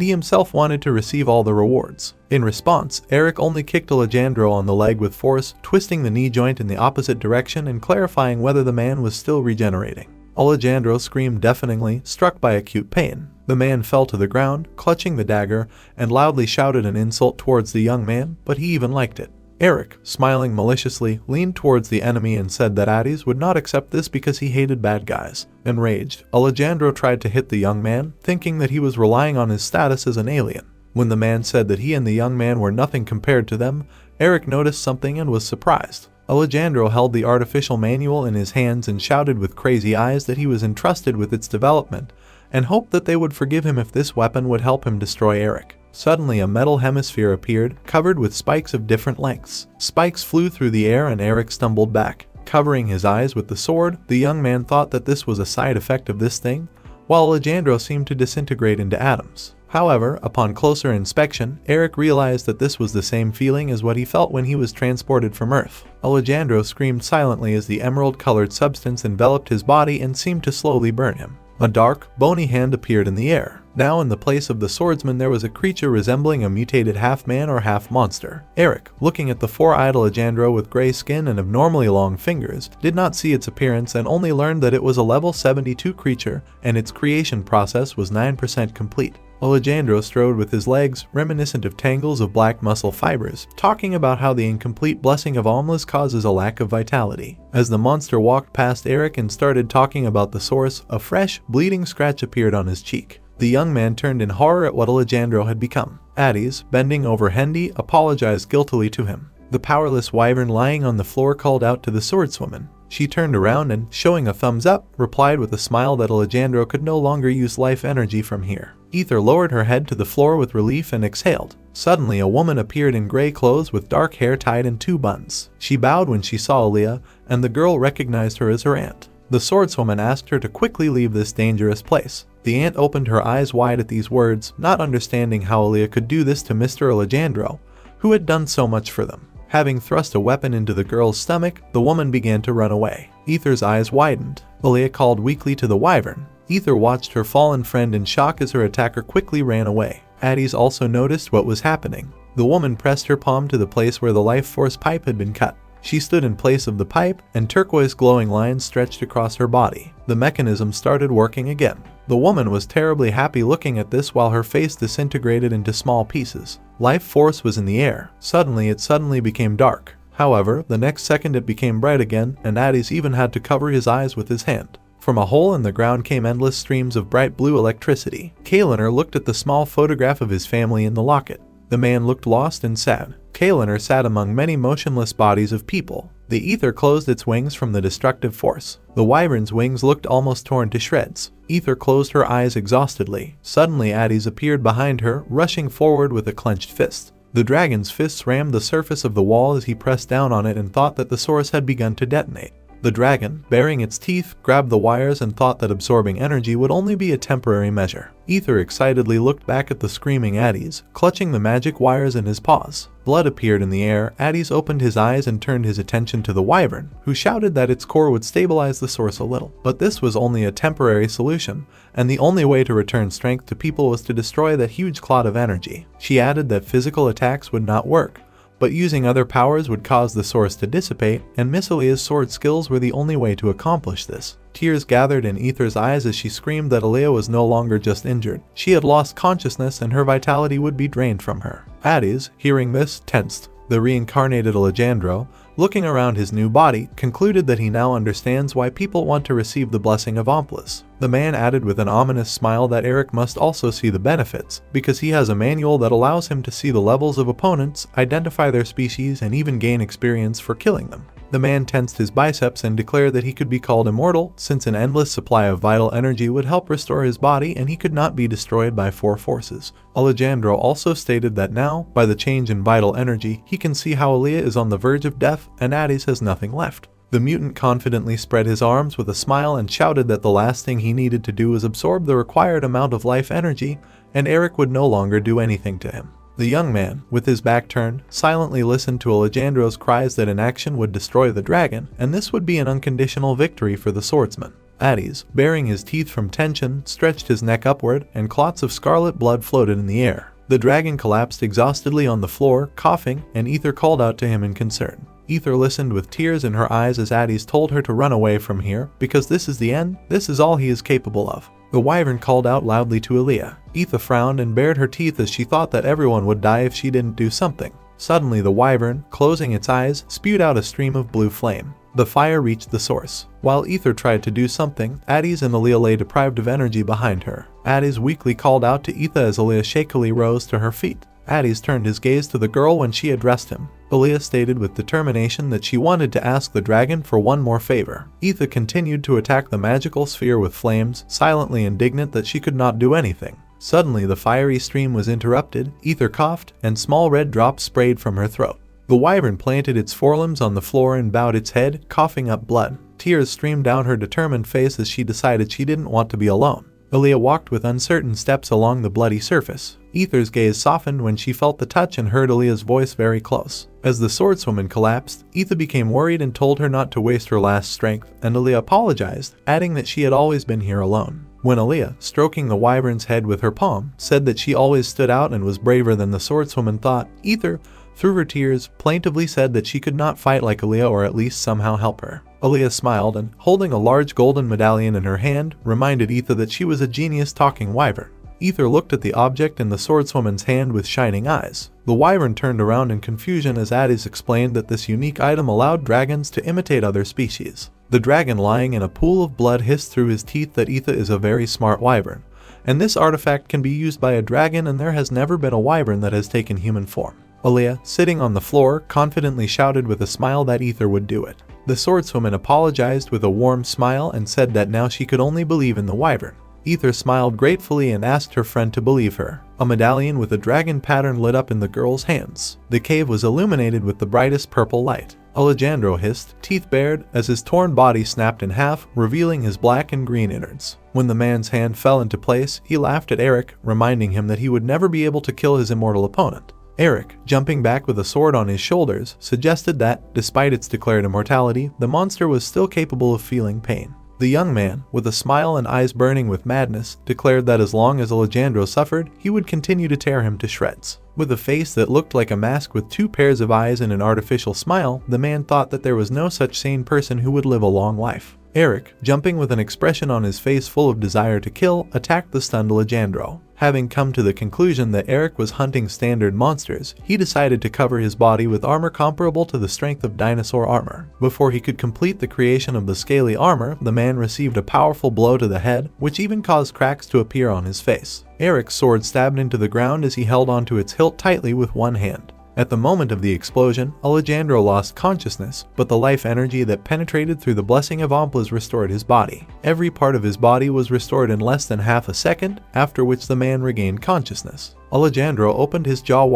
he himself wanted to receive all the rewards. In response, Eric only kicked Alejandro on the leg with force, twisting the knee joint in the opposite direction and clarifying whether the man was still regenerating. Alejandro screamed deafeningly, struck by acute pain. The man fell to the ground, clutching the dagger, and loudly shouted an insult towards the young man, but he even liked it. Eric, smiling maliciously, leaned towards the enemy and said that Addis would not accept this because he hated bad guys. Enraged, Alejandro tried to hit the young man, thinking that he was relying on his status as an alien. When the man said that he and the young man were nothing compared to them, Eric noticed something and was surprised. Alejandro held the artificial manual in his hands and shouted with crazy eyes that he was entrusted with its development, and hoped that they would forgive him if this weapon would help him destroy Eric. Suddenly a metal hemisphere appeared, covered with spikes of different lengths. Spikes flew through the air and Eric stumbled back. Covering his eyes with the sword, the young man thought that this was a side effect of this thing, while Alejandro seemed to disintegrate into atoms. However, upon closer inspection, Eric realized that this was the same feeling as what he felt when he was transported from Earth. Alejandro screamed silently as the emerald-colored substance enveloped his body and seemed to slowly burn him. A dark, bony hand appeared in the air. Now in the place of the swordsman there was a creature resembling a mutated half-man or half-monster. Eric, looking at the four-eyed Alejandro with gray skin and abnormally long fingers, did not see its appearance and only learned that it was a level 72 creature and its creation process was 9% complete. Alejandro strode with his legs, reminiscent of tangles of black muscle fibers, talking about how the incomplete blessing of Amlas causes a lack of vitality. As the monster walked past Eric and started talking about the source, a fresh, bleeding scratch appeared on his cheek. The young man turned in horror at what Alejandro had become. Addis, bending over Hendy, apologized guiltily to him. The powerless wyvern lying on the floor called out to the swordswoman. She turned around and, showing a thumbs up, replied with a smile that Alejandro could no longer use life energy from here. Ether lowered her head to the floor with relief and exhaled. Suddenly a woman appeared in gray clothes with dark hair tied in two buns. She bowed when she saw Aaliyah, and the girl recognized her as her aunt. The swordswoman asked her to quickly leave this dangerous place. The aunt opened her eyes wide at these words, not understanding how Aaliyah could do this to Mr. Alejandro, who had done so much for them. Having thrust a weapon into the girl's stomach, the woman began to run away. Ether's eyes widened. Aaliyah called weakly to the wyvern. Ether watched her fallen friend in shock as her attacker quickly ran away. Addis also noticed what was happening. The woman pressed her palm to the place where the life force pipe had been cut. She stood in place of the pipe, and turquoise glowing lines stretched across her body. The mechanism started working again. The woman was terribly happy looking at this while her face disintegrated into small pieces. Life force was in the air. It became dark. However, the next second it became bright again, and Addis even had to cover his eyes with his hand. From a hole in the ground came endless streams of bright blue electricity. Kaliner looked at the small photograph of his family in the locket. The man looked lost and sad. Kalinor sat among many motionless bodies of people. The ether closed its wings from the destructive force. The wyvern's wings looked almost torn to shreds. Ether closed her eyes exhaustedly. Suddenly Addis appeared behind her, rushing forward with a clenched fist. The dragon's fists rammed the surface of the wall as he pressed down on it and thought that the source had begun to detonate. The dragon, baring its teeth, grabbed the wires and thought that absorbing energy would only be a temporary measure. Ether excitedly looked back at the screaming Addis, clutching the magic wires in his paws. Blood appeared in the air. Addis opened his eyes and turned his attention to the wyvern, who shouted that its core would stabilize the source a little. But this was only a temporary solution, and the only way to return strength to people was to destroy that huge clot of energy. She added that physical attacks would not work, but using other powers would cause the source to dissipate, and Miss Alea's sword skills were the only way to accomplish this. Tears gathered in Ether's eyes as she screamed that Alea was no longer just injured. She had lost consciousness and her vitality would be drained from her. Addis, hearing this, tensed. The reincarnated Alejandro, looking around his new body, concluded that he now understands why people want to receive the blessing of Omplis. The man added with an ominous smile that Eric must also see the benefits, because he has a manual that allows him to see the levels of opponents, identify their species, and even gain experience for killing them. The man tensed his biceps and declared that he could be called immortal, since an endless supply of vital energy would help restore his body and he could not be destroyed by four forces. Alejandro also stated that now, by the change in vital energy, he can see how Alea is on the verge of death and Addis has nothing left. The mutant confidently spread his arms with a smile and shouted that the last thing he needed to do was absorb the required amount of life energy, and Eric would no longer do anything to him. The young man, with his back turned, silently listened to Alejandro's cries that inaction would destroy the dragon, and this would be an unconditional victory for the swordsman. Addis, baring his teeth from tension, stretched his neck upward, and clots of scarlet blood floated in the air. The dragon collapsed exhaustedly on the floor, coughing, and Ether called out to him in concern. Ether listened with tears in her eyes as Addis told her to run away from here, because this is the end, this is all he is capable of. The wyvern called out loudly to Alea. Ether frowned and bared her teeth as she thought that everyone would die if she didn't do something. Suddenly the wyvern, closing its eyes, spewed out a stream of blue flame. The fire reached the source. While Ether tried to do something, Addis and Alea lay deprived of energy behind her. Addis weakly called out to Ether as Alea shakily rose to her feet. Addis turned his gaze to the girl when she addressed him. Alea stated with determination that she wanted to ask the dragon for one more favor. Ether continued to attack the magical sphere with flames, silently indignant that she could not do anything. Suddenly the fiery stream was interrupted, Ether coughed, and small red drops sprayed from her throat. The wyvern planted its forelimbs on the floor and bowed its head, coughing up blood. Tears streamed down her determined face as she decided she didn't want to be alone. Alea walked with uncertain steps along the bloody surface. Ether's gaze softened when she felt the touch and heard Alea's voice very close. As the swordswoman collapsed, Ether became worried and told her not to waste her last strength, and Alea apologized, adding that she had always been here alone. When Alea, stroking the wyvern's head with her palm, said that she always stood out and was braver than the swordswoman thought, Ether, through her tears, plaintively said that she could not fight like Alea or at least somehow help her. Alea smiled and, holding a large golden medallion in her hand, reminded Ether that she was a genius talking wyvern. Ether looked at the object in the swordswoman's hand with shining eyes. The wyvern turned around in confusion as Addis explained that this unique item allowed dragons to imitate other species. The dragon lying in a pool of blood hissed through his teeth that Ether is a very smart wyvern, and this artifact can be used by a dragon and there has never been a wyvern that has taken human form. Alea, sitting on the floor, confidently shouted with a smile that Ether would do it. The swordswoman apologized with a warm smile and said that now she could only believe in the wyvern. Ether smiled gratefully and asked her friend to believe her. A medallion with a dragon pattern lit up in the girl's hands. The cave was illuminated with the brightest purple light. Alejandro hissed, teeth bared, as his torn body snapped in half, revealing his black and green innards. When the man's hand fell into place, he laughed at Eric, reminding him that he would never be able to kill his immortal opponent. Eric, jumping back with a sword on his shoulders, suggested that, despite its declared immortality, the monster was still capable of feeling pain. The young man, with a smile and eyes burning with madness, declared that as long as Alejandro suffered, he would continue to tear him to shreds. With a face that looked like a mask with two pairs of eyes and an artificial smile, the man thought that there was no such sane person who would live a long life. Eric, jumping with an expression on his face full of desire to kill, attacked the stunned Alejandro. Having come to the conclusion that Eric was hunting standard monsters, he decided to cover his body with armor comparable to the strength of dinosaur armor. Before he could complete the creation of the scaly armor, the man received a powerful blow to the head, which even caused cracks to appear on his face. Eric's sword stabbed into the ground as he held onto its hilt tightly with one hand. At the moment of the explosion, Alejandro lost consciousness, but the life energy that penetrated through the blessing of Omplas restored his body. Every part of his body was restored in less than half a second, after which the man regained consciousness. Alejandro opened his jaw wide